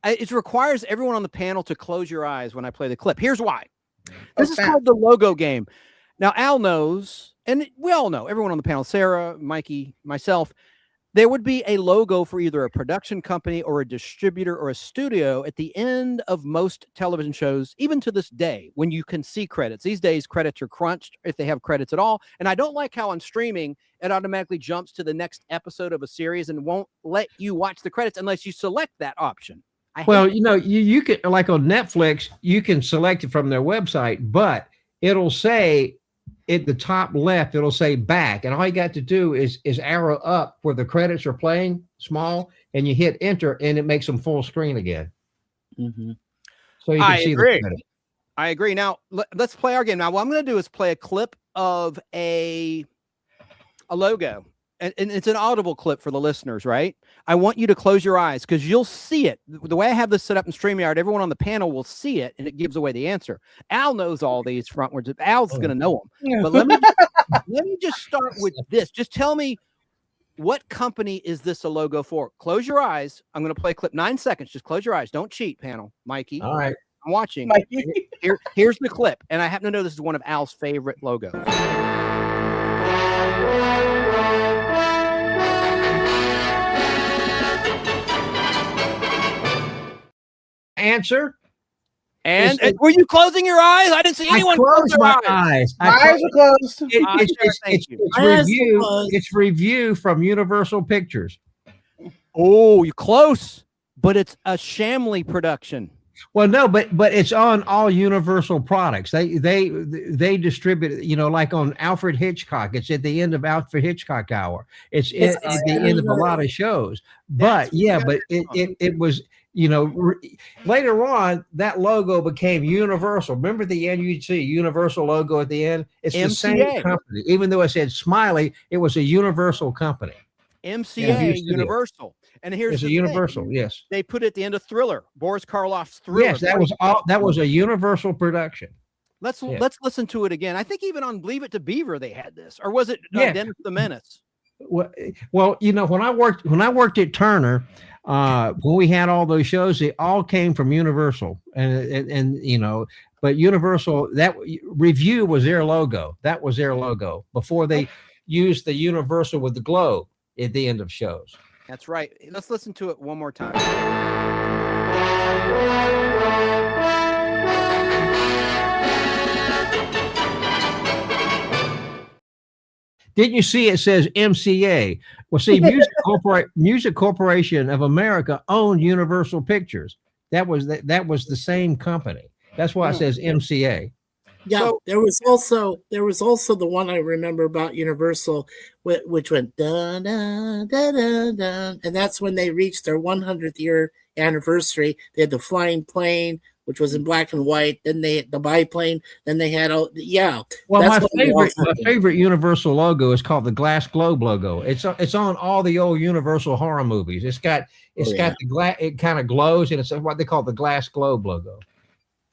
Speaker 3: It requires everyone on the panel to close your eyes when I play the clip. Here's why. This is called the logo game. Now, Al knows, and we all know, everyone on the panel, Sara, Mikey, myself, there would be a logo for either a production company or a distributor or a studio at the end of most television shows, even to this day, when you can see credits. These days, credits are crunched if they have credits at all. And I don't like how on streaming, it automatically jumps to the next episode of a series and won't let you watch the credits unless you select that option.
Speaker 10: Well, you know, you can, like on Netflix, you can select it from their website, but it'll say at the top left, it'll say back. And all you got to do is arrow up where the credits are playing small, and you hit enter, and it makes them full screen again.
Speaker 9: Mm-hmm.
Speaker 10: So you can see the credit.
Speaker 3: I agree. Now, let's play our game. Now, what I'm going to do is play a clip of a logo. And it's an audible clip for the listeners, right? I want you to close your eyes because you'll see it. The way I have this set up in StreamYard, everyone on the panel will see it, and it gives away the answer. Al knows all these frontwards. Al's going to know them. But let me just start with this. Just tell me, what company is this a logo for? Close your eyes. I'm going to play a clip. 9 seconds. Just close your eyes. Don't cheat, panel. Mikey.
Speaker 10: All right.
Speaker 3: I'm watching. Here's the clip. And I happen to know this is one of Al's favorite logos.
Speaker 10: Answer.
Speaker 3: And were you closing your eyes? I didn't see anyone close their eyes.
Speaker 8: My eyes are closed.
Speaker 10: It's review from Universal Pictures.
Speaker 3: Oh, you're close, but it's a Shamley production.
Speaker 10: Well, no, but it's on all Universal products. They distribute, you know, like on Alfred Hitchcock. It's at the end of Alfred Hitchcock Hour. It's at the end of a lot of shows. But it was, you know, later on that logo became Universal. Remember the end you'd see Universal logo at the end. It's the same company, even though it said Smiley. It was a Universal company.
Speaker 3: MCA Universal. And here's
Speaker 10: a Universal. Yes,
Speaker 3: they put it at the end of Thriller, Boris Karloff's Thriller.
Speaker 10: Yes, that was a Universal production.
Speaker 3: Let's listen to it again. I think even on Leave It to Beaver they had this, or was it Dennis the Menace?
Speaker 10: Well, you know, when I worked at Turner, when we had all those shows, they all came from Universal, and you know, but Universal, that Review was their logo. That was their logo before they used the Universal with the globe at the end of shows.
Speaker 3: That's right. Let's listen to it one more time.
Speaker 10: Didn't you see it says MCA? Well, see, Music Corporation of America owned Universal Pictures. That was the same company. That's why it says MCA.
Speaker 9: Yeah, so, there was also the one I remember about Universal, which went dun dun dun dun dun, and that's when they reached their 100th year anniversary. They had the flying plane, which was in black and white. Then they had the biplane. Then they had Well,
Speaker 10: my favorite Universal logo is called the Glass Globe logo. It's on all the old Universal horror movies. It's got the glass. It kind of glows, and it's what they call the Glass Globe logo.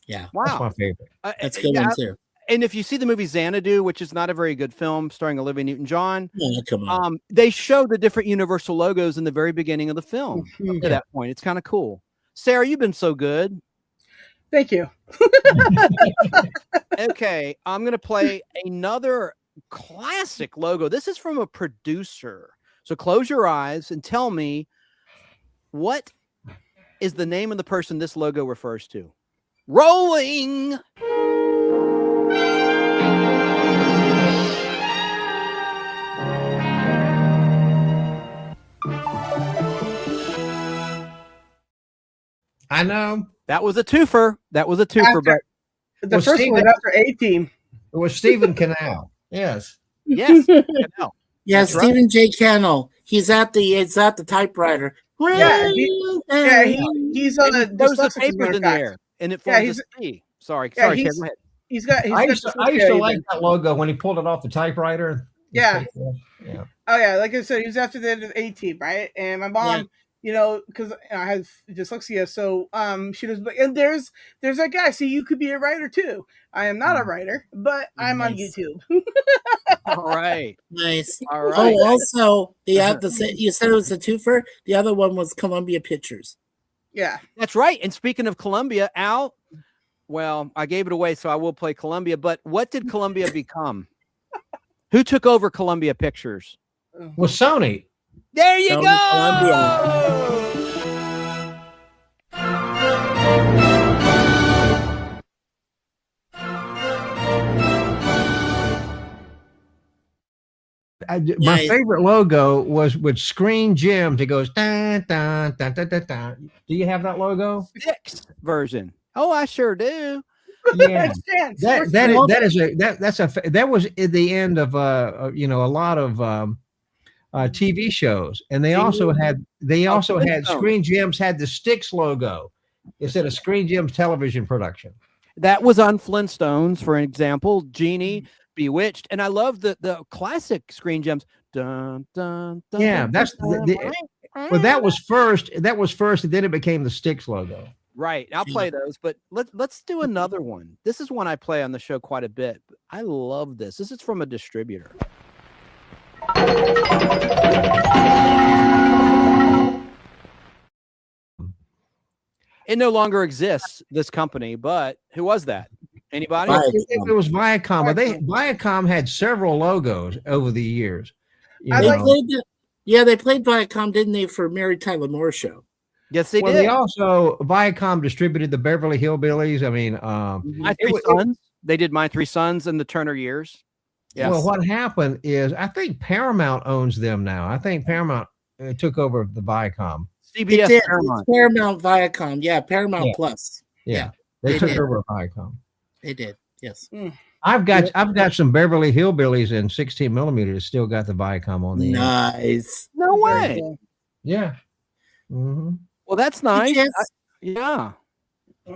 Speaker 9: Yeah,
Speaker 3: wow,
Speaker 10: that's my favorite.
Speaker 9: That's good one too.
Speaker 3: And if you see the movie Xanadu, which is not a very good film starring Olivia Newton-John, they show the different Universal logos in the very beginning of the film. Up to that point, it's kind of cool. Sara, you've been so good.
Speaker 8: Thank you.
Speaker 3: Okay, I'm going to play another classic logo. This is from a producer. So close your eyes and tell me, what is the name of the person this logo refers to? Rolling.
Speaker 10: I know.
Speaker 3: That was a twofer. But
Speaker 8: the first one was after A-Team.
Speaker 10: It was Stephen Cannell. Yes.
Speaker 3: Yes. Cannell.
Speaker 9: Yes,
Speaker 3: That's
Speaker 9: Stephen J. Cannell. He's at the typewriter.
Speaker 8: Yeah, he's on
Speaker 3: those the papers in there, and it forms a C. Sorry,
Speaker 8: Yeah,
Speaker 3: sorry, Ted, go ahead.
Speaker 8: I
Speaker 10: used to like that logo when he pulled it off the typewriter.
Speaker 8: Yeah.
Speaker 10: Yeah.
Speaker 8: Oh yeah, like I said, he was after the end of A-Team, right? And my mom, because I have dyslexia, so she was like, and there's that guy. See, you could be a writer too. I am not a writer, but I'm on YouTube.
Speaker 3: All right.
Speaker 9: Nice.
Speaker 3: All right.
Speaker 9: Oh, also, you said it was a twofer. The other one was Columbia Pictures.
Speaker 8: Yeah,
Speaker 3: that's right. And speaking of Columbia, Al, well, I gave it away, so I will play Columbia. But what did Columbia become? Who took over Columbia Pictures?
Speaker 10: Well, Sony.
Speaker 3: There you
Speaker 9: Sony
Speaker 3: go.
Speaker 10: My favorite logo was with Screen Gems. It goes dun, dun, dun, dun, dun, dun. Do you have that logo?
Speaker 3: 6 version. Oh, I sure do.
Speaker 10: Yeah, that was at the end of a lot of TV shows, and they also had Screen Gems had the Sticks logo instead of Screen Gems television production.
Speaker 3: That was on Flintstones, for example. Genie, Bewitched, and I love the classic Screen Gems. Dun, dun, dun,
Speaker 10: Yeah,
Speaker 3: dun,
Speaker 10: well, that was first. That was first, and then it became the Sticks logo.
Speaker 3: Right. I'll play those, but let's do another one. This is one I play on the show quite a bit. I love this. This is from a distributor. It no longer exists, this company, but who was that? Anybody?
Speaker 10: It was Viacom. Viacom had several logos over the years.
Speaker 9: They played Viacom, didn't they, for Mary Tyler Moore Show?
Speaker 3: Yes, they did.
Speaker 10: They also Viacom distributed the Beverly Hillbillies. I mean,
Speaker 3: My Three Sons. They did My Three Sons and the Turner Years.
Speaker 10: Yes. Well, what happened is I think Paramount owns them now. I think Paramount took over the Viacom.
Speaker 3: CBS Paramount.
Speaker 9: Paramount Viacom. Yeah, Paramount Plus.
Speaker 10: Yeah. They took over Viacom.
Speaker 9: They did. Yes.
Speaker 10: I've got some Beverly Hillbillies and 16 millimeters still got the Viacom on the end.
Speaker 9: Nice.
Speaker 3: No way.
Speaker 10: Yeah. Mm-hmm.
Speaker 3: Well, that's nice.
Speaker 9: Yeah.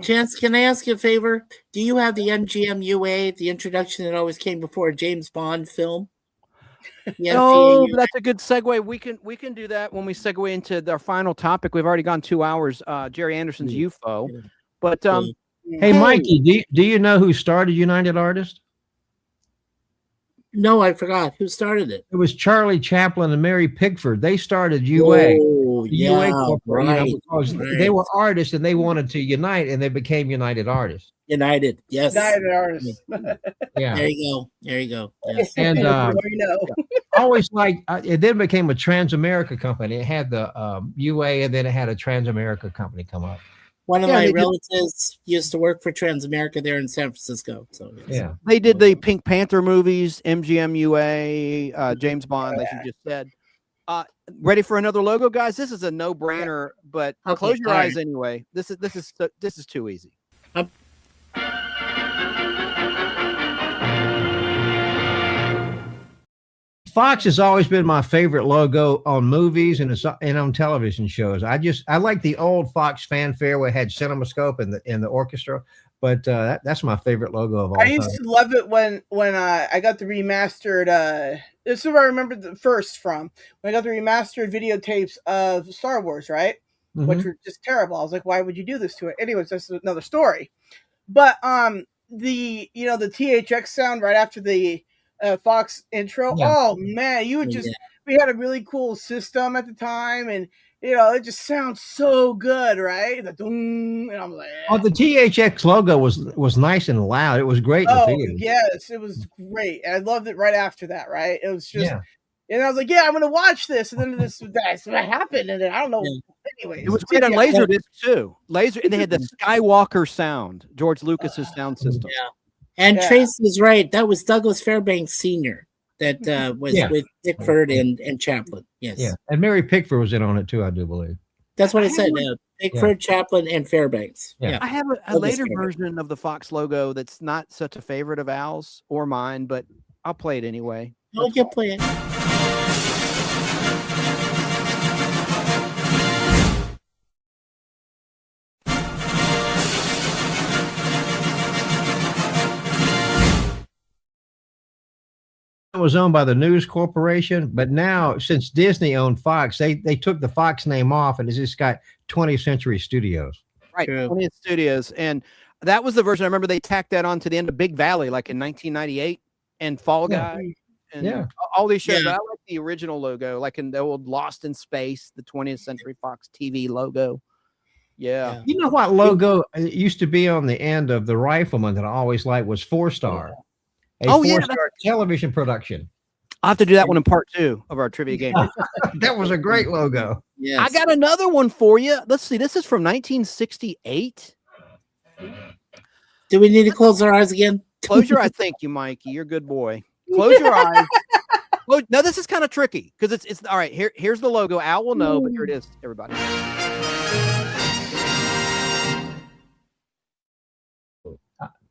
Speaker 9: Chance, can I ask you a favor? Do you have the MGM UA, the introduction that always came before a James Bond film?
Speaker 3: No, but that's a good segue. We can do that when we segue into our final topic. We've already gone 2 hours. Gerry Anderson's UFO. But
Speaker 10: hey, Mikey, do you know who started United Artists?
Speaker 9: No, I forgot. Who started it?
Speaker 10: It was Charlie Chaplin and Mary Pickford. They started UA.
Speaker 9: Oh, yeah,
Speaker 10: because they were artists and they wanted to unite, and they became United Artists.
Speaker 9: United, yes.
Speaker 8: United Artists.
Speaker 10: Yeah.
Speaker 9: There you go. Yes.
Speaker 10: And always it then became a Transamerica company. It had the UA, and then it had a Transamerica company come up.
Speaker 9: One of my relatives used to work for Transamerica there in San Francisco. So
Speaker 10: yeah,
Speaker 3: they did the Pink Panther movies, MGM UA, James Bond, like you just said. Ready for another logo, guys? This is a no-brainer, but close your eyes anyway. This is too easy.
Speaker 10: Fox has always been my favorite logo on movies and on television shows. I like the old Fox fanfare where it had CinemaScope and the orchestra, but that's my favorite logo of all time.
Speaker 8: I used to love it when I got the remastered. This is where I remember the first from when I got the remastered videotapes of Star Wars, right?
Speaker 10: Mm-hmm.
Speaker 8: Which were just terrible. I was like, why would you do this to it? Anyways, that's another story. But the THX sound right after the Fox intro. Yeah. Oh man, we had a really cool system at the time, and it just sounds so good, right? The doom, and I'm like,
Speaker 10: the THX logo was nice and loud. It was great in the theater.
Speaker 8: Yes, it was great. I loved it right after that, right? It was just and I was like, yeah, I'm gonna watch this, and then that's what happened, and then I don't know. Anyway,
Speaker 3: it was great on Laserdisc too. And they had the Skywalker sound, George Lucas's sound system.
Speaker 9: Yeah. And Tracy is right. That was Douglas Fairbanks Sr. that was with Pickford and Chaplin. Yes.
Speaker 10: Yeah. And Mary Pickford was in on it too, I do believe.
Speaker 9: That's what I said. Pickford, Chaplin, and Fairbanks. Yeah.
Speaker 3: I have a later version of the Fox logo that's not such a favorite of Al's or mine, but I'll play it anyway.
Speaker 9: Oh, you play it.
Speaker 10: was owned by the News Corporation, but now since Disney owned Fox, they took the Fox name off and it's just got 20th Century Studios.
Speaker 3: Right, 20th Studios, and that was the version. I remember they tacked that on to the end of Big Valley, like in 1998, and Fall Guy, and all these shows. But I like the original logo, like in the old Lost in Space, the 20th Century Fox TV logo. Yeah.
Speaker 10: You know what logo used to be on the end of the Rifleman that I always liked was 4-Star. A 4-star television production.
Speaker 3: I'll have to do that one in part 2 of our trivia game.
Speaker 10: That was a great logo.
Speaker 3: Yes. I got another one for you. Let's see. This is from 1968.
Speaker 9: Do we need to close our eyes again?
Speaker 3: Close your eyes. Thank you, Mikey. You're a good boy. Close your eyes. Now this is kind of tricky because it's all right. Here's the logo. Al will know, but here it is, everybody.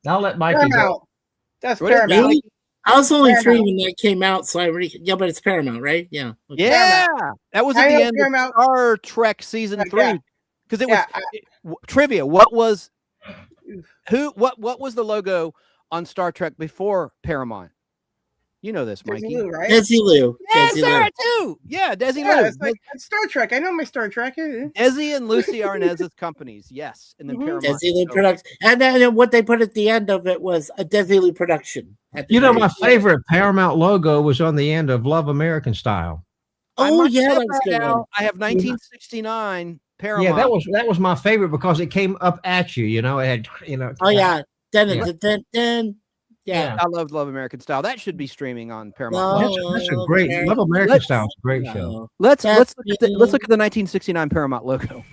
Speaker 10: I'll let Mikey go.
Speaker 8: That's Paramount.
Speaker 9: Really? I was only 3 when that came out, so but it's Paramount, right? Yeah.
Speaker 3: Okay. Yeah, that was at the end of Star Trek season 3 because it was trivia. What was the logo on Star Trek before Paramount? You know this, Mikey.
Speaker 9: Desilu, right? Desilu.
Speaker 3: Yeah, Sara too. Yeah, Desilu.
Speaker 8: It's like it's Star Trek. I know my Star Trek.
Speaker 3: Desi and Lucy Arnez's companies. Yes, and then Paramount.
Speaker 9: Desilu production, and then what they put at the end of it was a Desilu production.
Speaker 10: You know, my favorite Paramount logo was on the end of Love American Style.
Speaker 9: Oh yeah, that was good.
Speaker 3: I have 1969 Paramount.
Speaker 10: Yeah, that was my favorite because it came up at you. You know, it had
Speaker 9: Oh yeah, then. Yeah,
Speaker 3: I loved Love American Style. That should be streaming on Paramount.
Speaker 10: That's a great Love American Style. Is a great show.
Speaker 3: Let's look at the 1969 Paramount logo.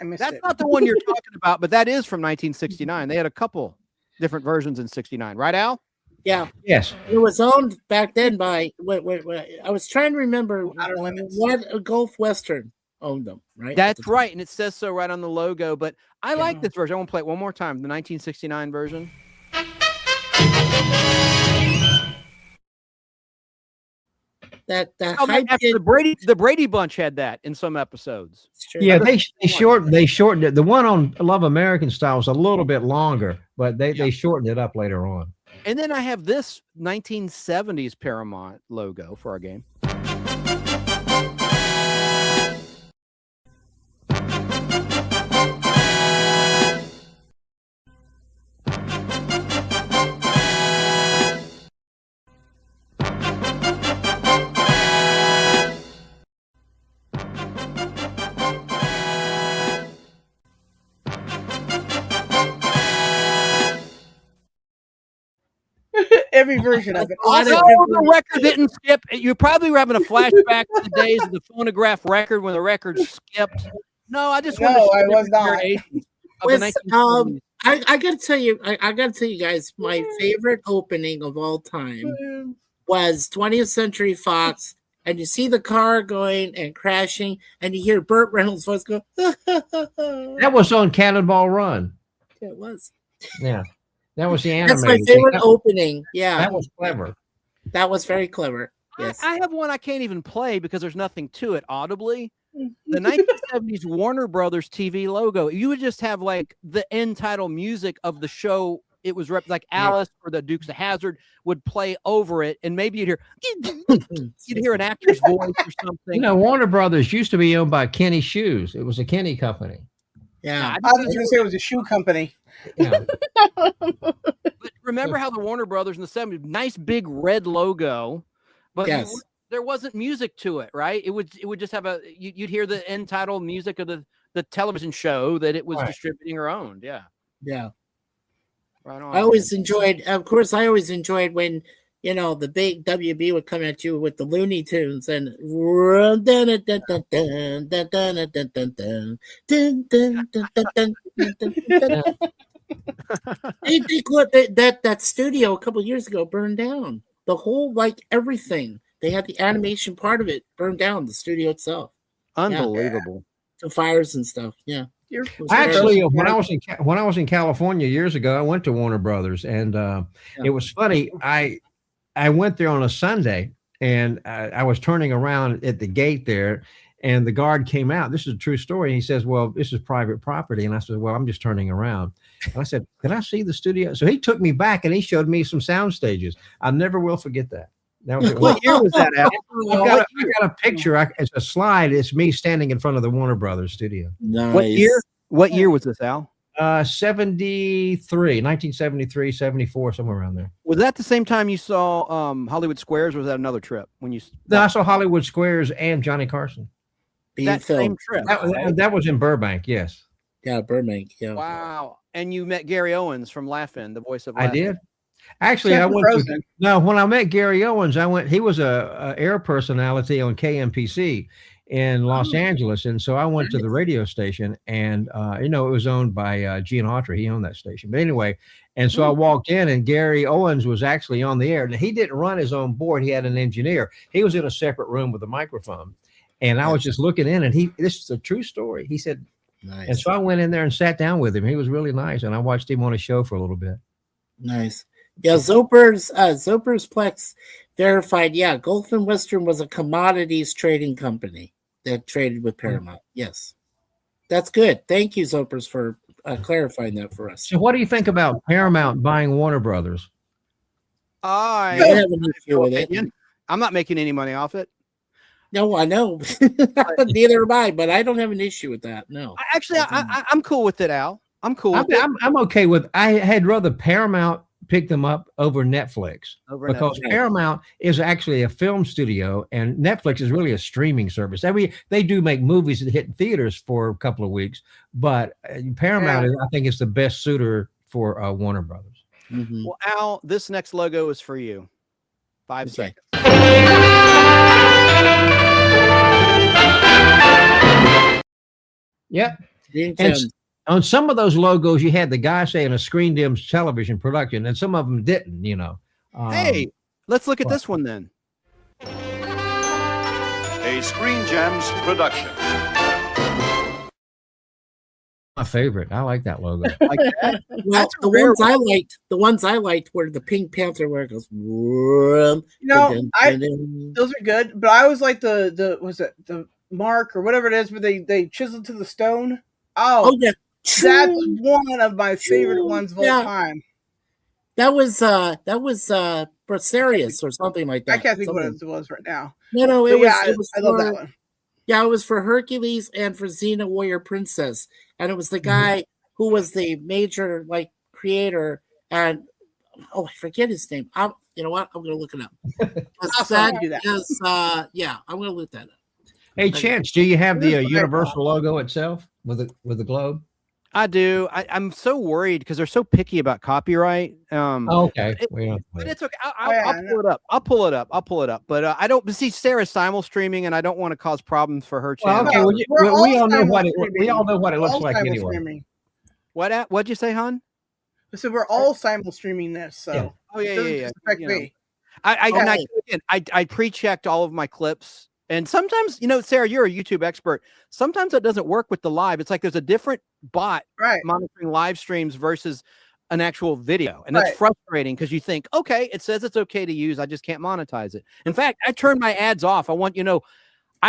Speaker 3: That's not the one you're talking about, but that is from 1969. They had a couple different versions in 69, right, Al?
Speaker 9: Yeah.
Speaker 10: Yes.
Speaker 9: It was owned back then by. I was trying to remember what Gulf Western owned them, right?
Speaker 3: That's right, and it says so right on the logo. But I like this version. I want to play it one more time. The 1969 version. The Brady Bunch had that in some episodes.
Speaker 10: Yeah, they shortened it. The one on Love American Style was a little bit longer, but they shortened it up later on.
Speaker 3: And then I have this 1970s Paramount logo for our game.
Speaker 8: Every version of it.
Speaker 3: The record didn't skip. You're probably having a flashback to the days of the phonograph record when the record skipped. No, I just want to.
Speaker 8: I was not.
Speaker 9: I gotta tell you, I gotta tell you guys, my favorite opening of all time was 20th Century Fox, and you see the car going and crashing, and you hear Burt Reynolds' voice go.
Speaker 10: That was on Cannonball Run.
Speaker 9: Yeah, it was.
Speaker 10: Yeah. That was the animated.
Speaker 9: That's my favorite opening. Yeah.
Speaker 10: That was clever.
Speaker 9: That was very clever. Yes.
Speaker 3: I have one I can't even play because there's nothing to it audibly. The 1970s Warner Brothers TV logo. You would just have like the end title music of the show. It was like Alice or the Dukes of Hazzard would play over it, and maybe you'd hear an actor's voice or something.
Speaker 10: You know, Warner Brothers used to be owned by Kenny Shoes. It was a Kenny company.
Speaker 9: Yeah,
Speaker 8: I was going to say it was a shoe company.
Speaker 10: Yeah.
Speaker 3: But remember how the Warner Brothers in the 70s, nice big red logo, but there wasn't music to it, right? It would just have you'd hear the end title music of the television show that it was distributing or owned. Yeah.
Speaker 9: Yeah.
Speaker 3: Right on.
Speaker 9: I always enjoyed when, the big WB would come at you with the Looney Tunes and that studio a couple of years ago burned down. The whole everything. They had the animation part of it burned down, the studio itself.
Speaker 3: Unbelievable.
Speaker 9: The fires and stuff. Yeah.
Speaker 10: Actually, when I was in California years ago, I went to Warner Brothers, and it was funny. I went there on a Sunday, and I was turning around at the gate there, and the guard came out. This is a true story. And he says, "Well, this is private property." And I said, "Well, I'm just turning around." And I said, "Can I see the studio?" So he took me back and he showed me some sound stages. I never will forget that. That was
Speaker 3: What year was that, Al?
Speaker 10: I got a picture. It's a slide. It's me standing in front of the Warner Brothers studio.
Speaker 9: Nice.
Speaker 3: What year? What year was this, Al?
Speaker 10: 1973, 74, somewhere around there.
Speaker 3: Was that the same time you saw Hollywood Squares, or was that another trip when you?
Speaker 10: No, I saw Hollywood Squares and Johnny Carson.
Speaker 3: That same trip.
Speaker 10: That was in Burbank, yes.
Speaker 9: Yeah, Burbank. Yeah.
Speaker 3: Wow. And you met Gary Owens from Laugh-In, the voice of
Speaker 10: I
Speaker 3: Laugh-In.
Speaker 10: did. Actually, I went to, no, when I met Gary Owens, he was a air personality on KMPC in Los Angeles. And so I went to the radio station and, it was owned by Gene Autry. He owned that station. But anyway, and so I walked in and Gary Owens was actually on the air. And he didn't run his own board. He had an engineer. He was in a separate room with a microphone. And I was just looking in and this is a true story. He said,
Speaker 9: nice.
Speaker 10: And so I went in there and sat down with him. He was really nice. And I watched him on a show for a little bit.
Speaker 9: Nice. Yeah, Zoper's Plex verified. Yeah, Gulf and Western was a commodities trading company that traded with Paramount. Yes, that's good. Thank you, Zopers, for clarifying that for us.
Speaker 10: So, what do you think about Paramount buying Warner Brothers?
Speaker 3: I
Speaker 9: don't have an issue with it.
Speaker 3: I'm not making any money off it.
Speaker 9: No, I know. Neither am I, but I don't have an issue with that. No,
Speaker 3: actually, I'm cool with it, Al. I'm cool.
Speaker 10: I'm okay with. I had rather Paramount pick them up over Netflix because Paramount is actually a film studio and Netflix is really a streaming service. I mean, they do make movies that hit theaters for a couple of weeks, but Paramount, I think, is the best suitor for Warner Brothers.
Speaker 9: Mm-hmm.
Speaker 3: Well, Al, this next logo is for you. 5 seconds.
Speaker 10: Yep. And on some of those logos, you had the guy saying a Screen Gems television production, and some of them didn't,
Speaker 3: Hey, let's look at this one then.
Speaker 11: A Screen Gems production.
Speaker 10: My favorite. I like that logo.
Speaker 3: Like that?
Speaker 9: Well, the ones I liked were the Pink Panther where it goes.
Speaker 8: Those are good, but I always like the mark or whatever it is where they chisel to the stone. Oh yeah. That's one of my favorite ones of all time.
Speaker 9: That was Bracerius or something like that.
Speaker 8: I can't think what it was right now.
Speaker 9: No, it was.
Speaker 8: I love that one.
Speaker 9: Yeah, it was for Hercules and for Xena Warrior Princess, and it was the guy who was the major creator. And I forget his name. You know what? I'm gonna look it up. I'm gonna look that up.
Speaker 10: Hey, Chance, do you have the Universal logo itself with the globe?
Speaker 3: I do. I'm so worried because they're so picky about copyright.
Speaker 10: Okay.
Speaker 3: But it's okay. I'll pull it up. I'll pull it up. But I don't see Sarah simul streaming, and I don't want to cause problems for her channel.
Speaker 10: Well, okay. We all know what it looks like anyway.
Speaker 3: What'd you say, hon?
Speaker 8: So we're all simul streaming this. So
Speaker 3: yeah. Oh yeah,
Speaker 8: it doesn't affect me.
Speaker 3: I pre-checked all of my clips. And sometimes, Sarah, you're a YouTube expert. Sometimes that doesn't work with the live. It's like there's a different bot monitoring live streams versus an actual video. And that's frustrating because you think, okay, it says it's okay to use. I just can't monetize it. In fact, I turned my ads off. I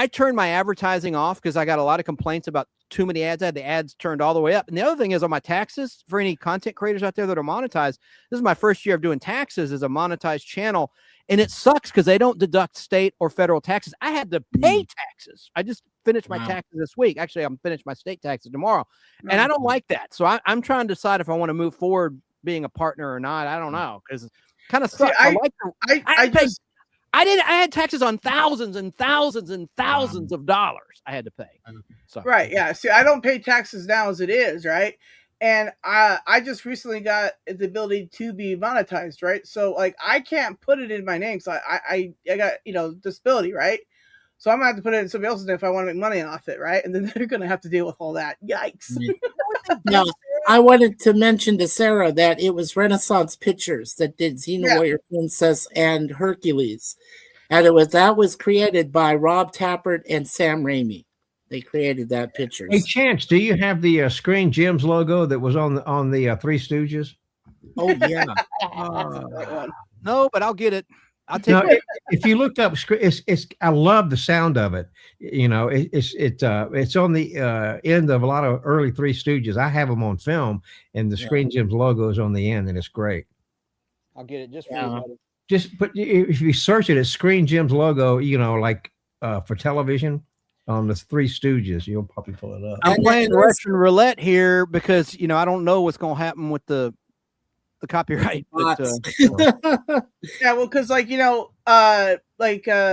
Speaker 3: turned my advertising off because I got a lot of complaints about too many ads. I had the ads turned all the way up. And the other thing is on my taxes, for any content creators out there that are monetized, this is my first year of doing taxes as a monetized channel. And it sucks because they don't deduct state or federal taxes. I had to pay taxes. I just finished my taxes this week. Actually, I'm finished my state taxes tomorrow. And I don't like that. So I'm trying to decide if I want to move forward being a partner or not. I don't know because it kind of sucks. I had taxes on thousands and thousands and thousands of dollars I had to pay. So.
Speaker 8: Right. Yeah. See, I don't pay taxes now as it is. Right. And I just recently got the ability to be monetized, right? So I can't put it in my name. So I got disability, right? So I'm gonna have to put it in somebody else's name if I want to make money off it, right? And then they're gonna have to deal with all that. Yikes!
Speaker 9: No, I wanted to mention to Sarah that it was Renaissance Pictures that did Xena Warrior Princess and Hercules, and that was created by Rob Tappert and Sam Raimi. They created that picture.
Speaker 10: Hey, Chance, do you have the Screen Gems logo that was on the Three Stooges?
Speaker 9: Oh yeah.
Speaker 3: No, but I'll get it. I'll take
Speaker 10: No, if you looked up, it's. I love the sound of it. You know, it's on the end of a lot of early Three Stooges. I have them on film, and the Screen Gems logo is on the end, and it's great.
Speaker 3: I'll get it just for you, buddy.
Speaker 10: Just but if you search it, it's Screen Gems logo. You know, like for television on the Three Stooges, you'll probably pull it up.
Speaker 3: I'm playing Russian roulette here because I don't know what's going to happen with the copyright. But,
Speaker 8: yeah, well, because what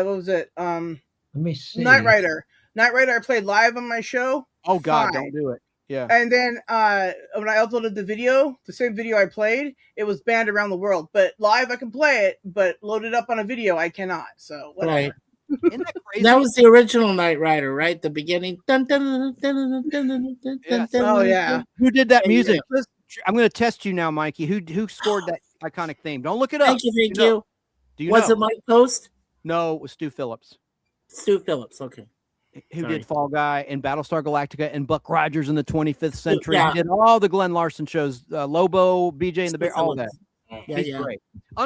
Speaker 8: was it?
Speaker 10: Let me see.
Speaker 8: Knight Rider. I played live on my show.
Speaker 3: Oh God,
Speaker 8: Fine.
Speaker 3: don't do it. Yeah.
Speaker 8: And then when I uploaded the video, the same video I played, it was banned around the world. But live I can play it, but load it up on a video I cannot. So whatever.
Speaker 9: Right.
Speaker 3: Isn't that crazy?
Speaker 9: That was the original Knight Rider, right? The beginning. Dun, dun, dun, dun, dun, dun, dun, dun,
Speaker 8: Oh yeah.
Speaker 3: Who did that music?
Speaker 9: Yeah.
Speaker 3: I'm going to test you now, Mikey. Who scored that iconic theme? Don't look it up.
Speaker 9: Thank you.
Speaker 3: Do you
Speaker 9: Was
Speaker 3: know?
Speaker 9: it Mike Post?
Speaker 3: No, it was Stu Phillips.
Speaker 9: Stu Phillips, okay.
Speaker 3: Who did Fall Guy and Battlestar Galactica and Buck Rogers in the 25th Century.
Speaker 9: Yeah.
Speaker 3: He did all the Glenn Larson shows, Lobo, BJ and the Bear, all that.
Speaker 9: Yeah,
Speaker 3: He's
Speaker 9: yeah.
Speaker 3: great.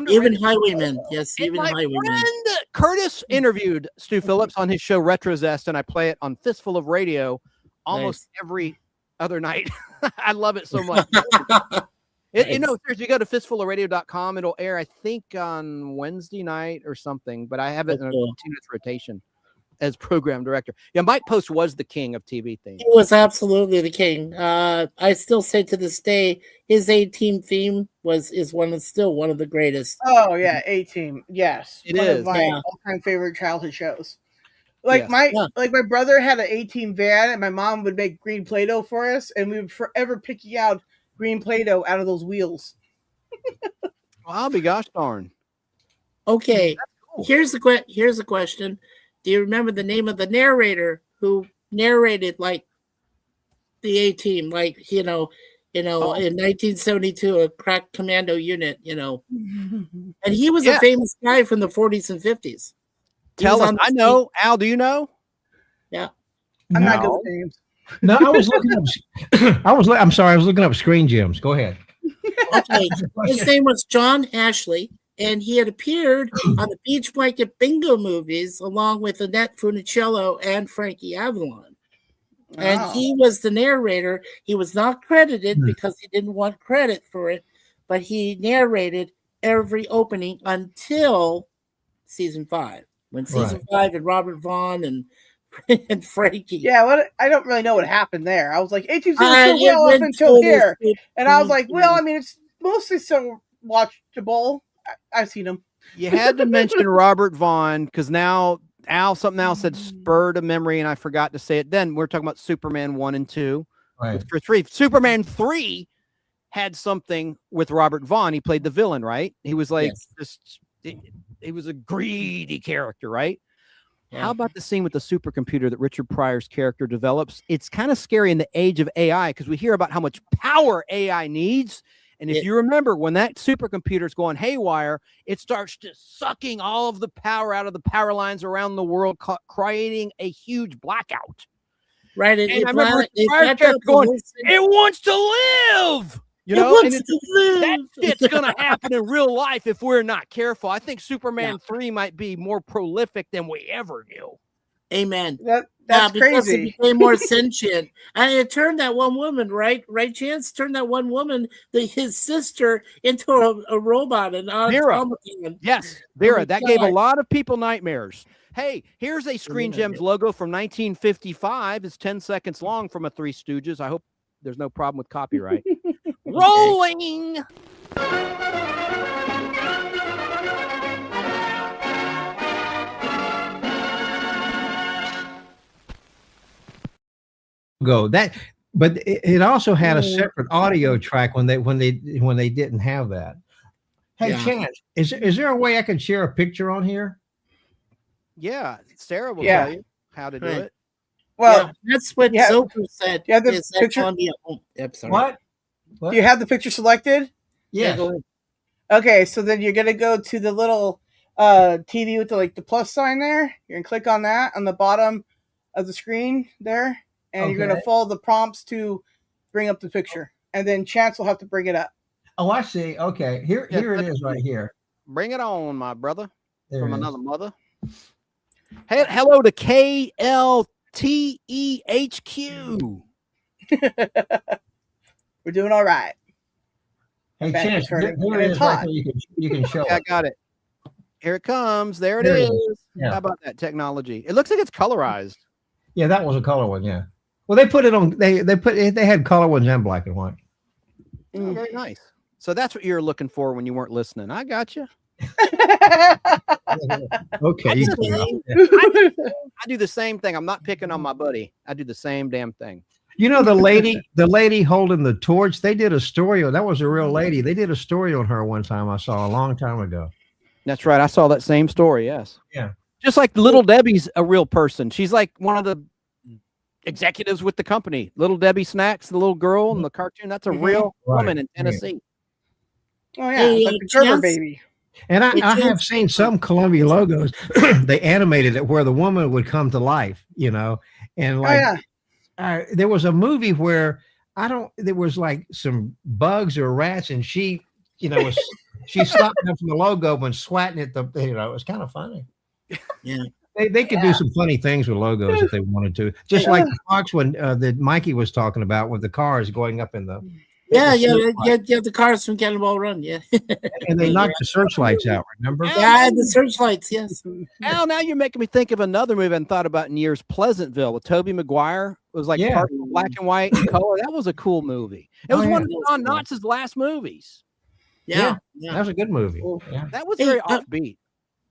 Speaker 9: Even Highwaymen. Yes,
Speaker 3: And
Speaker 9: even
Speaker 3: my
Speaker 9: Highwaymen.
Speaker 3: friend Curtis interviewed Stu Phillips on his show Retro Zest, and I play it on Fistful of Radio almost every other night. I love it so much. If you go to fistfulofradio.com, it'll air, I think, on Wednesday night or something, but I have it in a continuous rotation as program director. Yeah, Mike Post was the king of TV themes.
Speaker 9: He was absolutely the king. I still say to this day, his A-Team theme is still one of the greatest.
Speaker 8: Oh yeah, A-Team. Yes,
Speaker 3: It
Speaker 8: one
Speaker 3: is.
Speaker 8: of my all-time favorite childhood shows. Like my brother had an A-Team van, and my mom would make green Play-Doh for us, and we would forever picking out green Play-Doh out of those wheels.
Speaker 3: Well, I'll be gosh darn.
Speaker 9: Okay, here's a question. Do you remember the name of the narrator who narrated like the A-Team, like in 1972, a crack commando unit, and he was a famous guy from the 40s and 50s.
Speaker 3: Tell us. I know. Al, do you know?
Speaker 9: Yeah.
Speaker 8: I'm not good with names.
Speaker 10: No, I was looking up. I was looking up Screen Gems. Go ahead.
Speaker 9: Okay, his name was John Ashley, and he had appeared on the Beach Blanket Bingo movies along with Annette Funicello and Frankie Avalon. And he was the narrator. He was not credited because he didn't want credit for it, but he narrated every opening until season 5. When season 5 and Robert Vaughn and Frankie.
Speaker 8: Yeah, I don't really know what happened there. I was like, 18 seasons well up until here. And I was like, well, I mean, it's mostly so watchable. I've seen them.
Speaker 3: You had to mention Robert Vaughn because now something else had spurred a memory, and I forgot to say it then. We're talking about Superman 1 and 2.
Speaker 10: Right.
Speaker 3: For 3. Superman 3 had something with Robert Vaughn. He played the villain, right? He was like he was a greedy character, right? Yeah. How about the scene with the supercomputer that Richard Pryor's character develops? It's kind of scary in the age of AI because we hear about how much power AI needs. And if you remember, when that supercomputer is going haywire, it starts just sucking all of the power out of the power lines around the world, creating a huge blackout.
Speaker 9: Right.
Speaker 3: And I remember Pryor's character going, it wants to live. That shit's going to happen in real life if we're not careful. I think Superman 3 might be more prolific than we ever knew.
Speaker 9: Amen.
Speaker 8: That's
Speaker 9: because
Speaker 8: crazy.
Speaker 9: It became more sentient. And it turned that one woman, right? Chance turned that one woman, his sister, into a robot. And
Speaker 3: Vera. Yes, Vera. That gave a lot of people nightmares. Hey, here's a Screen Gems logo from 1955. It's 10 seconds long from a Three Stooges. I hope there's no problem with copyright. Rolling.
Speaker 10: But it also had a separate audio track when they didn't have that. Hey, Chance, is there a way I can share a picture on here?
Speaker 3: Yeah, Sara will tell you how to do it.
Speaker 8: Well,
Speaker 9: that's what Zoper said.
Speaker 8: Yeah, the picture.
Speaker 9: Sorry.
Speaker 10: What?
Speaker 8: Do you have the picture selected?
Speaker 10: Yeah.
Speaker 9: Go ahead.
Speaker 8: Okay, so then you're gonna go to the little TV with the plus sign there. You're gonna click on that on the bottom of the screen there, and you're gonna follow the prompts to bring up the picture, and then Chance will have to bring it up.
Speaker 10: Oh, I see. Okay, here it is right here.
Speaker 3: Bring it on, my brother. from another mother. Hey, hello to KLTEHQ.
Speaker 8: We're doing all right.
Speaker 10: Hey,
Speaker 8: Back
Speaker 10: Chance,
Speaker 8: returning.
Speaker 10: here
Speaker 8: And
Speaker 10: it
Speaker 8: it's
Speaker 10: is right
Speaker 8: hot.
Speaker 10: there. You can show
Speaker 3: Okay, I
Speaker 10: it.
Speaker 3: got it. Here it comes. There it
Speaker 10: There it
Speaker 3: is.
Speaker 10: is. Yeah.
Speaker 3: How about that technology? It looks like it's colorized.
Speaker 10: Yeah, that was a color one. Yeah. Well, they put it on. They had color ones and black and white.
Speaker 3: Oh, very nice. So that's what you're looking for when you weren't listening. I got you.
Speaker 10: Okay.
Speaker 3: I do the same thing. I'm not picking on my buddy. I do the same damn thing.
Speaker 10: You know, the lady holding the torch, they did a story on that. Was a real lady. They did a story on her one time. I saw a long time ago.
Speaker 3: That's right. I saw that same story. Yes.
Speaker 10: Yeah.
Speaker 3: Just like Little Debbie's a real person. She's like one of the executives with the company. Little Debbie Snacks, the little girl in the cartoon. That's a real woman in Tennessee.
Speaker 8: Oh yeah, it's like the Gerber baby.
Speaker 10: And I have seen some Columbia logos. They animated it where the woman would come to life, you know, and like there was a movie where there was like some bugs or rats, and she, you know, she stopped them from the logo and swatting at it was kind of funny.
Speaker 9: Yeah.
Speaker 10: They could do some funny things with logos if they wanted to. Just like the Fox one that Mikey was talking about with the cars going up in the
Speaker 9: the cars from Cannonball Run, yeah.
Speaker 10: And they knocked the searchlights out, remember?
Speaker 9: Yeah, the searchlights, yes.
Speaker 3: Al, now you're making me think of another movie I hadn't thought about in years, Pleasantville with Tobey Maguire. It was like part black and white and color. That was a cool movie. It was one of John Knox's last movies.
Speaker 10: Yeah. That was a good movie. Yeah.
Speaker 3: That was very offbeat.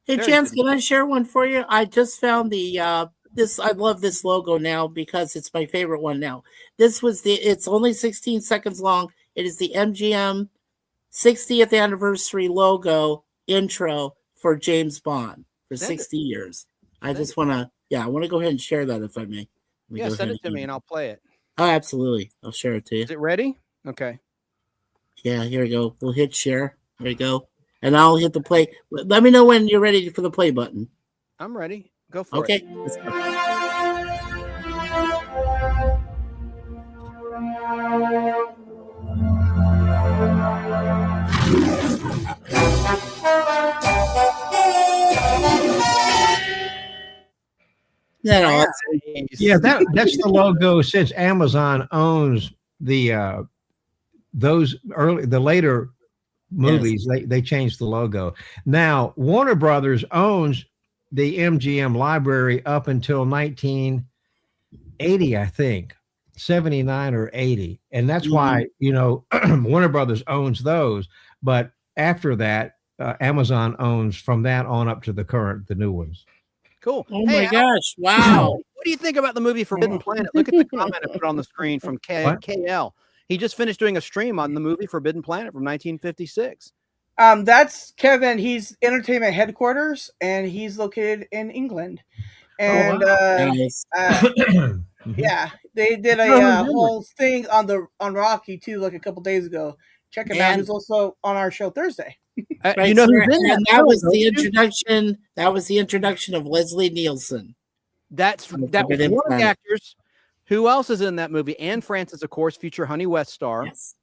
Speaker 9: Hey, Chance, can I share one for you? I just found I love this logo now because it's my favorite one now. It's only 16 seconds long. It is the MGM 60th anniversary logo intro for James Bond for 60 years. I want to go ahead and share that if I may.
Speaker 3: Yeah, send it to me and I'll play it.
Speaker 9: Oh, absolutely. I'll share it to you.
Speaker 3: Is it ready? Okay.
Speaker 9: Yeah, here we go. We'll hit share. There you go. And I'll hit the play. Let me know when you're ready for the play button.
Speaker 3: I'm ready. Go for it.
Speaker 9: Okay. Let's go.
Speaker 10: Yeah, that's the logo since Amazon owns the later movies. They changed the logo. Now Warner Brothers owns the MGM library up until 1980, I think 79 or 80, and that's why Warner Brothers owns those. But after that, Amazon owns from that on up to the new ones.
Speaker 3: Cool.
Speaker 9: Oh my gosh! Wow.
Speaker 3: What do you think about the movie Forbidden Planet? Look at the comment I put on the screen from KL. He just finished doing a stream on the movie Forbidden Planet from 1956.
Speaker 8: That's Kevin. He's entertainment headquarters, and he's located in England. And yeah, they did a whole thing on Rocky too, like a couple days ago. Check him out. He's also on our show Thursday.
Speaker 9: That was the introduction. That was the introduction of Leslie Nielsen.
Speaker 3: That was one of the actors. Who else is in that movie? Anne Francis, of course, future Honey West star. Yes.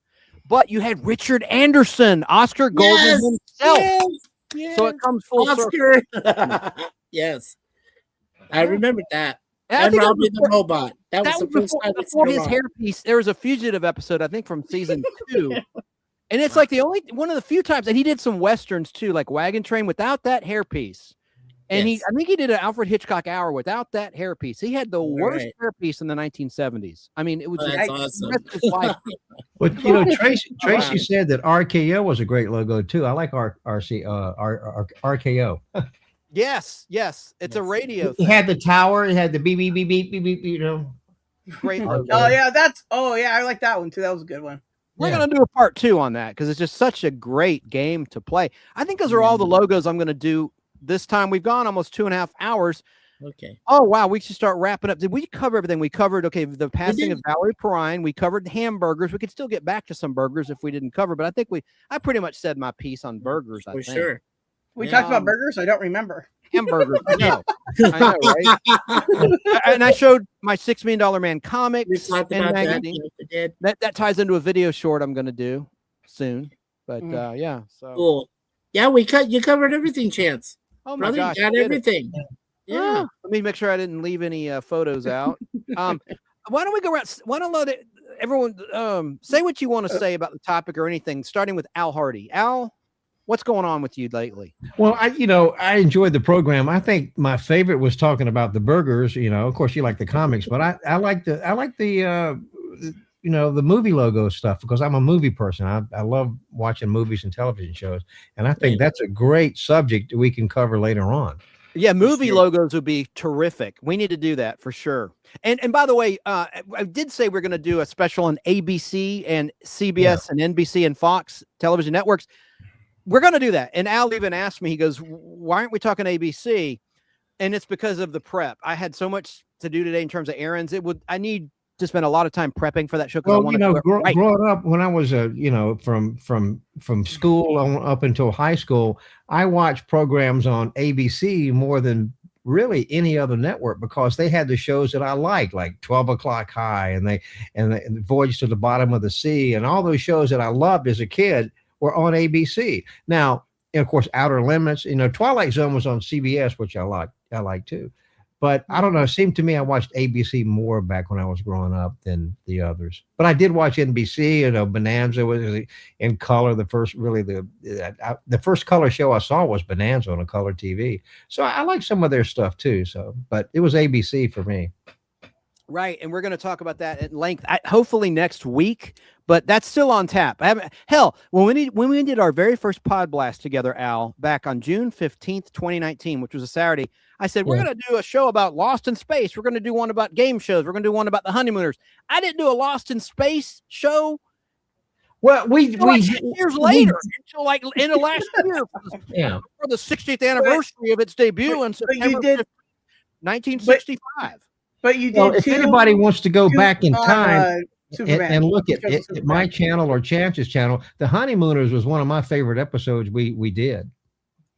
Speaker 3: But you had Richard Anderson, Oscar Goldman himself. Yes. So it comes full circle.
Speaker 9: Yes. I remembered that. And Robbie the Robot. That was the first time
Speaker 3: before his hairpiece. There was a Fugitive episode, I think, from season 2. And it's like the only one of the few times, and he did some westerns too, like Wagon Train without that hairpiece. And I think he did an Alfred Hitchcock Hour without that hairpiece. He had the worst hairpiece in the 1970s. I mean, it was
Speaker 9: awesome.
Speaker 10: But Tracy said that RKO was a great logo too. I like RKO.
Speaker 3: Yes, it's a radio thing.
Speaker 10: It had the tower. It had the beep beep beep beep beep beep.
Speaker 3: Great logo.
Speaker 8: I like that one too. That was a good one.
Speaker 3: We're going to do a part 2 on that because it's just such a great game to play. I think those are all the logos I'm going to do this time. We've gone almost 2.5 hours.
Speaker 9: Okay.
Speaker 3: Oh, wow. We should start wrapping up. Did we cover everything? We covered, the passing of Valerie Perrine. We covered hamburgers. We could still get back to some burgers if we didn't cover, but I think I pretty much said my piece on burgers. I think.
Speaker 9: Sure.
Speaker 8: We talked about burgers? I don't remember.
Speaker 3: Hamburgers. No. I know, right? And I showed my $6 Million Man comics and magazine. That ties into a video short I'm going to do soon. But so
Speaker 9: cool. Yeah, you covered everything, Chance.
Speaker 3: Oh my
Speaker 9: Brother,
Speaker 3: gosh,
Speaker 9: you got
Speaker 3: I did it.
Speaker 9: everything. Yeah.
Speaker 3: Let me make sure I didn't leave any photos out. Why don't we go around? Why don't let everyone say what you want to say about the topic or anything, starting with Al Hardee. Al, what's going on with you lately?
Speaker 10: Well, I enjoyed the program. I think my favorite was talking about the burgers. Of course, you like the comics, but I like the the movie logo stuff because I'm a movie person. I love watching movies and television shows, and I think that's a great subject that we can cover later on.
Speaker 3: Yeah, movie logos would be terrific. We need to do that for sure. And by the way, I did say we're going to do a special on ABC and CBS and NBC and Fox television networks. We're going to do that. And Al even asked me, he goes, why aren't we talking ABC? And it's because of the prep. I had so much to do today in terms of errands. I need to spend a lot of time prepping for that show.
Speaker 10: Well, growing up when I was from school on up until high school, I watched programs on ABC more than really any other network because they had the shows that I liked, like 12 O'Clock High and the Voyage to the Bottom of the Sea, and all those shows that I loved as a kid were on ABC. Now, of course, Outer Limits, Twilight Zone was on CBS, which I like too. But I don't know. It seemed to me I watched ABC more back when I was growing up than the others. But I did watch NBC. Bonanza was in color. The first color show I saw was Bonanza on a color TV. So I like some of their stuff too. But it was ABC for me.
Speaker 3: Right, and we're going to talk about that at length, hopefully next week. But that's still on tap. When we did our very first pod blast together, Al, back on June 15th, 2019, which was a Saturday, I said, we're going to do a show about Lost in Space. We're going to do one about game shows. We're going to do one about the honeymooners. I didn't do a Lost in Space show.
Speaker 10: Well, we
Speaker 3: years later, until like in the last year, for the 60th anniversary of its debut in September 1965.
Speaker 8: But you did.
Speaker 10: Well, if anybody wants to go back in time and look at my channel or Chance's channel, The Honeymooners was one of my favorite episodes we did.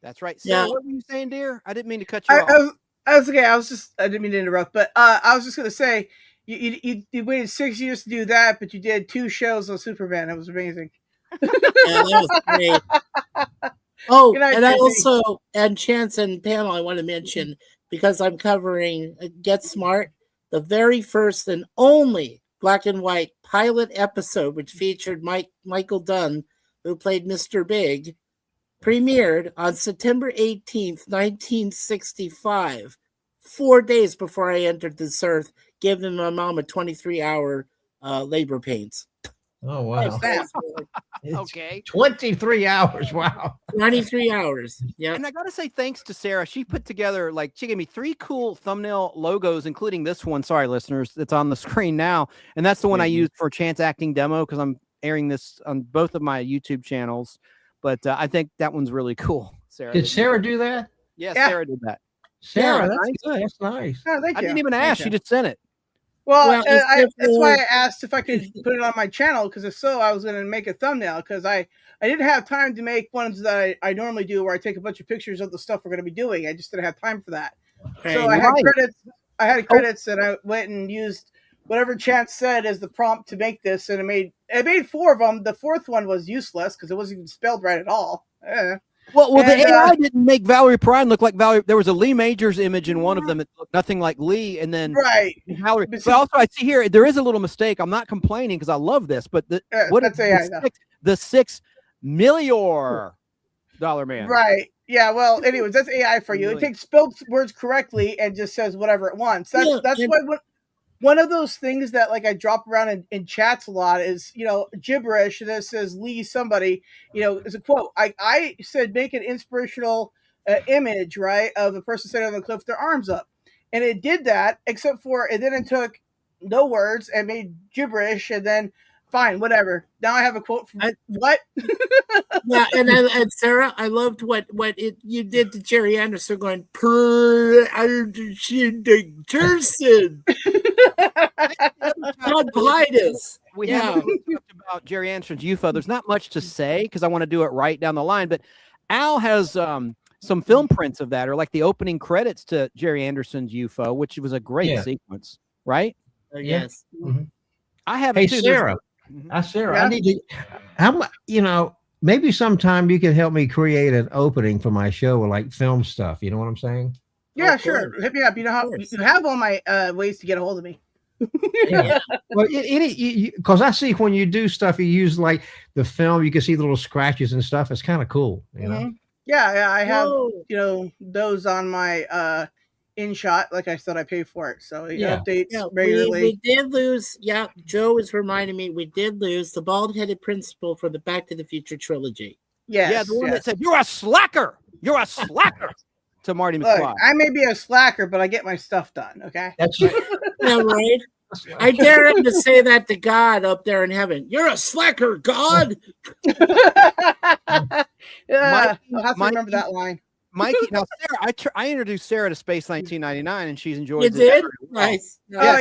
Speaker 3: That's right. So what were you saying, dear? I didn't mean to cut you off.
Speaker 8: I was okay. I didn't mean to interrupt, but I was just going to say, you waited 6 years to do that, but you did 2 shows on Superman. It was amazing.
Speaker 9: That was great. Oh, and I also, and Chance and panel, I want to mention, because I'm covering Get Smart, the very first and only black and white pilot episode, which featured Michael Dunn, who played Mr. Big, premiered on September 18th, 1965, 4 days before I entered this earth, giving my mom a 23-hour labor pains.
Speaker 10: Oh, wow.
Speaker 3: Okay.
Speaker 10: 23 hours. Wow.
Speaker 9: 23 hours. Yeah.
Speaker 3: And I got to say thanks to Sara. She put together, she gave me 3 cool thumbnail logos, including this one. Sorry, listeners, that's on the screen now. And that's the one I used for Chance acting demo because I'm airing this on both of my YouTube channels. But I think that one's really cool. Sara.
Speaker 10: Did Sara do that?
Speaker 3: Yeah, Sara did that.
Speaker 10: Sara, that's good. That's nice.
Speaker 8: Oh, thank you.
Speaker 3: I didn't even ask. She just sent it.
Speaker 8: Well, that's why I asked if I could put it on my channel, because if so, I was going to make a thumbnail, because I didn't have time to make ones that I normally do where I take a bunch of pictures of the stuff we're going to be doing. I just didn't have time for that. So I had credits. I had credits, and I went and used whatever Chance said as the prompt to make this, and I made 4 of them. The 4th one was useless because it wasn't even spelled right at all.
Speaker 3: Well, the AI didn't make Valerie Perrine look like Valerie. There was a Lee Majors image in one of them that looked nothing like Lee, and then Valerie. But also, I see here there is a little mistake. I'm not complaining because I love this, but
Speaker 8: that's AI.
Speaker 3: The $6 million man.
Speaker 8: Right. Yeah. Well, anyways, that's AI for you. It takes spelled words correctly and just says whatever it wants. That's why. One of those things that I drop around in chats a lot is, gibberish that says Lee somebody, is a quote. I said make an inspirational image, right, of a person sitting on the cliff with their arms up. And it did that, except for it then it took no words and made gibberish, and then fine, whatever. Now I have a quote from what?
Speaker 9: Yeah, and Sara, I loved what you did to Gerry Anderson going per Turson. God Blightus.
Speaker 3: We haven't talked about Gerry Anderson's UFO. There's not much to say because I want to do it right down the line, but Al has some film prints of that, or like the opening credits to Gerry Anderson's UFO, which was a great sequence, right?
Speaker 9: Yes.
Speaker 10: Mm-hmm.
Speaker 3: I have
Speaker 10: Sara. Sara, I need to. maybe sometime you can help me create an opening for my show with like film stuff. You know what I'm saying?
Speaker 8: Yeah, sure. Hit me up. You know how you have all my ways to get a hold of me.
Speaker 10: Yeah. Well, because I see when you do stuff, you use like the film. You can see the little scratches and stuff. It's kind of cool, you know.
Speaker 8: Yeah, I have those on my InShot. Like I said, I pay for it, so it updates regularly.
Speaker 9: We did lose. Yeah, Joe is reminding me. We did lose the bald-headed principal for the Back to the Future trilogy.
Speaker 3: The one that said, "You're a slacker. You're a slacker." To Marty
Speaker 8: Look,
Speaker 3: McFly.
Speaker 8: I may be a slacker, but I get my stuff done. Okay.
Speaker 10: That's right.
Speaker 9: Yeah, right. I dare him to say that to God up there in heaven. You're a slacker, God.
Speaker 8: Yeah, I'll have to remember that line.
Speaker 3: Mikey, now Sarah, I introduced Sarah to Space 1999, and she's enjoyed it.
Speaker 9: You did?
Speaker 3: Very well.
Speaker 9: Nice.
Speaker 8: Oh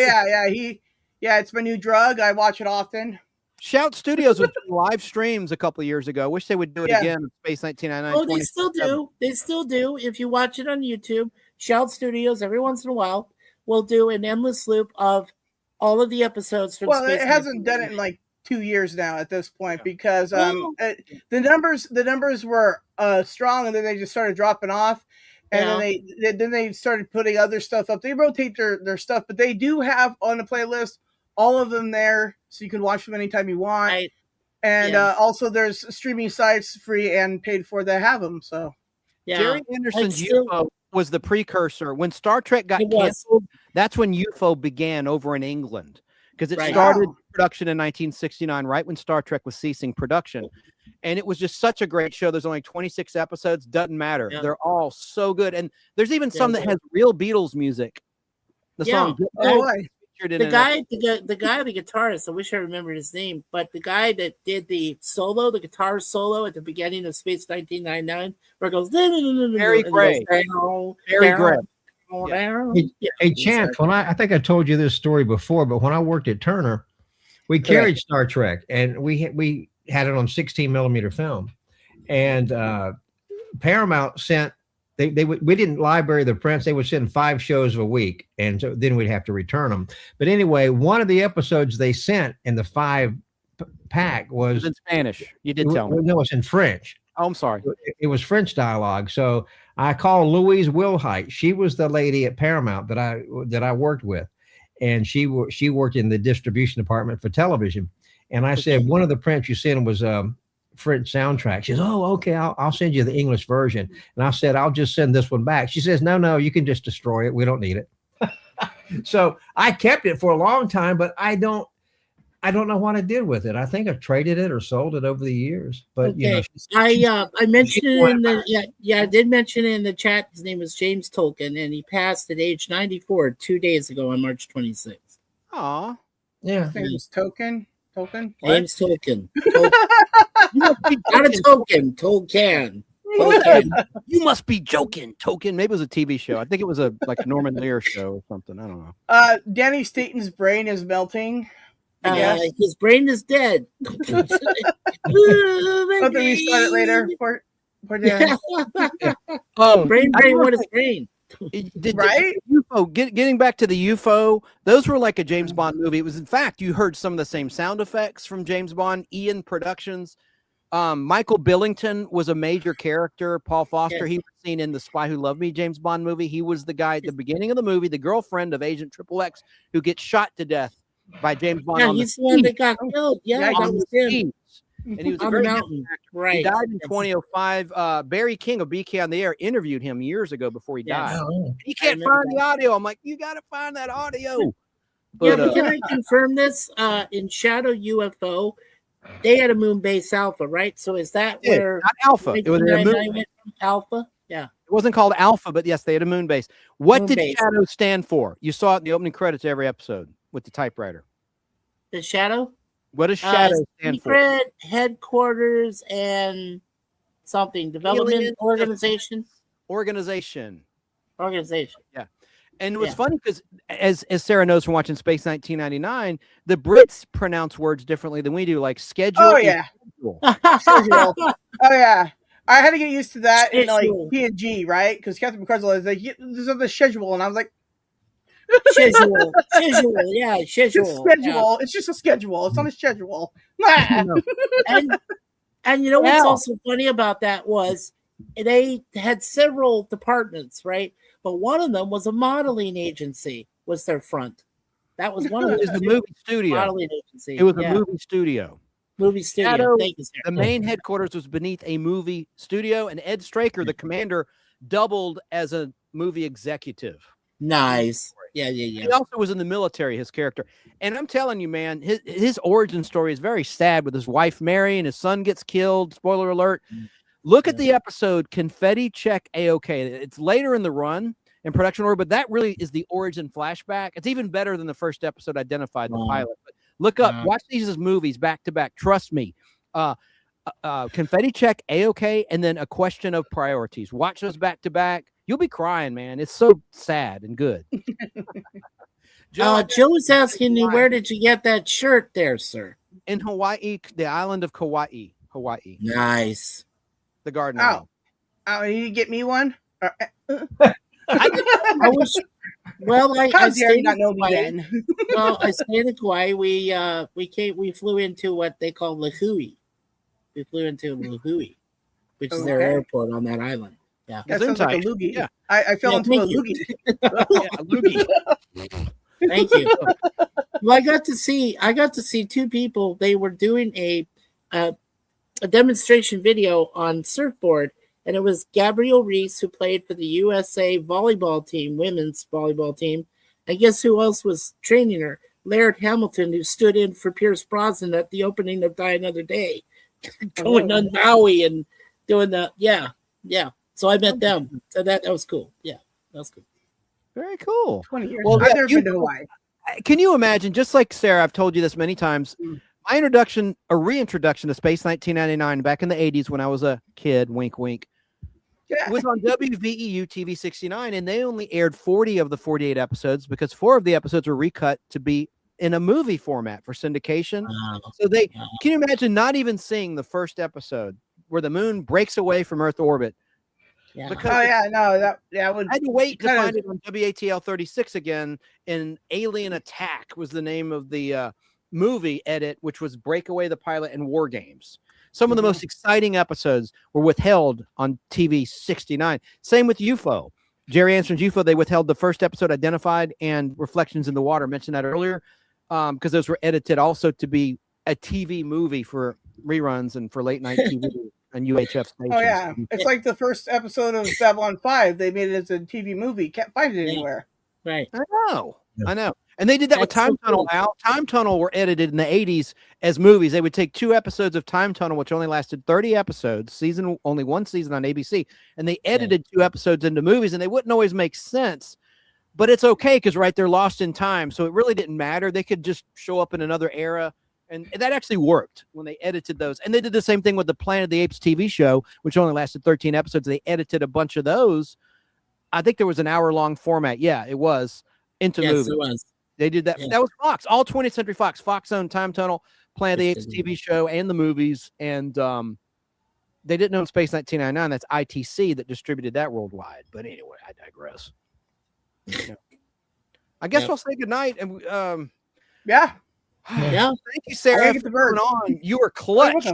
Speaker 8: yeah. It's my new drug. I watch it often.
Speaker 3: Shout Studios was doing live streams a couple of years ago. Wish they would do it again. Space 1999.
Speaker 9: Oh, they still do. They still do. If you watch it on YouTube, Shout Studios every once in a while will do an endless loop of all of the episodes from Space.
Speaker 8: It hasn't done it in like 2 years now at this point because the numbers were strong, and then they just started dropping off, and then they started putting other stuff up. They rotate their stuff, but they do have on the playlist all of them there, so you can watch them anytime you want. Right. And also, there's streaming sites, free and paid for, that have them. So,
Speaker 3: Gerry Anderson's UFO was the precursor. When Star Trek got canceled, that's when UFO began over in England, because it started production in 1969, right when Star Trek was ceasing production. And it was just such a great show. There's only 26 episodes. Doesn't matter. Yeah. They're all so good. And there's even some that has real Beatles music. The song.
Speaker 9: The guy, the guitarist, I wish I remembered his name, but the guy that did the solo, the guitar solo at the beginning of Space 1999, where it goes,
Speaker 3: Very Gray. Very Gray.
Speaker 10: Hey, Chance, I think I told you this story before, but when I worked at Turner, we carried Star Trek, and we had it on 16 millimeter film, and Paramount sent. We didn't library the prints. They would send 5 shows a week, and so then we'd have to return them. But anyway, one of the episodes they sent in the 5-pack was
Speaker 3: in Spanish. You did tell me.
Speaker 10: No, it was in French.
Speaker 3: Oh, I'm sorry.
Speaker 10: It was French dialogue. So I called Louise Wilhite. She was the lady at Paramount that I worked with, and she worked in the distribution department for television. And I said, one of the prints you sent was French soundtrack. She says, "Oh, okay, I'll send you the English version." And I said, "I'll just send this one back." She says, No, you can just destroy it. We don't need it." So I kept it for a long time, but I don't know what I did with it. I think I've traded it or sold it over the years. But
Speaker 9: I mentioned it in the I did mention it in the chat. His name was James Tolkien, and he passed at age 94 2 days ago on March 26th.
Speaker 3: Aw.
Speaker 10: Yeah.
Speaker 8: His name was Tolkien.
Speaker 9: James Tolkien. Not a token. Tolkien.
Speaker 3: You must be joking, Token. Maybe it was a TV show. I think it was like a Norman Lear show or something. I don't know.
Speaker 8: Danny Staten's brain is melting.
Speaker 9: His brain is dead.
Speaker 8: I'll have to restart it later. Poor Dan.
Speaker 9: Brain, what is brain?
Speaker 8: Right?
Speaker 3: UFO. Getting back to the UFO, those were like a James Bond movie. It was, in fact, you heard some of the same sound effects from James Bond. Ian Productions. Michael Billington was a major character. Paul Foster, he was seen in the Spy Who Loved Me James Bond movie. He was the guy at the begining of the movie, the girlfriend of Agent XXX, who gets shot to death by James Bond.
Speaker 9: Yeah, he's the one that got killed. Yeah, that was him.
Speaker 3: And he was
Speaker 9: on
Speaker 3: a very
Speaker 9: the mountain. Right.
Speaker 3: He died in 2005. Barry King of BK on the Air interviewed him years ago before he died. He can't find the audio. I'm like, you got to find that audio.
Speaker 9: But can I confirm this? In Shadow UFO, they had a moon base Alpha, right? So is that where
Speaker 3: not Alpha? It was a moon
Speaker 9: Alpha. Yeah.
Speaker 3: It wasn't called Alpha, but yes, they had a moon base. What did Shadow stand for? You saw it in the opening credits of every episode with the typewriter.
Speaker 9: The Shadow.
Speaker 3: What does Shadow stand for?
Speaker 9: Secret headquarters and something development organization.
Speaker 3: Organization. Yeah. And it was funny because, as Sarah knows from watching Space 1999, the Brits pronounce words differently than we do, like schedule.
Speaker 8: Oh, yeah. Schedule. Oh, yeah. I had to get used to that in like P&G, right? Because Captain McCarthy was like, "This is the schedule," and I was like,
Speaker 9: schedule, yeah, schedule.
Speaker 8: It's schedule. Yeah. It's just a schedule. It's on a schedule.
Speaker 9: And you know what's also funny about that was they had several departments, right? But one of them was a modeling agency, was their front. That was one of them.
Speaker 3: It was the movie studio.
Speaker 9: Modeling agency.
Speaker 3: It was a movie studio.
Speaker 9: Movie studio.
Speaker 3: Shadow,
Speaker 9: Thank you, sir.
Speaker 3: the main headquarters was beneath a movie studio, and Ed Straker, the commander, doubled as a movie executive.
Speaker 9: Nice. Yeah.
Speaker 3: He also was in the military, his character. And I'm telling you, man, his origin story is very sad with his wife, Mary, and his son gets killed. Spoiler alert. Look at the episode Confetti Check A-OK. It's later in the run in production order, but that really is the origin flashback. It's even better than the first episode identified the pilot. But look up, watch these as movies back to back. Trust me. Confetti Check A-OK, and then A Question of Priorities. Watch those back to back. You'll be crying, man. It's so sad and good.
Speaker 9: Joe was asking me, where did you get that shirt there, sir?
Speaker 3: In Hawaii, the island of Kauai. Hawaii.
Speaker 9: Nice.
Speaker 3: The Garden Island.
Speaker 8: Oh, you get me one?
Speaker 9: I was. Well, I stayed
Speaker 8: not know
Speaker 9: in
Speaker 8: me
Speaker 9: Kauai.
Speaker 8: then.
Speaker 9: Well, I stayed in Kauai. We flew into what they call Lahui. We flew into Lahui, which is their airport on that island. Yeah,
Speaker 8: that sounds like a loogie.
Speaker 3: Yeah.
Speaker 8: I fell into a loogie.
Speaker 3: A loogie.
Speaker 9: Thank you. Well, I got to see two people. They were doing a demonstration video on surfboard, and it was Gabrielle Reese, who played for the USA volleyball team, women's volleyball team. And guess who else was training her? Laird Hamilton, who stood in for Pierce Brosnan at the opening of Die Another Day, going on Maui and doing the yeah. So I met them. So that was cool. Yeah, that was cool.
Speaker 3: Very cool.
Speaker 8: 20 years.
Speaker 3: Well,
Speaker 8: I've never been to Hawaii.
Speaker 3: Can you imagine, just like Sarah, I've told you this many times, my reintroduction to Space 1999 back in the 80s when I was a kid, wink, wink, was on WVEU TV 69, and they only aired 40 of the 48 episodes because 4 of the episodes were recut to be in a movie format for syndication. So can you imagine not even seeing the first episode where the moon breaks away from Earth orbit?
Speaker 9: Yeah.
Speaker 3: Because
Speaker 8: I had to
Speaker 3: wait to find it on WATL 36 again. And Alien Attack was the name of the movie edit, which was Breakaway the Pilot and War Games. Some of the most exciting episodes were withheld on TV 69. Same with UFO. Gerry Anderson's UFO, they withheld the first episode Identified and Reflections in the Water. I mentioned that earlier because those were edited also to be a TV movie for reruns and for late night TV. And UHF stations.
Speaker 8: Oh yeah, it's like the first episode of Babylon 5. They made it as a TV movie. Can't find it anywhere.
Speaker 9: Right.
Speaker 3: I know. And they did that with Time Tunnel. Al. Time Tunnel were edited in the 80s as movies. They would take 2 episodes of Time Tunnel, which only lasted 30 episodes, only 1 season on ABC, and they edited 2 episodes into movies, and they wouldn't always make sense. But it's okay because they're lost in time, so it really didn't matter. They could just show up in another era. And that actually worked when they edited those. And they did the same thing with the Planet of the Apes TV show, which only lasted 13 episodes. They edited a bunch of those. I think there was an hour-long format. Yeah, it was. Into movies. It was. They did that. Yeah. That was Fox. All 20th Century Fox. Fox owned Time Tunnel, Planet of the Apes TV show, and the movies. And they didn't own Space 1999. That's ITC that distributed that worldwide. But anyway, I digress. I guess I'll say goodnight. And
Speaker 8: yeah.
Speaker 9: Yeah.
Speaker 3: Thank you, Sarah, for coming on. You were clutch.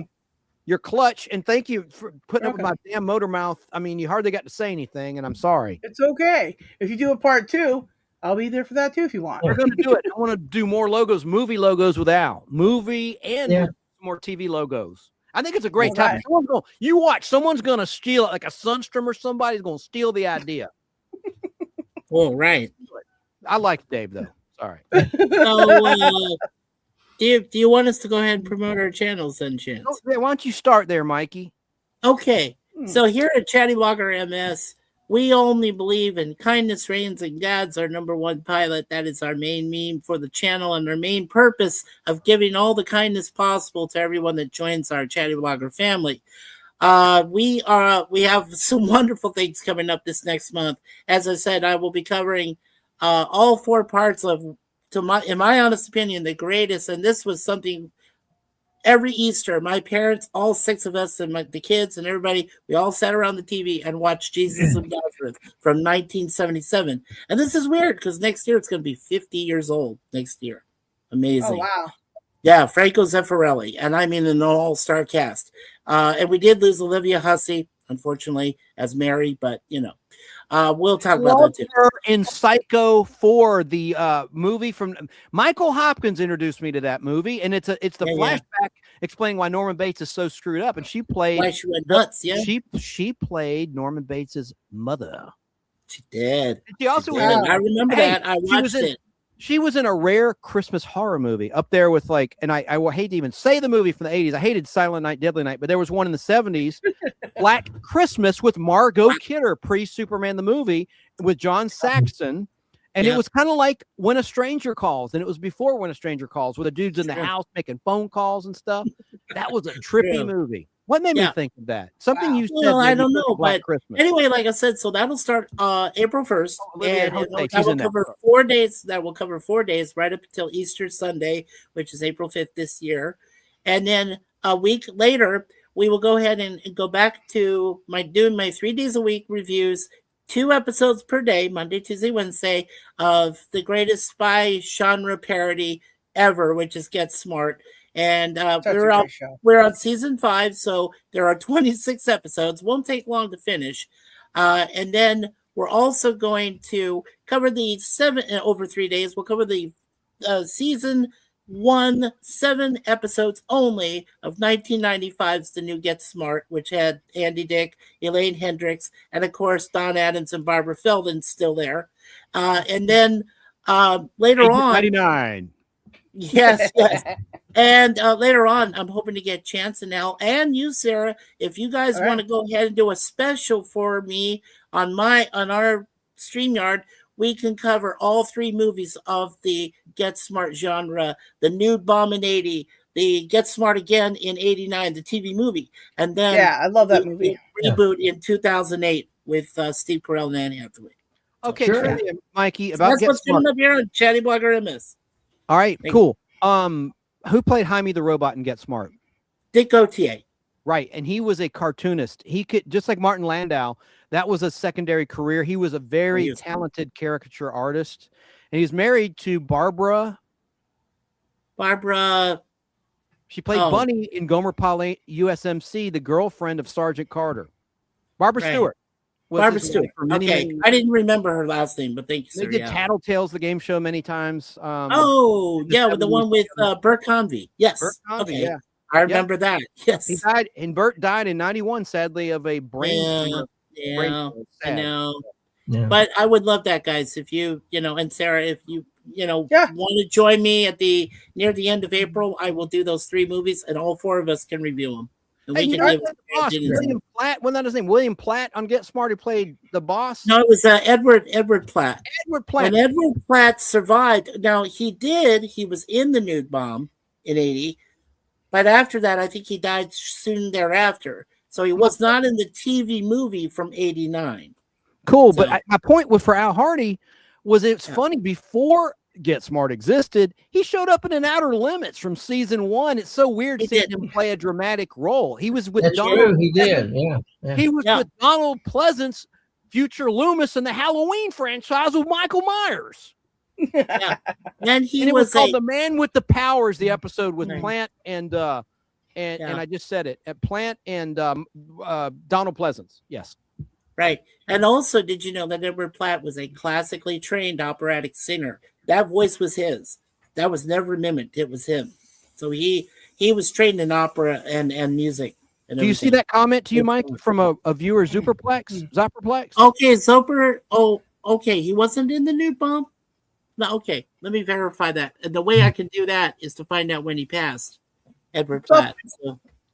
Speaker 3: You're clutch, and thank you for putting up with my damn motor mouth. I mean, you hardly got to say anything, and I'm sorry.
Speaker 8: It's okay. If you do a part 2, I'll be there for that too if you want.
Speaker 3: We're going to do it. I want to do more logos, movie logos with Al. Movie and more TV logos. I think it's a great topic. You watch. Someone's going to steal it, like a Sunstrom or somebody's going to steal the idea.
Speaker 9: Well, right.
Speaker 3: I like Dave, though. Sorry.
Speaker 9: So, do you want us to go ahead and promote our channels then, Chance?
Speaker 3: Why don't you start there, Mikey?
Speaker 9: Okay. So here at Chatty Blogger MS, we only believe in kindness reigns and God's our number one pilot. That is our main meme for the channel and our main purpose of giving all the kindness possible to everyone that joins our Chatty Blogger family. We have some wonderful things coming up this next month. As I said, I will be covering all 4 parts of, in my honest opinion, the greatest. And this was something every Easter, my parents, all 6 of us, and the kids and everybody, we all sat around the TV and watched Jesus of Nazareth from 1977. And this is weird because next year it's going to be 50 years old next year. Amazing.
Speaker 8: Oh, wow.
Speaker 9: Yeah, Franco Zeffirelli, and I mean an all-star cast. And we did lose Olivia Hussey, unfortunately, as Mary, but we'll talk about that too.
Speaker 3: Her in Psycho 4, the movie from Michael Hopkins introduced me to that movie, and it's the flashback explaining why Norman Bates is so screwed up, and she played.
Speaker 9: Why she went nuts? Yeah,
Speaker 3: she played Norman Bates's mother.
Speaker 9: She did.
Speaker 3: She also was
Speaker 9: I remember that. I watched it.
Speaker 3: She was in a rare Christmas horror movie up there with and I hate to even say the movie from the 80s. I hated Silent Night, Deadly Night, but there was one in the 70s, Black Christmas with Margot Kidder, pre-Superman the movie with John Saxon. And it was kind of like When a Stranger Calls. And it was before When a Stranger Calls, where the dude's in the house making phone calls and stuff. That was a trippy movie. What made me think of that? Something you said.
Speaker 9: Well, I don't know,
Speaker 3: Black
Speaker 9: but
Speaker 3: Christmas.
Speaker 9: anyway, like I said, so that'll start April 1st, and that will cover 4 days. That will cover 4 days, right up until Easter Sunday, which is April 5th this year, and then a week later, we will go ahead and go back to doing my 3 days a week reviews, 2 episodes per day, Monday, Tuesday, Wednesday, of the greatest spy genre parody ever, which is Get Smart. And we're on season 5, so there are 26 episodes. Won't take long to finish. And then we're also going to cover the 7 over 3 days. We'll cover the season 1, 7 episodes only of 1995's The New Get Smart, which had Andy Dick, Elaine Hendricks, and of course Don Adams and Barbara Feldon still there. And then later on,
Speaker 3: 99.
Speaker 9: Yes. And later on, I'm hoping to get Chance and Al and you, Sarah, if you guys want to go ahead and do a special for me on our StreamYard, we can cover all 3 movies of the Get Smart genre: the Nude Bomb in 80, the Get Smart Again in 89, the TV movie, and then
Speaker 8: I love that movie.
Speaker 9: Reboot in 2008 with Steve Carell and Anne Hathaway.
Speaker 3: Okay, trivia, Mikey, about
Speaker 9: that's
Speaker 3: Get
Speaker 9: what's
Speaker 3: Smart.
Speaker 9: coming up here on Chatty Blogger MS.
Speaker 3: All right, cool. Who played Jaime the Robot in Get Smart?
Speaker 9: Dick Gautier.
Speaker 3: Right, and he was a cartoonist. He could, just like Martin Landau, that was a secondary career. He was a very talented caricature artist, and he's married to Barbara. She played Bunny in Gomer Pyle USMC, the girlfriend of Sergeant Carter. Barbara Stewart.
Speaker 9: Barbara Stewart. Okay, I didn't remember her last name, but thank you, sir.
Speaker 3: They did Tattletales, the game show, many times.
Speaker 9: With the one with Bert Convy. Yes.
Speaker 3: Bert Convy,
Speaker 9: okay. I remember that. Yes.
Speaker 3: He died, and Bert died in 91, sadly, of a brain.
Speaker 9: I know. Yeah. But I would love that, guys. If you, and Sarah, if you, want to join me near the end of April, I will do those 3 movies, and all 4 of us can review them.
Speaker 3: William Platt, wasn't that his name? William Platt on Get Smart, who played the boss?
Speaker 9: No, it was Edward Platt.
Speaker 3: Edward Platt.
Speaker 9: And Edward Platt survived. Now, he was in the Nude Bomb in 80, but after that, I think he died soon thereafter. So he was not in the TV movie from 89.
Speaker 3: Cool, but my point for Al Hardee was it's funny, before Get Smart existed, he showed up in an Outer Limits from season 1. It's so weird seeing him play a dramatic role. He was with Donald.
Speaker 10: He did, yeah.
Speaker 3: He was with Donald Pleasance, future Loomis, in the Halloween franchise with Michael Myers.
Speaker 9: Yeah, and
Speaker 3: it was called The Man with the Powers. The episode with Plant and I just said it at Plant and Donald Pleasance. Yes.
Speaker 9: Right. And also, did you know that Edward Platt was a classically trained operatic singer? That voice was his. That was never mimicked. It was him. So he was trained in opera and music. And
Speaker 3: do you see that comment to you, Mike, from a viewer, Zopperplex?
Speaker 9: Okay, Zoper. Oh, okay. He wasn't in the Nude Bomb? No, okay. Let me verify that. And the way I can do that is to find out when he passed. Edward Platt.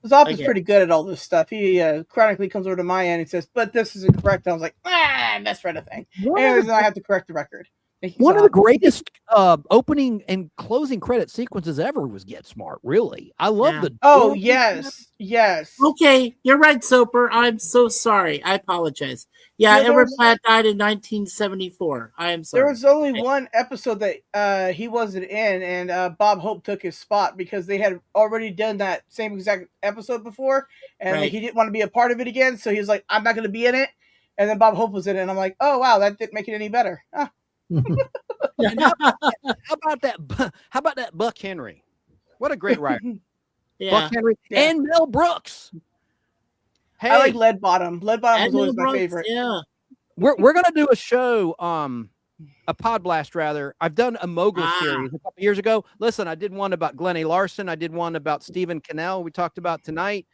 Speaker 8: Zop is pretty good at all this stuff. He chronically comes over to my end and says, but this isn't correct. And I was like, I misread a thing. Anyways, I have to correct the record.
Speaker 3: One of the greatest opening and closing credit sequences ever was Get Smart. Really, I love the.
Speaker 8: Oh yes.
Speaker 9: Okay, you're right, Soper. I'm so sorry. I apologize. Yeah, Edward Platt died in 1974. I am sorry.
Speaker 8: There was only one episode that he wasn't in, and Bob Hope took his spot because they had already done that same exact episode before, and he didn't want to be a part of it again. So he was like, "I'm not going to be in it." And then Bob Hope was in it, and I'm like, "Oh wow, that didn't make it any better."
Speaker 3: How about that Buck Henry? What a great writer.
Speaker 9: Yeah.
Speaker 3: Buck Henry and Mel Brooks. Hey,
Speaker 8: I like Lead Bottom. Lead Bottom was
Speaker 9: And
Speaker 8: always
Speaker 9: Mel
Speaker 8: my
Speaker 9: Brooks,
Speaker 8: favorite.
Speaker 9: Yeah.
Speaker 3: we're gonna do a show, a pod blast rather. I've done a mogul series a couple years ago. Listen, I did one about Glenn A. Larson. I did one about Stephen Cannell. We talked about tonight.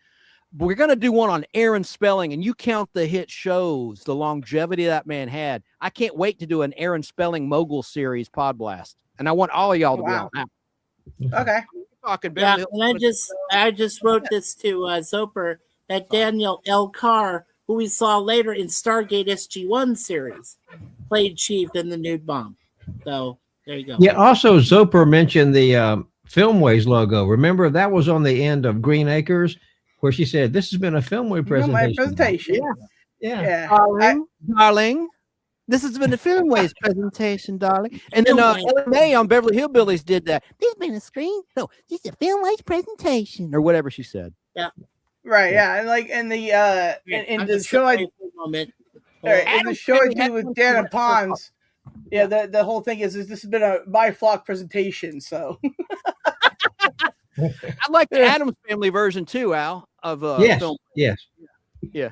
Speaker 3: But we're gonna do one on Aaron Spelling, and you count the hit shows, the longevity that man had. I can't wait to do an Aaron Spelling mogul series pod blast, and I want all of y'all to be on that.
Speaker 8: Okay.
Speaker 3: Talking
Speaker 9: Yeah,
Speaker 3: Beverly
Speaker 9: and I just wrote this to Zoper that Daniel L. Carr, who we saw later in Stargate SG-1 series, played Chief in the Nude Bomb. So there you go.
Speaker 10: Yeah. Also, Zoper mentioned the Filmways logo. Remember that was on the end of Green Acres, where she said, "This has been a Filmway presentation."
Speaker 8: My presentation.
Speaker 10: Yeah.
Speaker 3: Darling, this has been a Filmways presentation, darling. And then LMA on Beverly Hillbillies did that. This has been a screen. No, this is a Filmways presentation, or whatever she said.
Speaker 9: Yeah.
Speaker 8: Right, yeah, and like in the show I do with Dan and Pons, yeah, the whole thing is this has been a my flock presentation. So
Speaker 3: I like the Addams Family version too, Al. Of film.
Speaker 10: Yes.
Speaker 3: Yeah.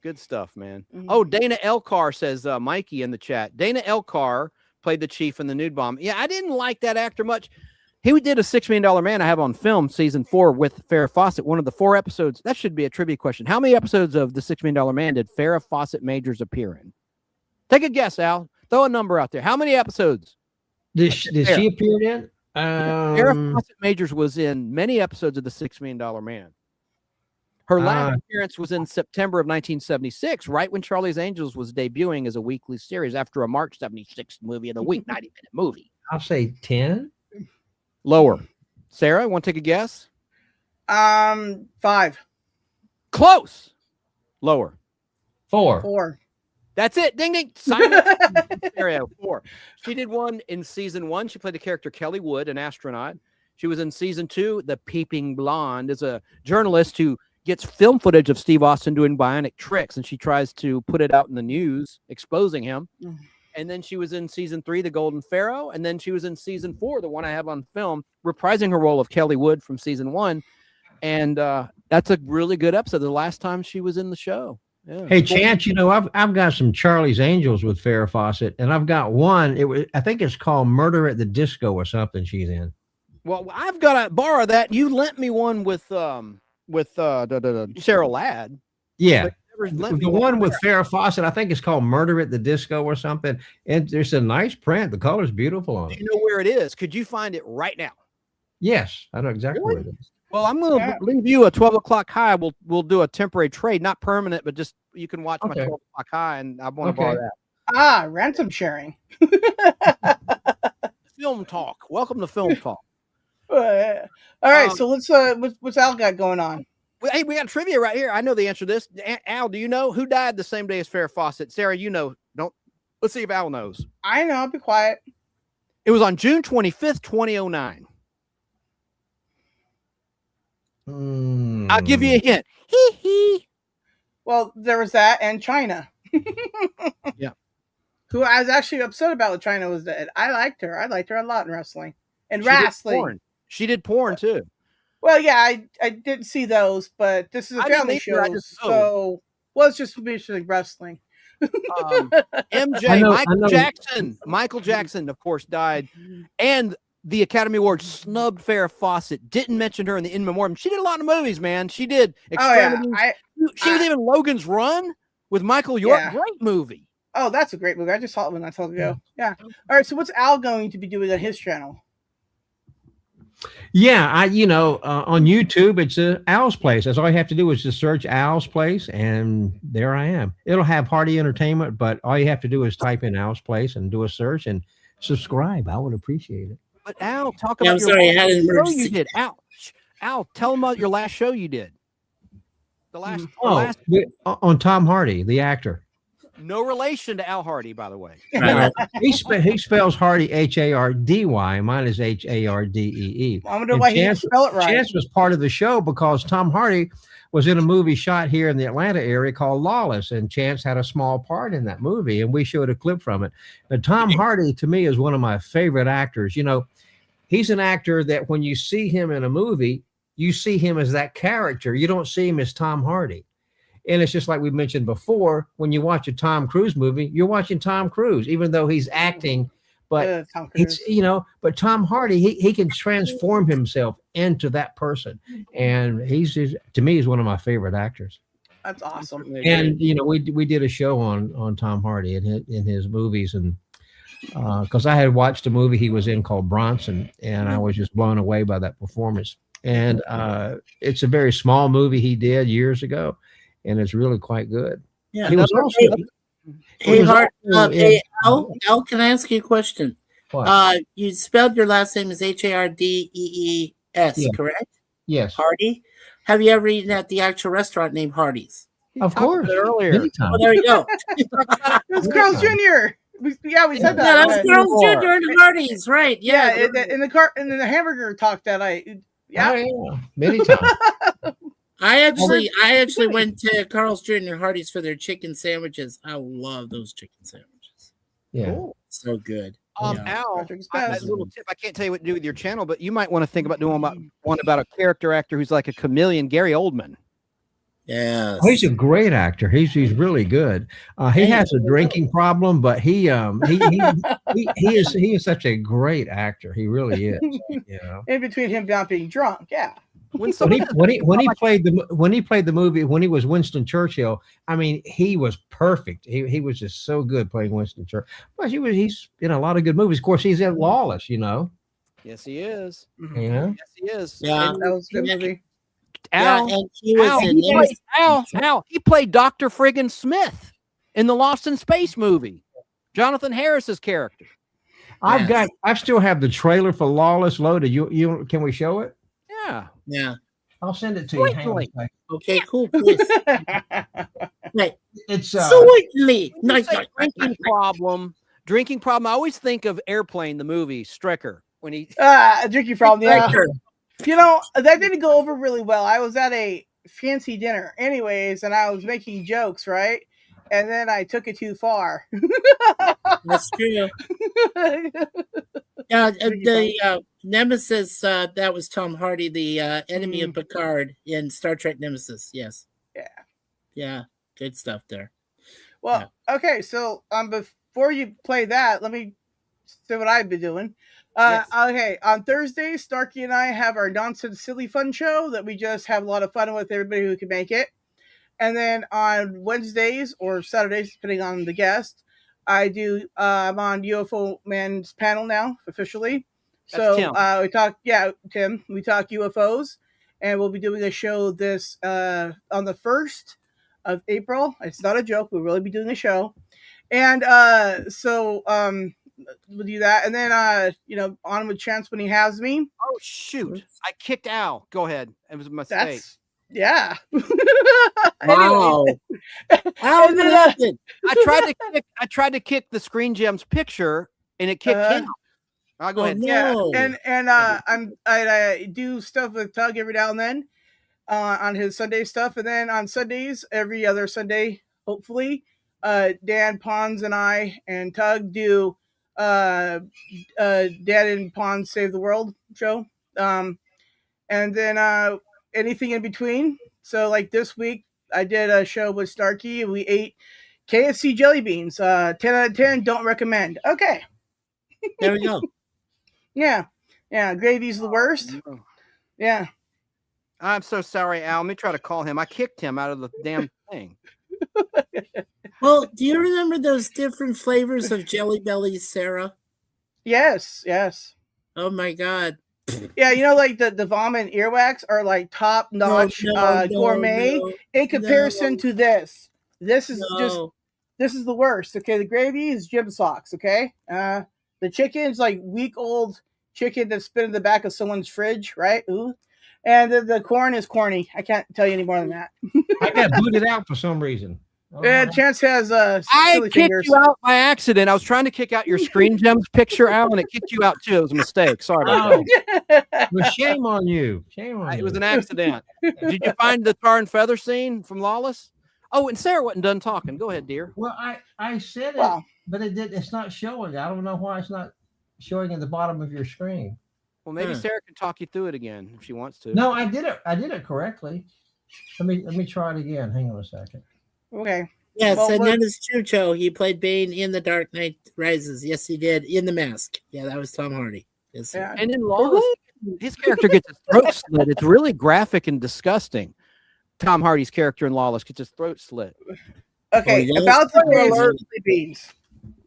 Speaker 3: Good stuff, man.
Speaker 8: Mm-hmm.
Speaker 3: Oh, Dana Elcar says Mikey in the chat. Dana Elcar played the Chief in the Nude Bomb. Yeah, I didn't like that actor much. He did a $6 Million Man I have on film, season 4 with Farrah Fawcett. One of the 4 episodes. That should be a trivia question. How many episodes of the $6 Million Man did Farrah Fawcett Majors appear in? Take a guess, Al. Throw a number out there. How many episodes?
Speaker 10: Did she appear in?
Speaker 3: Farrah Fawcett Majors was in many episodes of the $6 Million Man. Her last appearance was in September of 1976, right when Charlie's Angels was debuting as a weekly series after a March 76 movie of the week, 90-minute movie.
Speaker 10: I'll say 10.
Speaker 3: Lower. Sarah, want to take a guess?
Speaker 8: 5.
Speaker 3: Close. Lower.
Speaker 10: 4.
Speaker 3: That's it. Ding ding. Simon. Stereo. 4. She did one in season 1. She played the character Kelly Wood, an astronaut. She was in season 2. The Peeping Blonde is a journalist who gets film footage of Steve Austin doing bionic tricks, and she tries to put it out in the news, exposing him. And then she was in season 3, The Golden Pharaoh. And then she was in season 4, the one I have on film, reprising her role of Kelly Wood from season 1. And that's a really good episode. The last time she was in the show. Yeah.
Speaker 10: Hey, Chance, I've got some Charlie's Angels with Farrah Fawcett, and I've got one. I think it's called Murder at the Disco or something. She's in.
Speaker 3: Well, I've got to borrow that. You lent me one with Sarah Ladd.
Speaker 10: Yeah. The one with Farrah Fawcett, I think it's called Murder at the Disco or something. And there's a nice print. The color's beautiful on it.
Speaker 3: Do you know where it is? Could you find it right now?
Speaker 10: Yes, I know exactly where it is.
Speaker 3: Well, I'm going to leave you a 12 o'clock high. We'll do a temporary trade, not permanent, but just you can watch my 12 o'clock high, and I want to borrow that.
Speaker 8: Ransom sharing.
Speaker 3: Film talk. Welcome to Film Talk.
Speaker 8: All right, so what's Al got going on?
Speaker 3: Hey, we got trivia right here. I know the answer to this. Al, do you know who died the same day as Farrah Fawcett? Sarah, you know. Let's see if Al knows.
Speaker 8: I know. I'll be quiet.
Speaker 3: It was on June 25th, 2009. I'll give you a hint.
Speaker 8: Well, there was that, and China.
Speaker 3: Yeah.
Speaker 8: Who I was actually upset about China was dead. I liked her. I liked her a lot in wrestling. And wrestling.
Speaker 3: She did porn too.
Speaker 8: Well, yeah, I didn't see those, but this is a family show, so it's just basically wrestling.
Speaker 3: MJ, Michael Jackson, of course, died, and the Academy Awards snubbed Farrah Fawcett. Didn't mention her in the in memoriam. She did a lot of movies, man. She did Extremities. She was even Logan's Run with Michael York.
Speaker 8: Yeah.
Speaker 3: Great movie.
Speaker 8: Oh, that's a great movie. I just saw it when I told you ago. Yeah. All right. So what's Al going to be doing on his channel?
Speaker 10: Yeah, on YouTube, it's Al's Place. That's all you have to do is just search Al's Place, and there I am. It'll have Hardee Entertainment, but all you have to do is type in Al's Place and do a search and subscribe. I would appreciate it.
Speaker 3: But Al, talk about your last show you did. Al, tell them about your last show you did.
Speaker 10: On Tom Hardee, the actor.
Speaker 3: No relation to Al Hardee, by the way.
Speaker 10: He spells Hardee Hardy. Mine is Hardee.
Speaker 8: I wonder why he didn't spell it right.
Speaker 10: Chance was part of the show because Tom Hardee was in a movie shot here in the Atlanta area called Lawless, and Chance had a small part in that movie, and we showed a clip from it. But Tom Hardee, to me, is one of my favorite actors. he's an actor that when you see him in a movie, you see him as that character. You don't see him as Tom Hardy. And it's just like we mentioned before, when you watch a Tom Cruise movie, you're watching Tom Cruise, even though he's acting. But it's, but Tom Hardy, he can transform himself into that person. And to me, he's one of my favorite actors.
Speaker 8: That's awesome.
Speaker 10: And, we did a show on Tom Hardy in his movies. And because I had watched a movie he was in called Bronson, and I was just blown away by that performance. And it's a very small movie he did years ago. And it's really quite good.
Speaker 9: Yeah.
Speaker 10: He was also,
Speaker 9: Al, can I ask you a question?
Speaker 10: What?
Speaker 9: You spelled your last name as Hardees, correct?
Speaker 10: Yes.
Speaker 9: Hardee. Have you ever eaten at the actual restaurant named Hardee's?
Speaker 10: Of course.
Speaker 3: Earlier.
Speaker 9: Oh, there you go.
Speaker 8: It's Carl's Jr. We said that.
Speaker 9: Yeah, that's Carl's Jr. and Hardee's, right?
Speaker 8: Yeah, in the hamburger talk that I. Yeah.
Speaker 10: Oh, yeah. Many times.
Speaker 9: I actually went to Carl's Jr. Hardee's for their chicken sandwiches. I love those chicken sandwiches.
Speaker 10: Yeah.
Speaker 8: Cool.
Speaker 9: So good.
Speaker 3: Al, a little tip. I can't tell you what to do with your channel, but you might want to think about doing one about a character actor who's like a chameleon, Gary Oldman.
Speaker 9: Yeah,
Speaker 10: he's a great actor. He's really good. He has a drinking problem, but he is such a great actor. He really is.
Speaker 8: In between him not being drunk, yeah.
Speaker 10: When he played the movie, when he was Winston Churchill, I mean, he was perfect. He was just so good playing Winston Churchill. But he's in a lot of good movies. Of course, he's in Lawless,
Speaker 3: Yes, he is.
Speaker 10: Yes,
Speaker 3: he is.
Speaker 9: Yeah,
Speaker 8: that was a good movie.
Speaker 3: Al, he played Dr. Friggin Smith in the Lost in Space movie. Jonathan Harris's character.
Speaker 10: I still have the trailer for Lawless loaded. You can we show it?
Speaker 9: Yeah.
Speaker 10: I'll send it to you. Hang on a second.
Speaker 9: Okay, cool. Please. Right.
Speaker 10: It's
Speaker 9: sweetly.
Speaker 3: Drinking problem. I always think of Airplane, the movie Strecker, when he
Speaker 8: drinking problem. Yeah. That didn't go over really well. I was at a fancy dinner, anyways, and I was making jokes, right? And then I took it too far.
Speaker 9: That's true. Yeah, the Nemesis, that was Tom Hardy, the enemy of Picard in Star Trek Nemesis. Yes.
Speaker 8: Yeah.
Speaker 9: Yeah. Good stuff there.
Speaker 8: Well, okay. So before you play that, let me say what I've been doing. Okay. On Thursday, Starkey and I have our Nonsense Silly Fun show that we just have a lot of fun with everybody who can make it. And then on Wednesdays or Saturdays, depending on the guest, I'm on UFO Man's panel now, officially.
Speaker 3: That's
Speaker 8: Tim. Tim. We talk UFOs, and we'll be doing a show this on the 1st of April. It's not a joke. We'll really be doing a show. And we'll do that. And then, on with Chance when he has me.
Speaker 3: Oh, shoot. I kicked Al. Go ahead. It was a mistake.
Speaker 8: Yeah.
Speaker 9: Wow.
Speaker 3: I tried to kick the Screen Gems picture, and it kicked him. I'll go ahead.
Speaker 8: No. Yeah, and I do stuff with Tug every now and then on his Sunday stuff, and then on Sundays, every other Sunday, hopefully, Dan Pons and I and Tug do Dan and Pons Save the World show, and then anything in between. So like this week, I did a show with Starkey, and we ate KFC jelly beans. 10 out of 10. Don't recommend. Okay.
Speaker 9: There we go.
Speaker 8: Yeah. Gravy's the worst. Yeah.
Speaker 3: I'm so sorry, Al. Let me try to call him. I kicked him out of the damn thing.
Speaker 9: Well, do you remember those different flavors of Jelly Bellies, Sarah?
Speaker 8: Yes.
Speaker 9: Oh my God.
Speaker 8: Yeah, like the vomit and earwax are like top notch gourmet in comparison to this. This is the worst. Okay, the gravy is gym socks. Okay, the chicken's like week old chicken that's been in the back of someone's fridge, right? Ooh, and the corn is corny. I can't tell you any more than that.
Speaker 10: I got booted out for some reason.
Speaker 8: Chance has
Speaker 3: I kicked you out by accident. I was trying to kick out your Screen Gems picture, Al, and it kicked you out too. It was a mistake. Sorry about
Speaker 10: that. Well, shame on you. It
Speaker 3: was an accident. Did you find the tar and feather scene from Lawless? Oh, and Sarah wasn't done talking. Go ahead, dear.
Speaker 10: Well, I said it, but it's not showing. I don't know why it's not showing at the bottom of your screen.
Speaker 3: Well, maybe Sarah can talk you through it again if she wants to.
Speaker 10: No, I did it correctly. Let me try it again. Hang on a second.
Speaker 8: Okay.
Speaker 9: Yes,
Speaker 8: Well,
Speaker 9: and that is Chucho. He played Bane in The Dark Knight Rises. Yes, he did. In The Mask. Yeah, that was Tom Hardy. Yes,
Speaker 8: Yeah.
Speaker 3: And in Lawless, his character gets his throat slit. It's really graphic and disgusting. Tom Hardy's character in Lawless gets his throat slit.
Speaker 8: Okay, about the alert beans.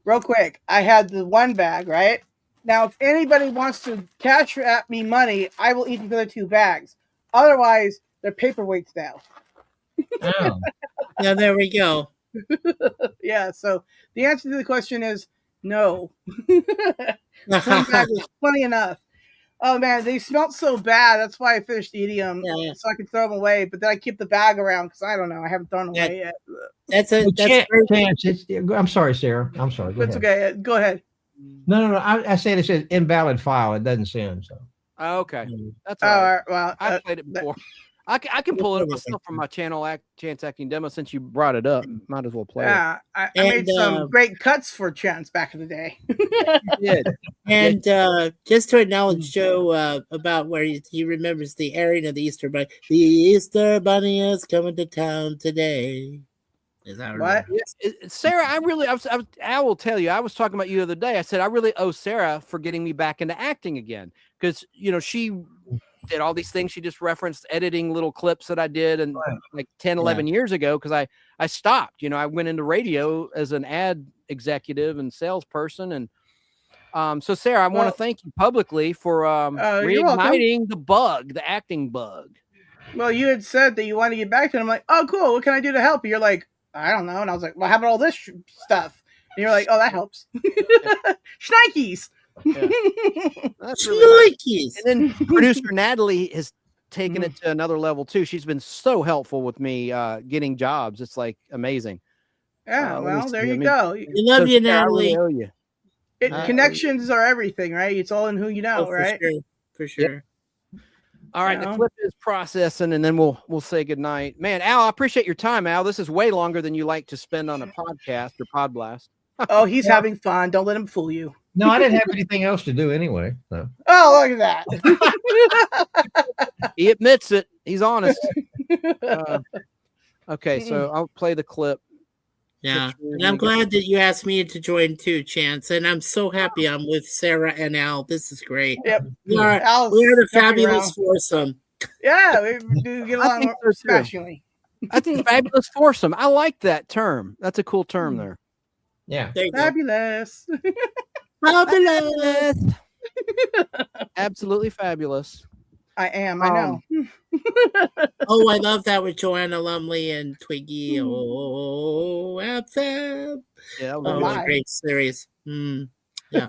Speaker 8: Real quick, I had the one bag, right? Now, if anybody wants to cash at me money, I will eat the other 2 bags. Otherwise, they're paperweights now.
Speaker 10: Oh.
Speaker 9: Now there we go.
Speaker 8: Yeah, so the answer to the question is no. One bag was plenty enough. Oh man, they smelled so bad. That's why I finished eating them so I could throw them away. But then I keep the bag around because I don't know. I haven't thrown them away yet.
Speaker 9: That's
Speaker 10: I'm sorry, Sarah. I'm sorry. Go
Speaker 8: That's
Speaker 10: ahead.
Speaker 8: okay. Go ahead.
Speaker 10: No. I said it says invalid file. It doesn't send. So.
Speaker 3: Okay, that's
Speaker 8: all
Speaker 3: all right.
Speaker 8: right. Well,
Speaker 3: I played it before. I can pull it up myself from my channel, Chance Acting Demo. Since you brought it up, might as well play
Speaker 8: yeah,
Speaker 3: it.
Speaker 8: I made some great cuts for Chance back in the day.
Speaker 9: And just to acknowledge Joe about where he remembers the airing of the Easter Bunny. The Easter Bunny is coming to town today. Is that
Speaker 8: what?
Speaker 3: Sarah, I will tell you, I was talking about you the other day. I said, I really owe Sarah for getting me back into acting again. Because, she did all these things. She just referenced editing little clips that I did and like 10, 11 years ago. Cause I stopped, I went into radio as an ad executive and salesperson. And so Sarah, I want to thank you publicly for reigniting the acting bug.
Speaker 8: Well, you had said that you wanted to get back to it. I'm like, oh, cool. What can I do to help? You're like, I don't know. And I was like, well, how about all this stuff? And you're like, oh, that helps. Schnikes.
Speaker 3: Yeah. That's really nice. And then producer Natalie has taken it to another level too. She's been so helpful with me getting jobs. It's like amazing.
Speaker 8: Yeah, well, there you go.
Speaker 9: We love you, Natalie.
Speaker 3: I really owe you.
Speaker 8: Connections are everything, right? It's all in who you know, right?
Speaker 9: For sure.
Speaker 3: Yep. All right, the clip is processing, and then we'll say goodnight. Man, Al, I appreciate your time, Al. This is way longer than you like to spend on a podcast or pod blast.
Speaker 8: Oh, he's having fun. Don't let him fool you.
Speaker 10: No, I didn't have anything else to do anyway. So.
Speaker 8: Oh, look at that.
Speaker 3: He admits it. He's honest. Okay, so I'll play the clip.
Speaker 9: Yeah, and I'm glad that you asked me to join too, Chance. And I'm so happy I'm with Sarah and Al. This is great.
Speaker 8: Yep.
Speaker 9: We are the fabulous foursome.
Speaker 8: Yeah, we do get along smashingly.
Speaker 3: I think fabulous foursome. I like that term. That's a cool term there.
Speaker 10: Yeah.
Speaker 8: Fabulous.
Speaker 9: Fabulous.
Speaker 3: Absolutely fabulous.
Speaker 8: I am. I know.
Speaker 9: Oh, I love that with Joanna Lumley and Twiggy. Oh, FM.
Speaker 3: Yeah,
Speaker 9: a great series. Yeah.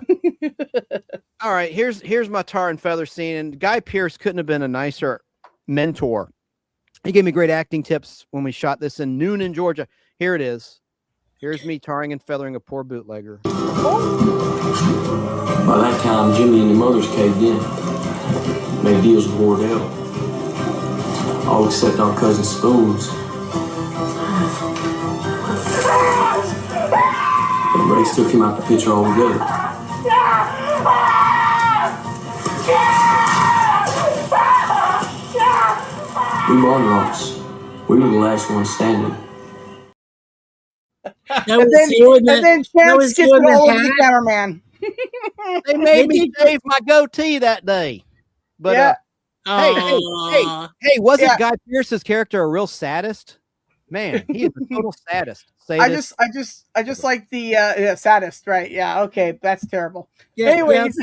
Speaker 3: All right, here's my tar and feather scene. And Guy Pearce couldn't have been a nicer mentor. He gave me great acting tips when we shot this in Noonan, Georgia. Here it is. Here's me tarring and feathering a poor bootlegger.
Speaker 13: By that time, Jimmy and your mother's caved in. Made deals with Wardell. All except our cousin Spoons. But Race took him out the picture altogether. We Monrocks. We were the last ones standing.
Speaker 8: And then Chance gets it all over the cameraman.
Speaker 3: They made me shave my goatee that day. But hey, wasn't Guy Pearce's character a real sadist? Man, he is a total sadist.
Speaker 8: I just like the sadist, right? Yeah, okay, that's terrible. Yeah, anyways,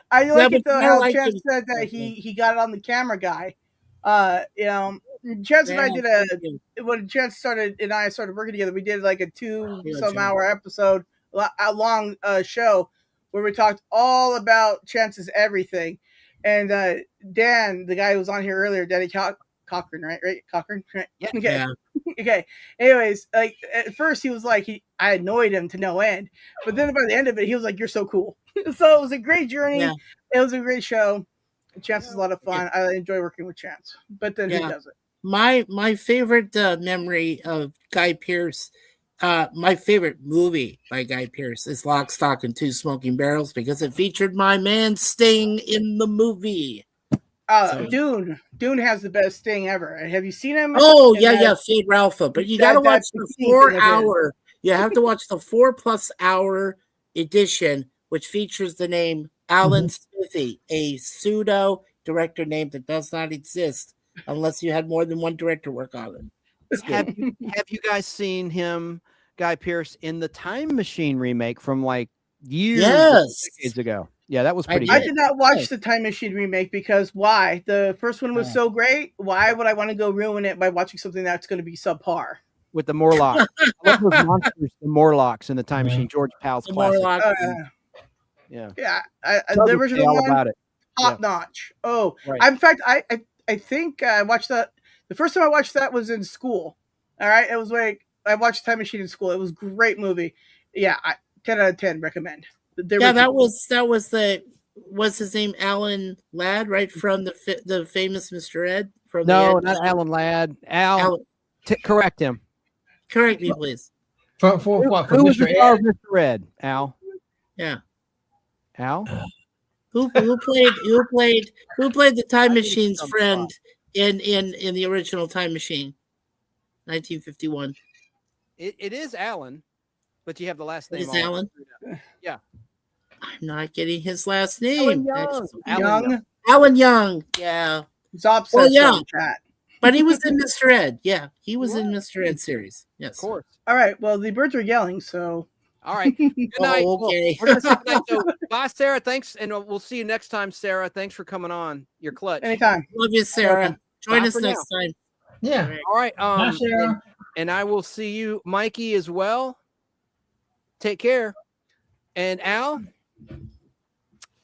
Speaker 8: I like it though how Chance said that he got it on the camera guy. Chance and I did when Chance and I started working together, we did like a 2-some-hour episode, a long show where we talked all about Chance's everything. And Dan, the guy who was on here earlier, Danny Cochran, right? Cochran, right?
Speaker 3: Yeah.
Speaker 8: Okay.
Speaker 3: Yeah.
Speaker 8: Okay. Anyways, like at first he was like I annoyed him to no end, but then by the end of it, he was like, "You're so cool." So it was a great journey. Yeah. It was a great show. Chance is a lot of fun. I enjoy working with Chance, but then he does it.
Speaker 9: My favorite memory of Guy Pearce my favorite movie by Guy Pearce is Lock, Stock, and Two Smoking Barrels because it featured my man Sting in the movie.
Speaker 8: Dune. Dune has the best Sting ever. Have you seen him?
Speaker 9: Oh, yeah, Fade Ralpha. But you got to watch the
Speaker 8: thing of his.
Speaker 9: 4-hour. You have to watch the 4+ hour edition, which features the name Alan Smithy, a pseudo director name that does not exist unless you had more than one director work on it.
Speaker 3: Have you guys seen him, Guy Pearce, in the Time Machine remake from like decades ago? Yeah, that was pretty good.
Speaker 8: I did not watch the Time Machine remake because why? The first one was so great. Why would I want to go ruin it by watching something that's going to be subpar?
Speaker 3: With the Morlocks. I love those monsters, the Morlocks in the Time Machine. George Powell's classic. Yeah.
Speaker 8: The original one,
Speaker 3: about it.
Speaker 8: Top notch. Oh,
Speaker 3: right.
Speaker 8: In fact, I think I watched that. The first time I watched that was in school. All right, it was like I watched Time Machine in school. It was a great movie. Yeah, 10 out of 10 recommend.
Speaker 9: That was his name Alan Ladd, right, from the famous Mr. Ed?
Speaker 3: Not Alan Ladd. Correct him.
Speaker 9: Correct me, please.
Speaker 10: For what? For
Speaker 3: Who was
Speaker 10: Mr.
Speaker 3: the star
Speaker 10: Ed?
Speaker 3: of Mr. Ed? Al.
Speaker 9: Yeah.
Speaker 3: Al.
Speaker 9: Who played the Time Machine's friend in the original Time Machine, 1951?
Speaker 3: It is Alan, but you have the last name.
Speaker 9: Is Alan?
Speaker 3: Yeah.
Speaker 9: I'm not getting his last name.
Speaker 8: Alan
Speaker 9: Young. Yeah.
Speaker 8: He's opposite
Speaker 9: chat. But he was in Mr. Ed. Yeah, he was in Mr. Ed series. Yes.
Speaker 3: Of course.
Speaker 8: All right. Well, the birds are yelling, so.
Speaker 3: All right. Good night.
Speaker 9: Okay.
Speaker 3: We're gonna say goodnight. So, bye, Sarah. Thanks, and we'll see you next time, Sarah. Thanks for coming on. You're clutch.
Speaker 8: Anytime.
Speaker 9: Love you, Sarah. Join
Speaker 3: Bye
Speaker 9: us
Speaker 3: for
Speaker 9: next time.
Speaker 10: Yeah.
Speaker 3: All right.
Speaker 10: Bye, Sarah.
Speaker 3: And I will see you, Mikey, as well. Take care. And Al,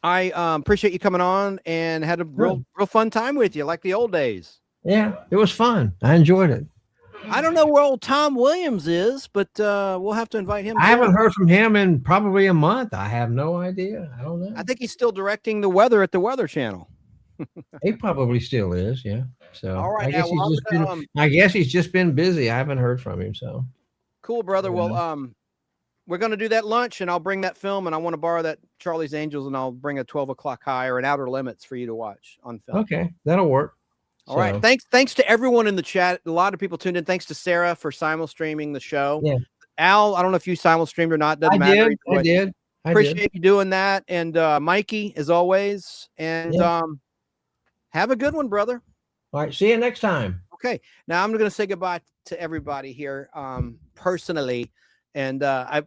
Speaker 3: I appreciate you coming on and had a real fun time with you, like the old days.
Speaker 10: Yeah, it was fun. I enjoyed it.
Speaker 3: I don't know where old Tom Williams is, but we'll have to invite him.
Speaker 10: I haven't heard from him in probably a month. I have no idea. I don't know.
Speaker 3: I think he's still directing the weather at the Weather Channel.
Speaker 10: He probably still is. Yeah. So
Speaker 3: all right.
Speaker 10: I guess he's just been busy. I haven't heard from him. So
Speaker 3: cool, brother. Well, we're going to do that lunch, and I'll bring that film, and I want to borrow that Charlie's Angels, and I'll bring a 12 O'Clock High or an Outer Limits for you to watch on film.
Speaker 10: Okay, that'll work.
Speaker 3: All right. Thanks to everyone in the chat. A lot of people tuned in. Thanks to Sarah for simul-streaming the show.
Speaker 10: Yeah.
Speaker 3: Al, I don't know if you simul-streamed or not. Doesn't matter.
Speaker 10: I did.
Speaker 3: Appreciate you doing that. And Mikey, as always. And have a good one, brother.
Speaker 10: All right. See you next time.
Speaker 3: Okay. Now I'm going to say goodbye to everybody here personally. And I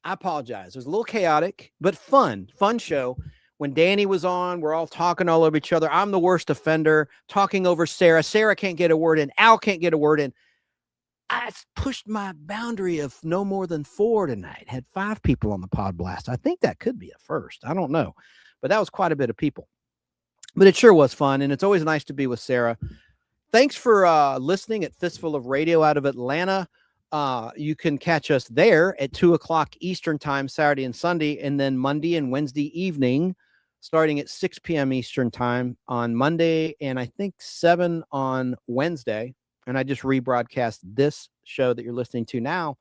Speaker 3: apologize. It was a little chaotic, but fun show. When Danny was on, we're all talking all over each other. I'm the worst offender, talking over Sarah. Sarah can't get a word in. Al can't get a word in. I pushed my boundary of no more than 4 tonight. Had 5 people on the pod blast. I think that could be a first. I don't know. But that was quite a bit of people. But it sure was fun, and it's always nice to be with Sarah. Thanks for listening at Fistful of Radio out of Atlanta. You can catch us there at 2 o'clock Eastern time, Saturday and Sunday, and then Monday and Wednesday evening, starting at 6 p.m. Eastern time on Monday, and I think 7 on Wednesday. And I just rebroadcast this show that you're listening to now.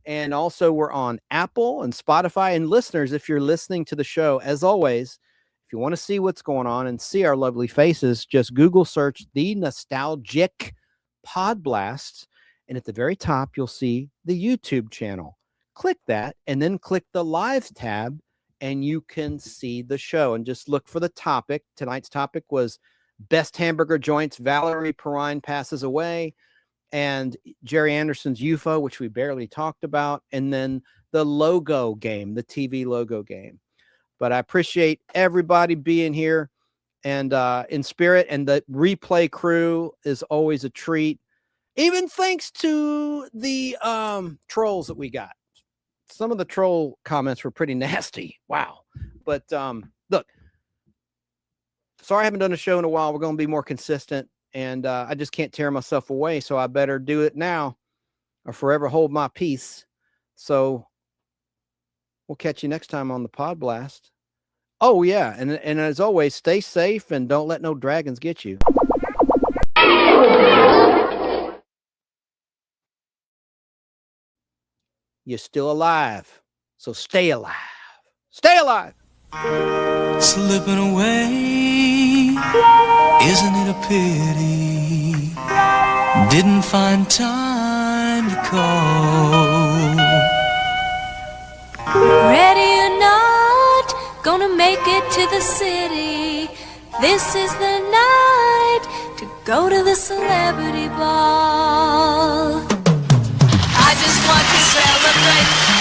Speaker 3: And also we're on Apple and Spotify. And listeners, if you're listening to the show, as always, if you want to see what's going on and see our lovely faces, just Google search The Nostalgic Pod Blast. And at the very top, you'll see the YouTube channel. Click that and then click the live tab and you can see the show and just look for the topic. Tonight's topic was best hamburger joints. Valerie Perrine passes away, and Gerry Anderson's UFO, which we barely talked about. And then the logo game, the TV logo game. But I appreciate everybody being here and in spirit, and the replay crew is always a treat. Even thanks to the trolls that we got. Some of the troll comments were pretty nasty. Wow. But look, sorry I haven't done a show in a while. We're going to be more consistent, and I just can't tear myself away, so I better do it now or forever hold my peace. So we'll catch you next time on the Pod Blast. Oh, yeah, and as always, stay safe and don't let no dragons get you. you're still alive. So stay alive. Stay alive.
Speaker 7: Slipping away, isn't it a pity? Didn't find time to call.
Speaker 14: Ready or not, gonna make it to the city. This is the night to go to the celebrity ball. I just want to celebrate.